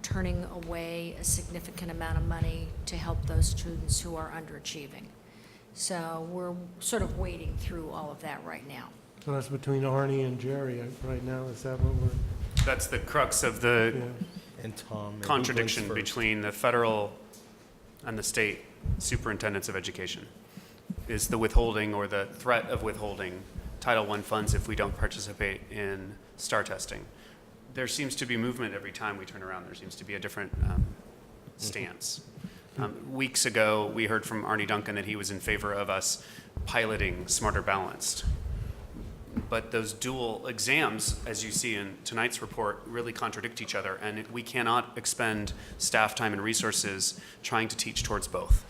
turning away a significant amount of money to help those students who are underachieving. So we're sort of wading through all of that right now. So that's between Arnie and Jerry right now, is that what we're? That's the crux of the And Tom. and contradiction who goes first? between the federal and the state superintendents of education, is the withholding or the threat of withholding Title I funds if we don't participate in STAR testing. There seems to be movement every time we turn around. There seems to be a different stance. Weeks ago, we heard from Arnie Duncan that he was in favor of us piloting Smarter Balanced. But those dual exams, as you see in tonight's report, really contradict each other, and we cannot expend staff time and resources trying to teach towards both.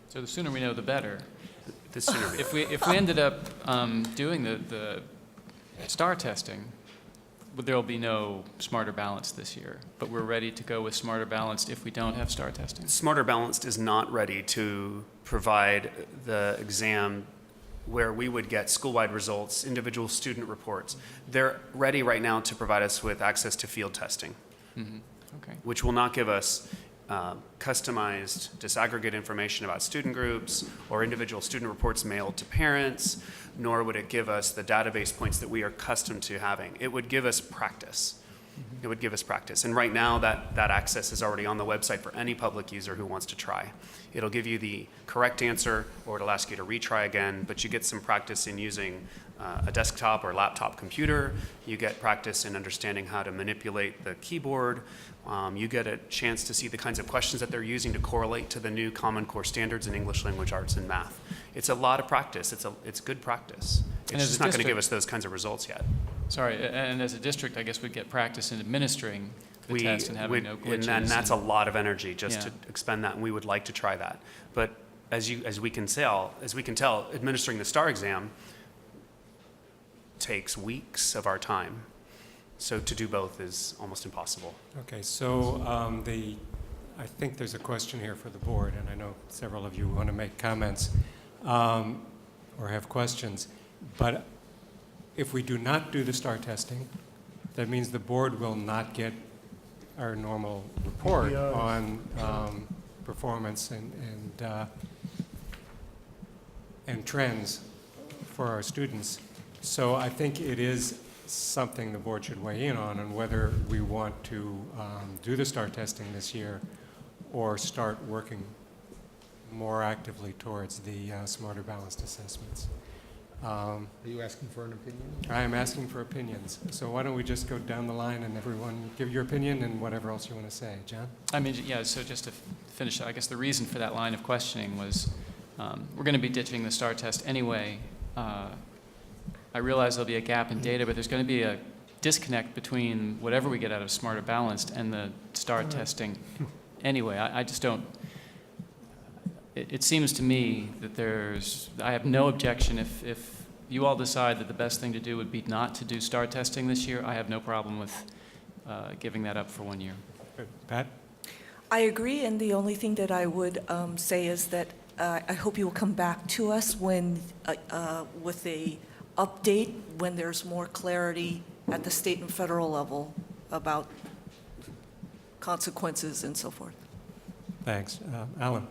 So the sooner we know, the better. The sooner we If we ended up doing the STAR testing, there'll be no Smarter Balanced this year, but we're ready to go with Smarter Balanced if we don't have STAR testing. Smarter Balanced is not ready to provide the exam where we would get school-wide results, individual student reports. They're ready right now to provide us with access to field testing, Okay. which will not give us customized, disaggregate information about student groups or individual student reports mailed to parents, nor would it give us the database points that we are accustomed to having. It would give us practice. It would give us practice. And right now, that access is already on the website for any public user who wants to try. It'll give you the correct answer, or it'll ask you to retry again, but you get some practice in using a desktop or laptop computer. You get practice in understanding how to manipulate the keyboard. You get a chance to see the kinds of questions that they're using to correlate to the new Common Core standards in English language arts and math. It's a lot of practice. It's good practice. It's just not going to give us those kinds of results yet. Sorry, and as a district, I guess we'd get practice in administering the test and having no glitches. And that's a lot of energy just to expend that, and we would like to try that. But as we can tell, administering the STAR exam takes weeks of our time. So to do both is almost impossible. Okay, so I think there's a question here for the board, and I know several of you want to make comments or have questions. But if we do not do the STAR testing, that means the board will not get our normal report on performance and trends for our students. So I think it is something the board should weigh in on whether we want to do the STAR testing this year or start working more actively towards the smarter balanced assessments. Are you asking for an opinion? I am asking for opinions. So why don't we just go down the line and everyone give your opinion and whatever else you want to say. John? I mean, yeah, so just to finish, I guess the reason for that line of questioning was we're going to be ditching the STAR test anyway. I realize there'll be a gap in data, but there's going to be a disconnect between whatever we get out of Smarter Balanced and the STAR testing anyway. I just don't, it seems to me that I have no objection if you all decide that the best thing to do would be not to do STAR testing this year. I have no problem with giving that up for 1 year. Pat? I agree, and the only thing that I would say is that I hope you will come back to us when with a update when there's more clarity at the state and federal level about consequences and so forth. Thanks. Alan?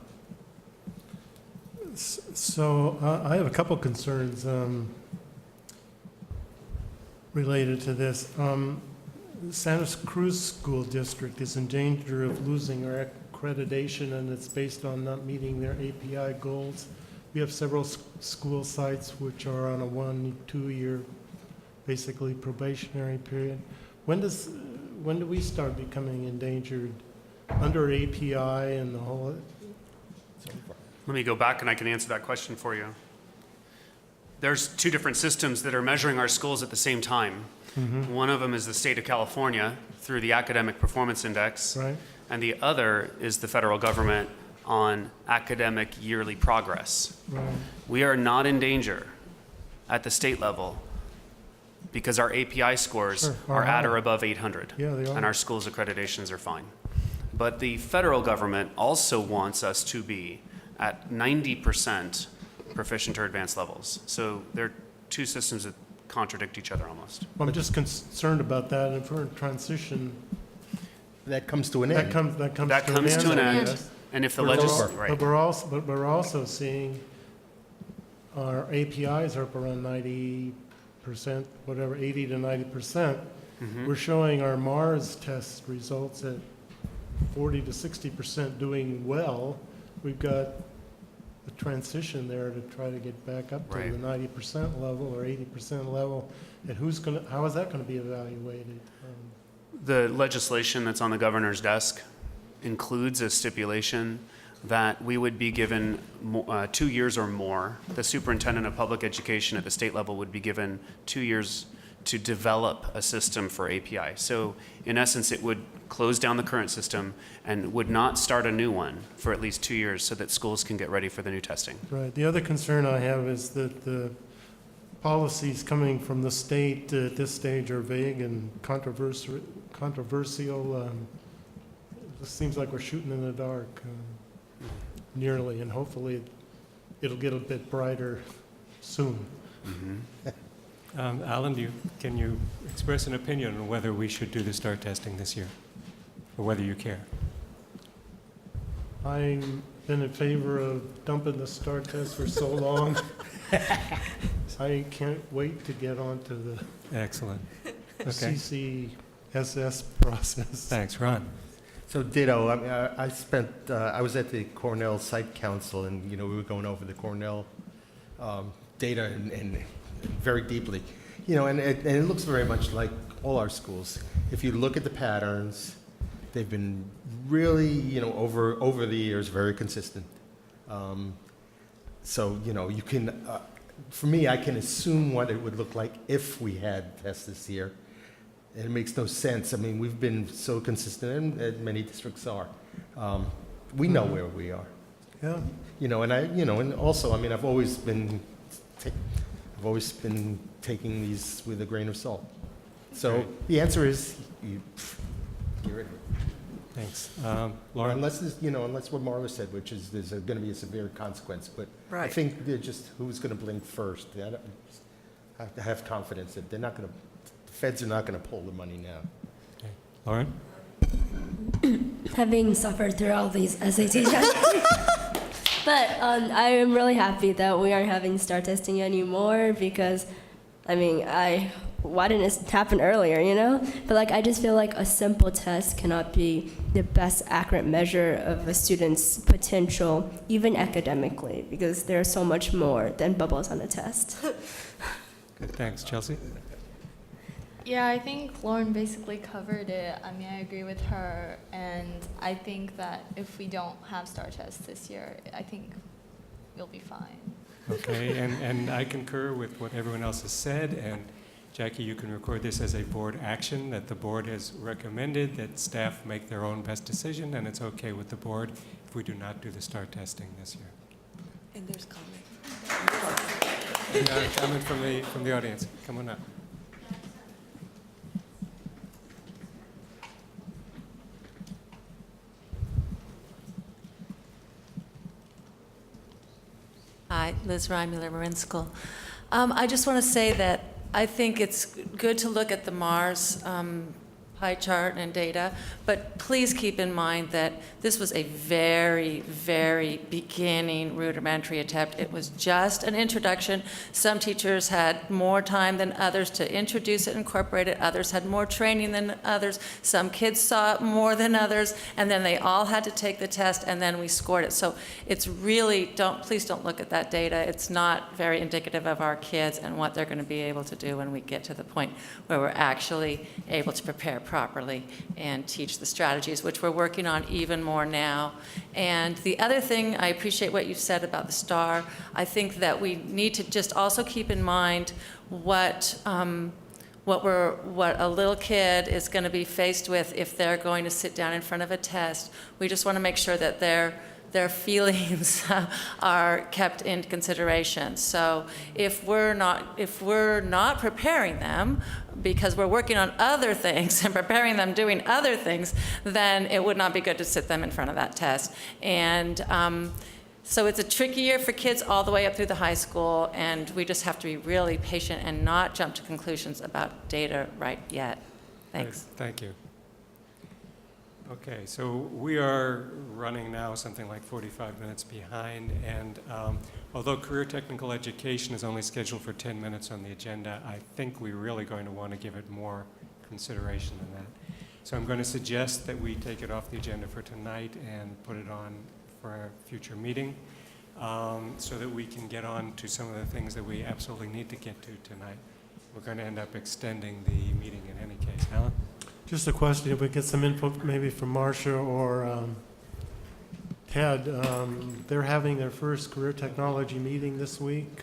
So I have a couple concerns related to this. Santa Cruz School District is in danger of losing our accreditation, and it's based on not meeting their API goals. We have several school sites which are on a 1-2 year, basically probationary period. When do we start becoming endangered under API and the whole? Let me go back and I can answer that question for you. There's two different systems that are measuring our schools at the same time. Mm-hmm. One of them is the state of California through the Academic Performance Index, right, and the other is the federal government on academic yearly progress. Right. We are not in danger at the state level because our API scores are at or above 800, yeah, they are, and our schools' accreditations are fine. But the federal government also wants us to be at 90% proficient or advanced levels. So they're two systems that contradict each other almost. Well, I'm just concerned about that, and for a transition. That comes to an end. That comes to an end. Yes. And if the legislature, right. But we're also seeing our APIs are up around 90%, whatever, 80 to 90%. Mm-hmm. We're showing our Mars test results at 40 to 60% doing well. We've got a transition there to try to get back up to the 90% level or 80% level. And how is that going to be evaluated? The legislation that's on the governor's desk includes a stipulation that we would be given 2 years or more. The superintendent of public education at the state level would be given 2 years to develop a system for API. So in essence, it would close down the current system and would not start a new one for at least 2 years so that schools can get ready for the new testing. Right. The other concern I have is that the policies coming from the state at this stage are vague and controversial. It seems like we're shooting in the dark, nearly, and hopefully it'll get a bit brighter soon. Mm-hmm. Alan, can you express an opinion on whether we should do the STAR testing this year, or whether you care? I've been in favor of dumping the STAR test for so long. I can't wait to get onto the Excellent. Okay. CCSS process. Thanks, Ron. So ditto. I was at the Cornell Site Council, and we were going over the Cornell data and very deeply, and it looks very much like all our schools. If you look at the patterns, they've been really, over the years, very consistent. So you can for me, I can assume what it would look like if we had tests this year. And it makes no sense. I mean, we've been so consistent, and many districts are. We know where we are. Yeah. And also, I mean, I've always been taking these with a grain of salt. So Right. the answer is, get rid of it. Thanks. Laura? Unless what Marla said, which is there's going to be a severe consequence. But I Right. think they're just who's going to blink first. I have to have confidence that they're not going to, the feds are not going to pull the money now. Okay. Lauren? Having suffered through all these SAT tests. But I am really happy that we aren't having STAR testing anymore because, I mean, why didn't it happen earlier, you know? But like, I just feel like a simple test cannot be the best accurate measure of a student's potential, even academically, because there's so much more than bubbles on a test. Good. Thanks. Chelsea? Yeah, I think Lauren basically covered it. I mean, I agree with her, and I think that if we don't have STAR tests this year, I think we'll be fine. Okay, and I concur with what everyone else has said, and Jackie, you can record this as a board action, that the board has recommended that staff make their own best decision, and it's okay with the board if we do not do the STAR testing this year. And there's comment. Comment from the audience. Come on up. Hi, Liz Reimuller, Marin School. I just want to say that I think it's good to look at the Mars pie chart and data, but please keep in mind that this was a very, very beginning rudimentary attempt. It was just an introduction. Some teachers had more time than others to introduce it, incorporate it. Others had more training than others. Some kids saw it more than others, and then they all had to take the test, and then we scored it. So it's really, please don't look at that data. It's not very indicative of our kids and what they're going to be able to do when we get to the point where we're actually able to prepare properly and teach the strategies, which we're working on even more now. And the other thing, I appreciate what you've said about the STAR. I think that we need to just also keep in mind what a little kid is going to be faced with if they're going to sit down in front of a test. We just want to make sure that their feelings are kept in consideration. So if we're not preparing them because we're working on other things and preparing them doing other things, then it would not be good to sit them in front of that test. And so it's a tricky year for kids all the way up through the high school, and we just have to be really patient and not jump to conclusions about data right yet. Thanks. Thank you. Okay, so we are running now something like 45 minutes behind, and although career technical education is only scheduled for 10 minutes on the agenda, I think we're really going to want to give it more consideration than that. So I'm going to suggest that we take it off the agenda for tonight and put it on for a future meeting so that we can get on to some of the things that we absolutely need to get to tonight. We're going to end up extending the meeting in any case. Alan? Just a question, if we get some input maybe from Marcia or Ted. They're having their first career technology meeting this week.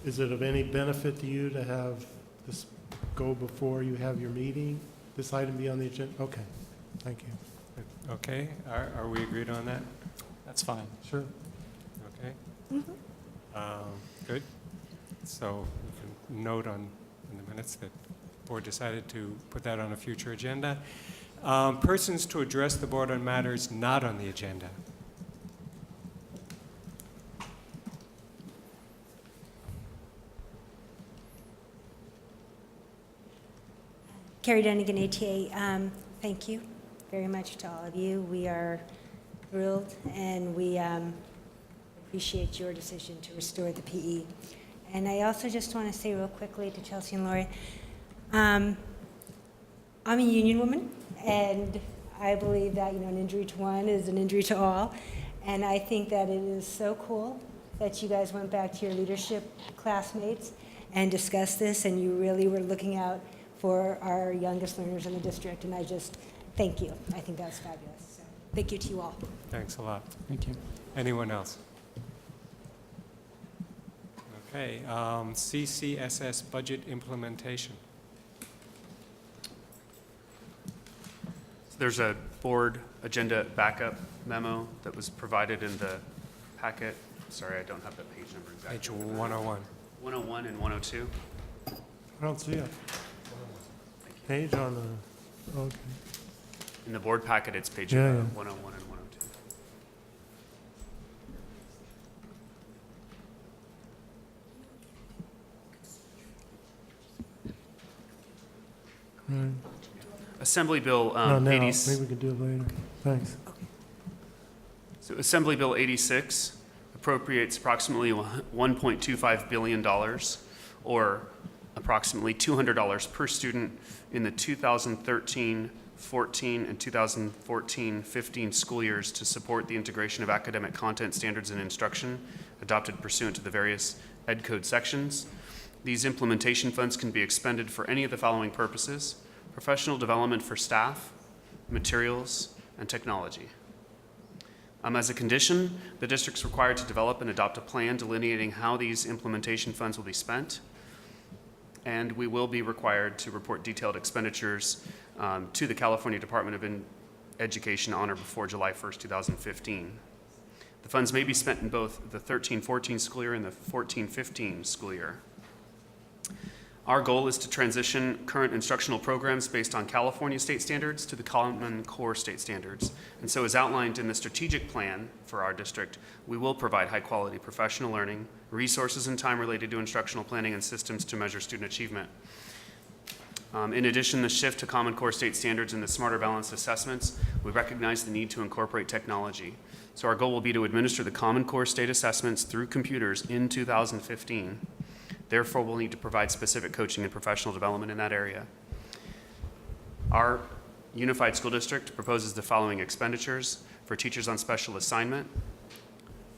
Is it of any benefit to you to have this go before you have your meeting? This item be on the agenda? Okay, thank you. Okay, are we agreed on that? That's fine. Sure. Okay. Good. So we can note in the minutes that the board decided to put that on a future agenda. Persons to address the board on matters not on the agenda. Carrie Dunnigan, ATA, thank you very much to all of you. We are thrilled, and we appreciate your decision to restore the PE. And I also just want to say real quickly to Chelsea and Lori, I'm a union woman, and I believe that an injury to one is an injury to all. And I think that it is so cool that you guys went back to your leadership classmates and discussed this, and you really were looking out for our youngest learners in the district. And I just thank you. I think that's fabulous. So thank you to you all. Thanks a lot. Thank you. Anyone else? Okay, CCSS budget implementation. There's a board agenda backup memo that was provided in the packet. Sorry, I don't have the page number exactly. Page 101. 101 and 102. I don't see a page on the, okay. In the board packet, it's page Yeah, 101 and 102. Right. Assembly Bill No, now, 80. maybe we could do it later. Thanks. So Assembly Bill 86 appropriates approximately $1.25 billion, or approximately $200 per student in the 2013-14 and 2014-15 school years to support the integration of academic content standards and instruction adopted pursuant to the various Ed Code sections. These implementation funds can be expended for any of the following purposes: professional development for staff, materials, and technology. As a condition, the district's required to develop and adopt a plan delineating how these implementation funds will be spent, and we will be required to report detailed expenditures to the California Department of Education on or before July 1st, 2015. The funds may be spent in both the 13-14 school year and the 14-15 school year. Our goal is to transition current instructional programs based on California state standards to the Common Core state standards. And so, as outlined in the strategic plan for our district, we will provide high-quality professional learning, resources and time related to instructional planning, and systems to measure student achievement. In addition, the shift to Common Core state standards and the smarter balanced assessments, we recognize the need to incorporate technology. So our goal will be to administer the Common Core state assessments through computers in 2015. Therefore, we'll need to provide specific coaching and professional development in that area. Our unified school district proposes the following expenditures for teachers on special assignment,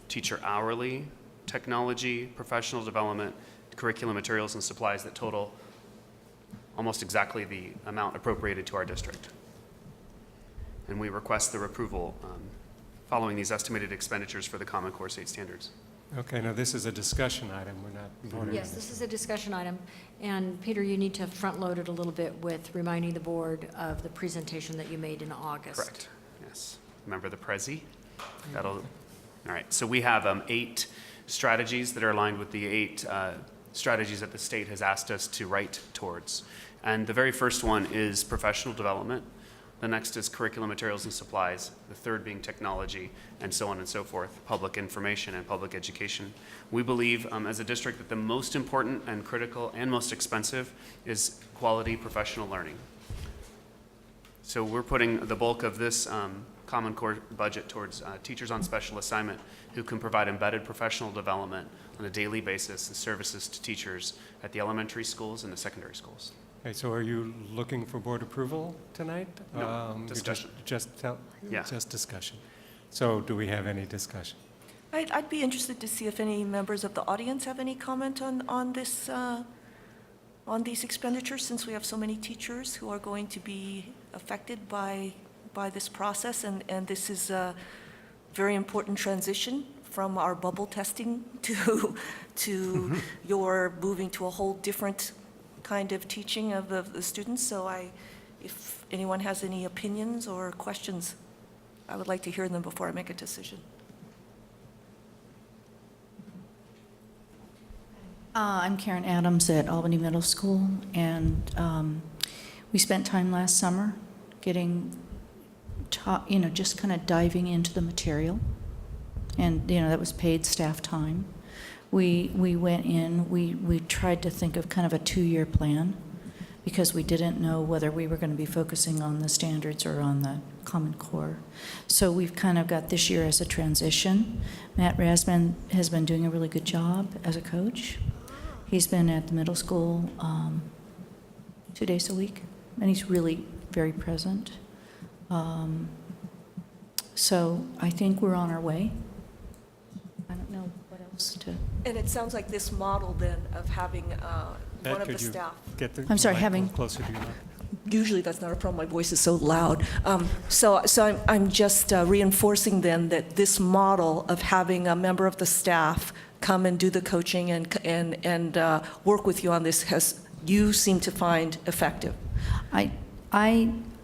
teacher hourly, technology, professional development, curriculum materials, and supplies that total almost exactly the amount appropriated to our district. And we request their approval following these estimated expenditures for the Common Core state standards. Okay, now this is a discussion item. We're not voting on Yes, this is a discussion item. And Peter, you need to front load it a little bit with reminding the board of the presentation that you made in August. Correct, yes. Remember the Prezi? All right, so we have 8 strategies that are aligned with the 8 strategies that the state has asked us to write towards. And the very first one is professional development. The next is curriculum materials and supplies, the third being technology, and so on and so forth, public information and public education. We believe as a district that the most important and critical and most expensive is quality professional learning. So we're putting the bulk of this Common Core budget towards teachers on special assignment who can provide embedded professional development on a daily basis and services to teachers at the elementary schools and the secondary schools. Okay, so are you looking for board approval tonight? No, discussion. Just discussion. So do we have any discussion? I'd be interested to see if any members of the audience have any comment on this, on these expenditures, since we have so many teachers who are going to be affected by this process, and this is a very important transition from our bubble testing to your moving to a whole different kind of teaching of the students. So if anyone has any opinions or questions, I would like to hear them before I make a decision. I'm Karen Adams at Albany Middle School, and we spent time last summer getting taught, just kind of diving into the material, and that was paid staff time. We went in, we tried to think of kind of a 2-year plan, because we didn't know whether we were going to be focusing on the standards or on the Common Core. So we've kind of got this year as a transition. Matt Rasman has been doing a really good job as a coach. He's been at the middle school 2 days a week, and he's really very present. So I think we're on our way. I don't know what else to... And it sounds like this model then of having one of the staff. I'm sorry, having... Closer to your mic. Usually that's not a problem, my voice is so loud. So I'm just reinforcing then that this model of having a member of the staff come and do the coaching and work with you on this you seem to find effective? I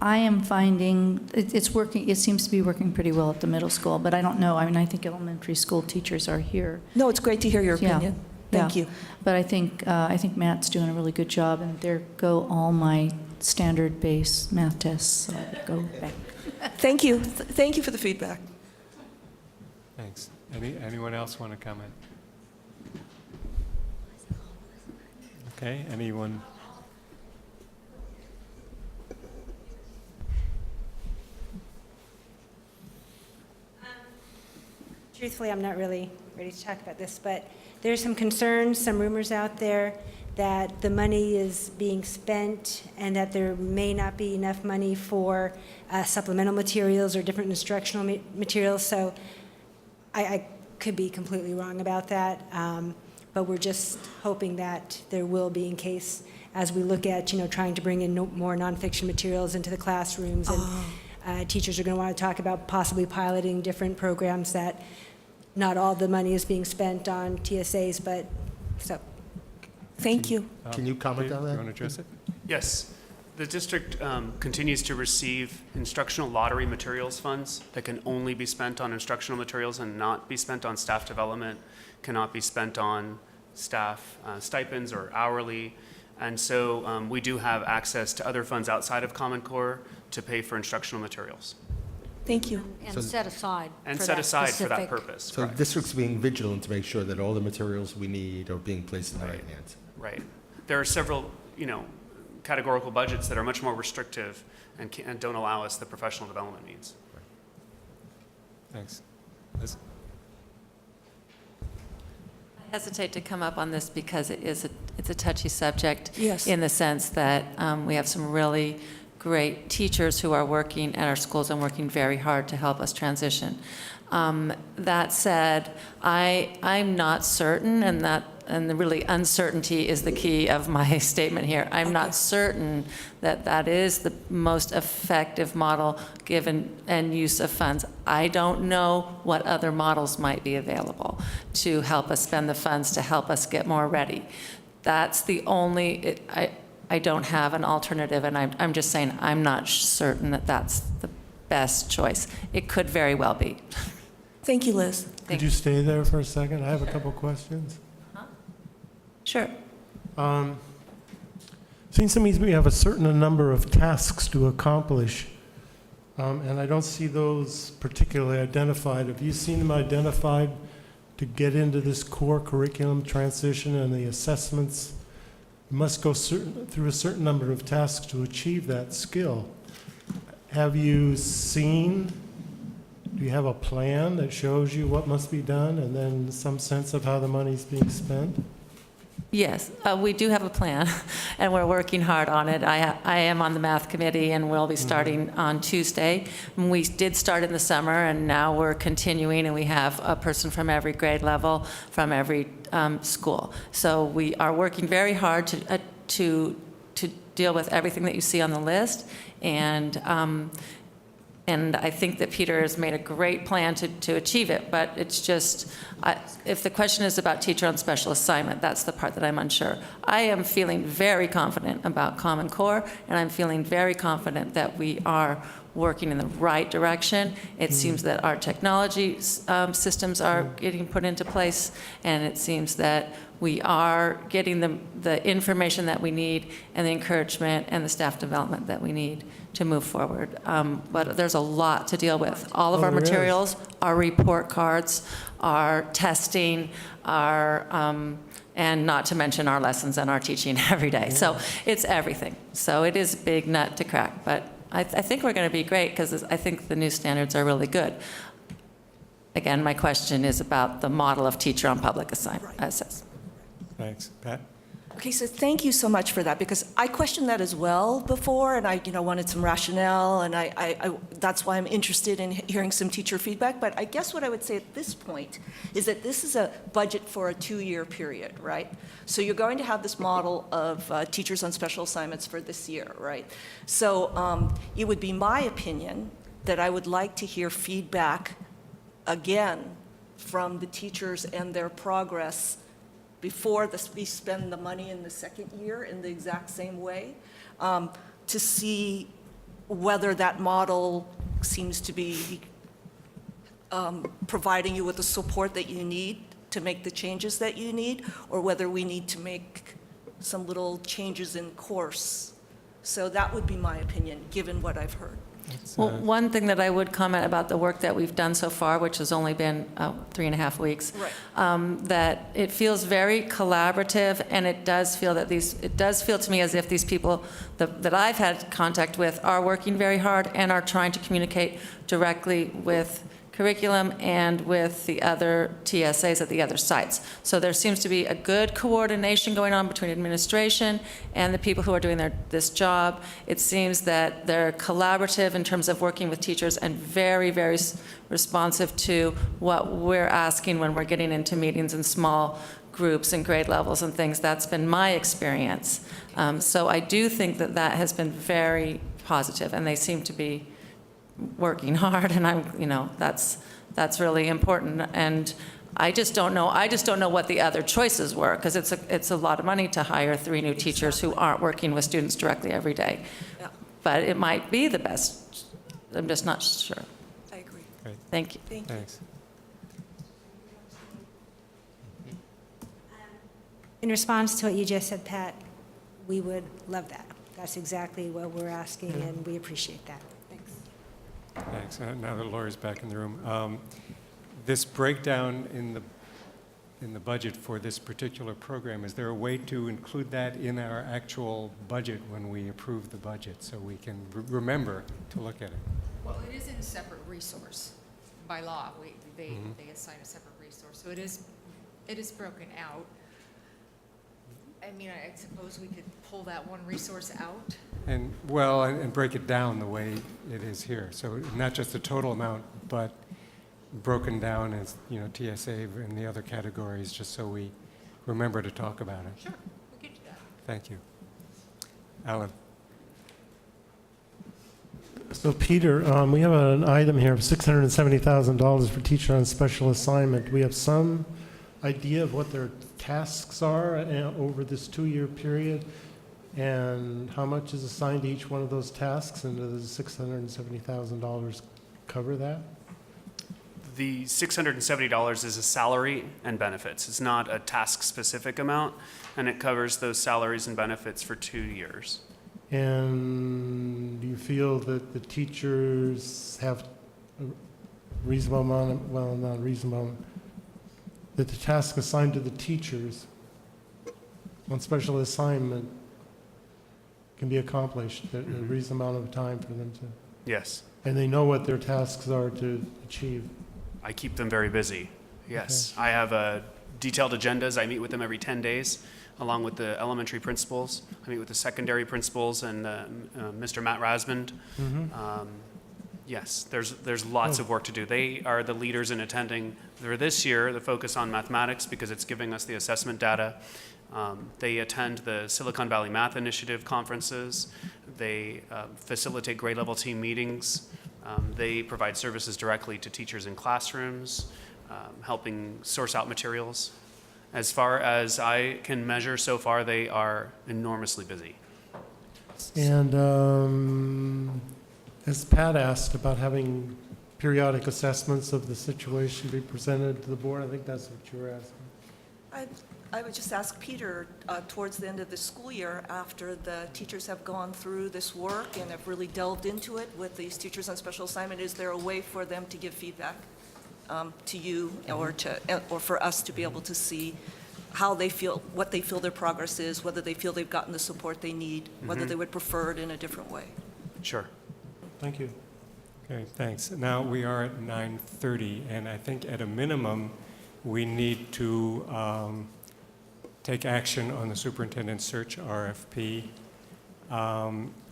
am finding it's working. It seems to be working pretty well at the middle school, but I don't know. I mean, I think elementary school teachers are here. No, it's great to hear your opinion. Thank you. But I think Matt's doing a really good job, and there go all my standard-based math tests. So go back. Thank you. Thank you for the feedback. Thanks. Anyone else want to comment? Okay, anyone? Truthfully, I'm not really ready to talk about this, but there's some concerns, some rumors out there that the money is being spent and that there may not be enough money for supplemental materials or different instructional materials. So I could be completely wrong about that, but we're just hoping that there will be, in case as we look at, trying to bring in more nonfiction materials into the classrooms, and teachers are going to want to talk about possibly piloting different programs that not all the money is being spent on TSAs, but so. Thank you. Can you comment on that? You want to address it? Yes. The district continues to receive instructional lottery materials funds that can only be spent on instructional materials and not be spent on staff development, cannot be spent on staff stipends or hourly. And so we do have access to other funds outside of Common Core to pay for instructional materials. Thank you. And set aside. And for set that aside for that specific- purpose. So the correct. district's being vigilant to make sure that all the materials we need are being placed in the right hands. Right. There are several, categorical budgets that are much more restrictive and don't allow us the professional development needs. Thanks. Liz? I hesitate to come up on this because it's a touchy subject. Yes. In the sense that we have some really great teachers who are working at our schools and working very hard to help us transition. That said, I'm not certain, and the really uncertainty is the key of my statement here. I'm not certain that that is the most effective model given and use of funds. I don't know what other models might be available to help us spend the funds to help us get more ready. That's the only, I don't have an alternative, and I'm just saying I'm not certain that that's the best choice. It could very well be. Thank you, Liz. Could you stay there for a second? I have a couple questions. Sure. Seems to me we have a certain number of tasks to accomplish, and I don't see those particularly identified. Have you seen them identified to get into this core curriculum transition and the assessments? You must go through a certain number of tasks to achieve that skill. Have you seen, do you have a plan that shows you what must be done and then some sense of how the money's being spent? Yes, we do have a plan, and we're working hard on it. I am on the math committee, and we'll be starting on Tuesday. We did start in the summer, and now we're continuing, and we have a person from every grade level, from every school. So we are working very hard to deal with everything that you see on the list, and I think that Peter has made a great plan to achieve it, but it's just, if the question is about teacher on special assignment, that's the part that I'm unsure. I am feeling very confident about Common Core, and I'm feeling very confident that we are working in the right direction. It seems that our technology systems are getting put into place, and it seems that we are getting the information that we need and the encouragement and the staff development that we need to move forward. But there's a lot to deal with. All of our materials, our report cards, our testing, our, and not to mention our lessons and our teaching every day. So it's everything. So it is a big nut to crack, but I think we're going to be great because I think the new standards are really good. Again, my question is about the model of teacher on public assessment. Thanks. Pat? Okay, so thank you so much for that, because I questioned that as well before, and I wanted some rationale, and I that's why I'm interested in hearing some teacher feedback. But I guess what I would say at this point is that this is a budget for a 2-year period, right? So you're going to have this model of teachers on special assignments for this year, right? So it would be my opinion that I would like to hear feedback again from the teachers and their progress before we spend the money in the second year in the exact same way, to see whether that model seems to be providing you with the support that you need to make the changes that you need, or whether we need to make some little changes in course. So that would be my opinion, given what I've heard. Well, one thing that I would comment about the work that we've done so far, which has only been 3.5 weeks, Right. that it feels very collaborative, and it does feel to me as if these people that I've had contact with are working very hard and are trying to communicate directly with curriculum and with the other TSAs at the other sites. So there seems to be a good coordination going on between administration and the people who are doing this job. It seems that they're collaborative in terms of working with teachers and very, very responsive to what we're asking when we're getting into meetings in small groups and grade levels and things. That's been my experience. So I do think that has been very positive, and they seem to be working hard, and that's really important. And I just don't know what the other choices were, because it's a lot of money to hire 3 new teachers who aren't working with students directly every day. Yeah. But it might be the best. I'm just not sure. I agree. Great. Thank you. Thank you. Thanks. In response to what you just said, Pat, we would love that. That's exactly what we're asking, and we appreciate that. Thanks. Thanks. Now that Laura's back in the room, this breakdown in the budget for this particular program, is there a way to include that in our actual budget when we approve the budget, so we can remember to look at it? Well, it is in a separate resource by law. They assign a separate resource, so it is broken out. I mean, I suppose we could pull that one resource out. And break it down the way it is here. So not just the total amount, but broken down as, TSA and the other categories, just so we remember to talk about it. Sure, we could do that. Thank you. Alan. So Peter, we have an item here of $670,000 for teacher on special assignment. We have some idea of what their tasks are over this 2-year period, and how much is assigned to each one of those tasks, and does $670,000 cover that? The $670 is a salary and benefits. It's not a task-specific amount, and it covers those salaries and benefits for 2 years. And do you feel that the teachers have a reasonable amount, not reasonable, that the task assigned to the teachers on special assignment can be accomplished at a reasonable amount of time for them to? Yes. And they know what their tasks are to achieve? I keep them very busy, yes. Okay. I have detailed agendas. I meet with them every 10 days, along with the elementary principals. I meet with the secondary principals and Mr. Matt Rasmond. Yes, there's lots of work to do. They are the leaders in attending. For this year, the focus on mathematics, because it's giving us the assessment data. They attend the Silicon Valley Math Initiative conferences. They facilitate grade level team meetings. They provide services directly to teachers in classrooms, helping source out materials. As far as I can measure so far, they are enormously busy. And as Pat asked about having periodic assessments of the situation be presented to the board, I think that's what you were asking. I would just ask Peter, towards the end of the school year, after the teachers have gone through this work and have really delved into it with these teachers on special assignment, is there a way for them to give feedback to you, or for us to be able to see how they feel, what they feel their progress is, whether they feel they've gotten the support they need, whether they would prefer it in a different way? Sure. Thank you. Okay, thanks. Now we are at 9:30, and I think at a minimum, we need to take action on the superintendent search RFP.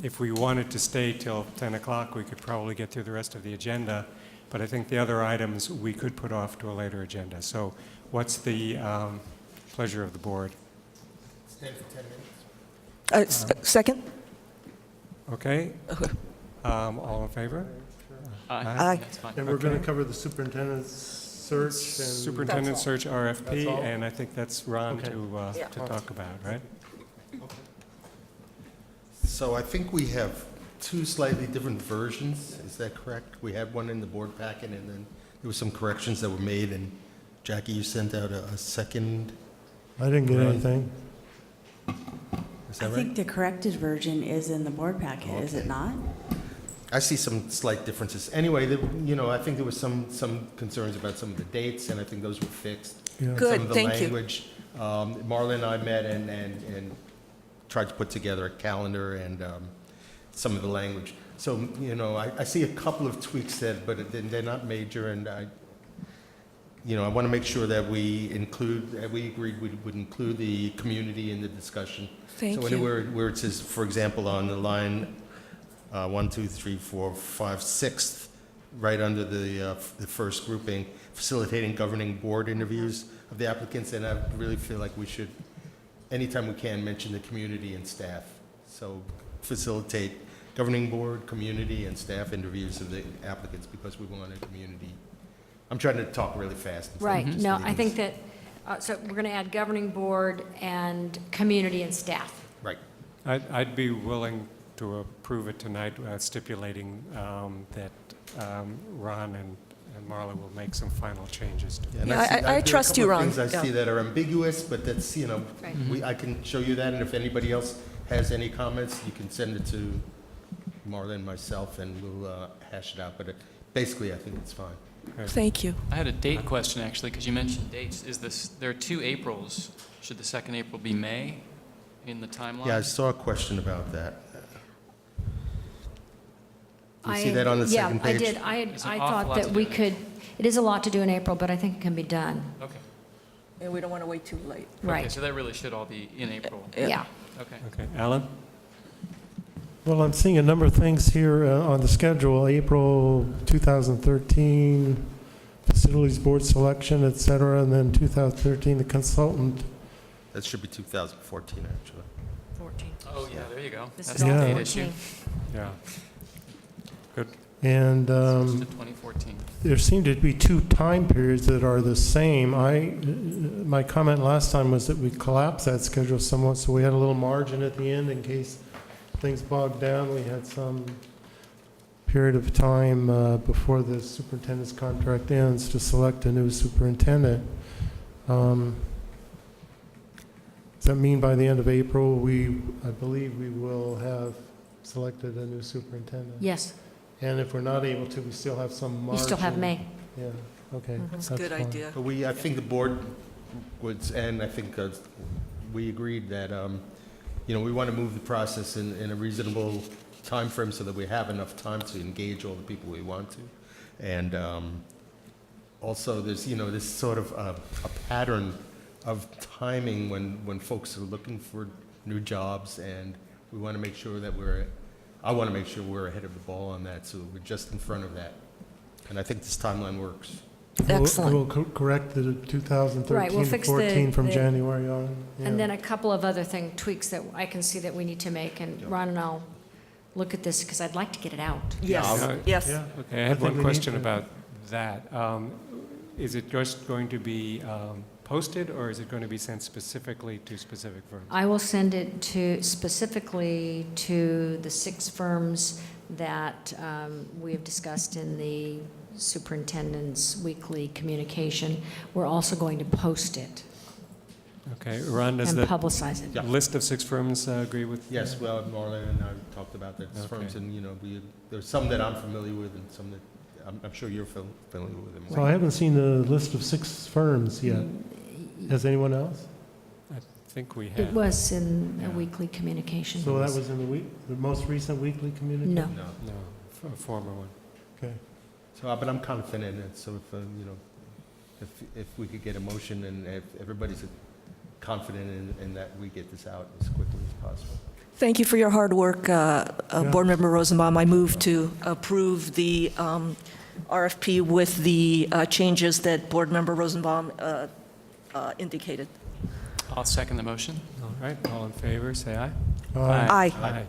If we wanted to stay till 10 o'clock, we could probably get through the rest of the agenda, but I think the other items we could put off to a later agenda. So what's the pleasure of the board? Stand for 10 minutes. Second? Okay. All in favor? Aye. That's fine. And we're going to cover the superintendent's search and... Superintendent That's search That's RFP, all? and I think that's Ron Okay. to talk about, right? So I think we have two slightly different versions, is that correct? We had one in the board packet, and then there were some corrections that were made, and Jackie, you sent out a second, I didn't get Right. anything. is I that right? think the corrected version is in the board packet, is it Okay. not? I see some slight differences. Anyway, I think there was some concerns about some of the dates, and I think those were fixed. Yeah. And Good, some of the thank you. language. Marla and I met and tried to put together a calendar and some of the language. So, I see a couple of tweaks that, but they're not major, and I want to make sure that we agreed we would include the community in the discussion. Thank So you. anywhere where it says, for example, on the line 1, 2, 3, 4, 5, 6th, right under the first grouping, facilitating governing board interviews of the applicants, and I really feel like we should, anytime we can, mention the community and staff. So facilitate governing board, community, and staff interviews of the applicants, because we want a community. I'm trying to talk really fast. instead of Right, just no, leaving I think this- that, so we're going to add governing board and community and staff. Right. I'd be willing to approve it tonight, stipulating that Ron and Marla will make some final changes to it. And Yeah, see- I there are a trust couple you, of Ron. things I see Yeah. that are ambiguous, but that's, Right. I can show you that, and if anybody else has any comments, you can send it to Marla and myself, and we'll hash it out. But basically, I think it's fine. Thank you. I had a date question, actually, because you mentioned dates. There are 2 Aprils. Should the second April be May in the timeline? Yeah, I saw a question about that. Do you see that on the second page? Yeah, I did. It's an I awful thought lot that to we do. could, it is a lot to do in April, but I think it can be done. Okay. And we don't want to wait too late. Okay, Right. so that really should all be in April. Yeah. Okay. Okay, Alan? Well, I'm seeing a number of things here on the schedule. April 2013, facilities board selection, et cetera, and then 2013, the consultant. That should be 2014, actually. 14. Oh, yeah, there you go. This That's is the all date 14. issue. Yeah. Good. And Switch to 2014. there seem to be 2 time periods that are the same. My comment last time was that we collapsed that schedule somewhat, so we had a little margin at the end in case things bogged down. We had some period of time before the superintendent's contract ends to select a new superintendent. Does that mean by the end of April, I believe we will have selected a new superintendent? Yes, And if we're not able to, we still have some margin? you still have May. Yeah, okay. That's a good fine. idea. But I think the board would, and I think we agreed that, we want to move the process in a reasonable timeframe so that we have enough time to engage all the people we want to. And also, there's, this sort of a pattern of timing when folks are looking for new jobs, and we want to make sure that I want to make sure we're ahead of the ball on that, so we're just in front of that. And I think this timeline works. Excellent. We'll correct the Right, we'll fix the- 2013-14 from the- January on. And yeah. then a couple of other tweaks that I can see that we need to make, and Ron and I'll look at this, because I'd like to get it out. Yes, yes. Yeah. Okay, I I had think one we need question to- about that. Is it just going to be posted, or is it going to be sent specifically to specific firms? I will send it specifically to the 6 firms that we have discussed in the superintendent's weekly communication. We're also going to post it Okay, Ron, does and the publicize it. list of 6 firms agree with? Yes, well, Marla and I talked about that firms, and, there's some that I'm familiar with and some that I'm sure you're familiar with them. So I haven't seen the list of 6 firms yet. Has anyone else? I think we have. It was in a weekly communication. So that was in the most recent weekly communication? No. No, a former one. Okay. So, but I'm confident in it, so if we could get a motion and if everybody's confident in that, we get this out as quickly as possible. Thank you for your hard work, Board Member Rosenbaum. I move to approve the RFP with the changes that Board Member Rosenbaum indicated. I'll second the motion. All right, all in favor, say aye. Aye. Aye.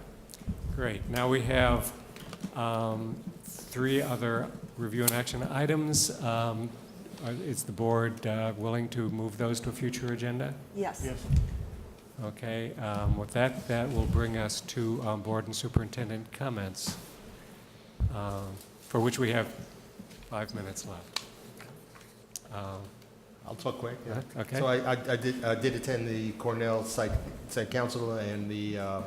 Great. Now we have 3 other review and action items. is the board willing to move those to a future agenda? Yes. Okay, with that, that will bring us to board and superintendent comments, for which we have 5 minutes left. I'll talk quick. Yeah. Okay. So I did attend the Cornell Site Council, and the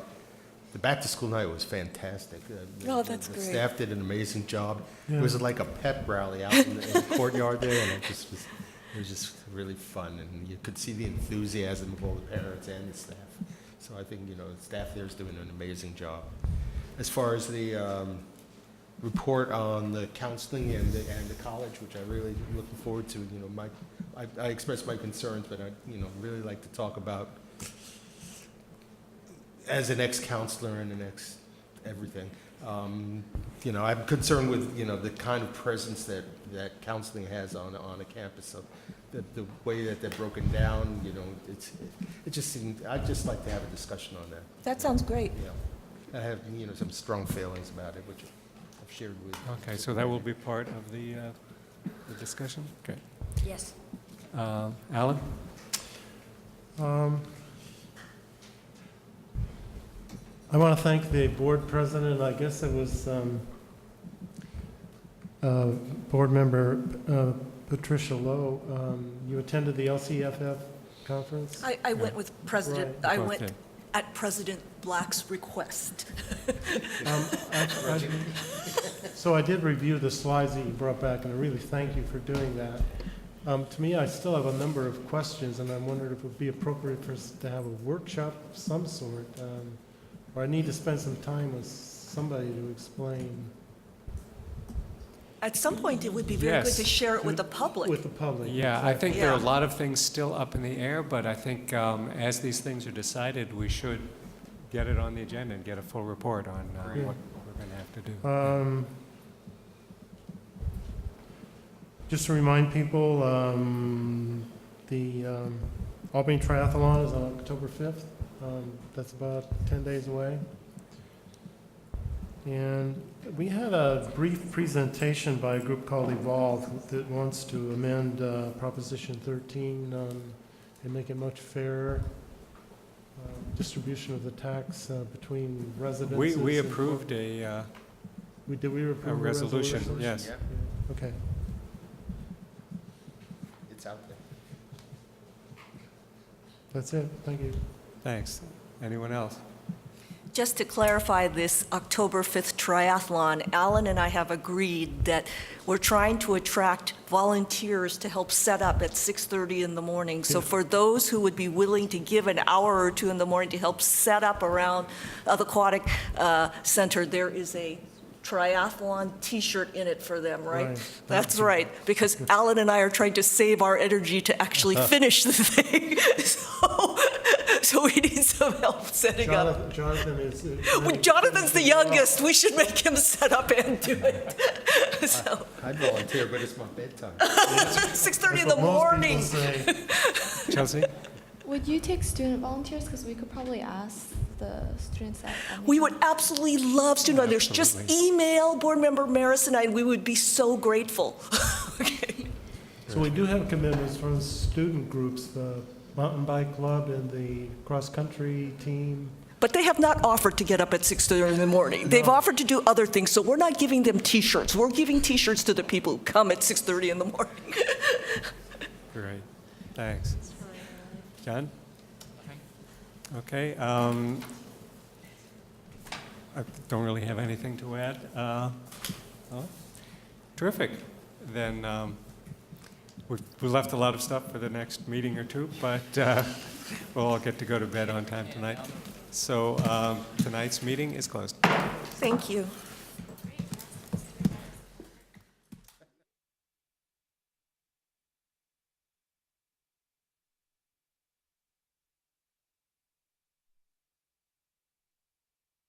back-to-school night was fantastic. Oh, that's the great. staff did an amazing job. Yeah. It was like a pep rally out in the courtyard there, and it was just really fun, and you could see the enthusiasm of all the parents and the staff. So I think, the staff there is doing an amazing job. As far as the report on the counseling and the college, which I really am looking forward to, I expressed my concerns, but I, really like to talk about as an ex-counselor and an ex-everything. I'm concerned with, the kind of presence that counseling has on a campus. So the way that they're broken down, it just seemed, I'd just like to have a discussion on that. That sounds great. I have, some strong feelings about it, which I've shared with. Okay, so that will be part of the discussion? Okay. Yes. Alan? I want to thank the board president. I guess it was board member Patricia Lowe. You attended the LCFF conference? I went with President, Right. I went at President Black's request. So I did review the slides that you brought back, and I really thank you for doing that. To me, I still have a number of questions, and I wondered if it would be appropriate for us to have a workshop of some sort, or I need to spend some time with somebody to explain. At some point, it would be very good to share it with the public. With the public. Yeah, I think there are a Yeah. lot of things still up in the air, but I think as these things are decided, we should get it on the agenda and get a full report on Yeah. what we're going to have to do. Just to remind people, the Albany Triathlon is on October 5th. That's about 10 days away. And we had a brief presentation by a group called Evolve that wants to amend Proposition 13 and make it much fairer distribution of the tax between residences. We and approved corporate. a Did we approve a resolution, yes. Yeah. Okay. It's out there. That's it. Thank you. Thanks. Anyone else? Just to clarify this October 5th triathlon, Alan and I have agreed that we're trying to attract volunteers to help set up at 6:30 in the morning. So for those who would be willing to give an hour or two in the morning to help set up around the Aquatic Center, there is a triathlon T-shirt in it for them, right? Right. That's right, because Alan and I are trying to save our energy to actually finish the thing. So we need some help setting up. Jonathan is. Well, Jonathan's the youngest. We should make him set up and do it. So, I'd volunteer, but it's my bedtime. 6:30 in the morning. Chelsea? Would you take student volunteers? Because we could probably ask the students that. We would absolutely love student volunteers. Just email board member Maris and I, and we would be so grateful. Okay. So we do have commitments from student groups, the mountain bike club and the cross-country team. But they have not offered to get up at 6:30 in the morning. They've offered to do other things, so we're not giving them T-shirts. We're giving T-shirts to the people who come at 6:30 in the morning. Great. Thanks. John? Okay. I don't really have anything to add. Well, terrific. Then we left a lot of stuff for the next meeting or two, but we'll all get to go to bed on time tonight. So tonight's meeting is closed. Thank you.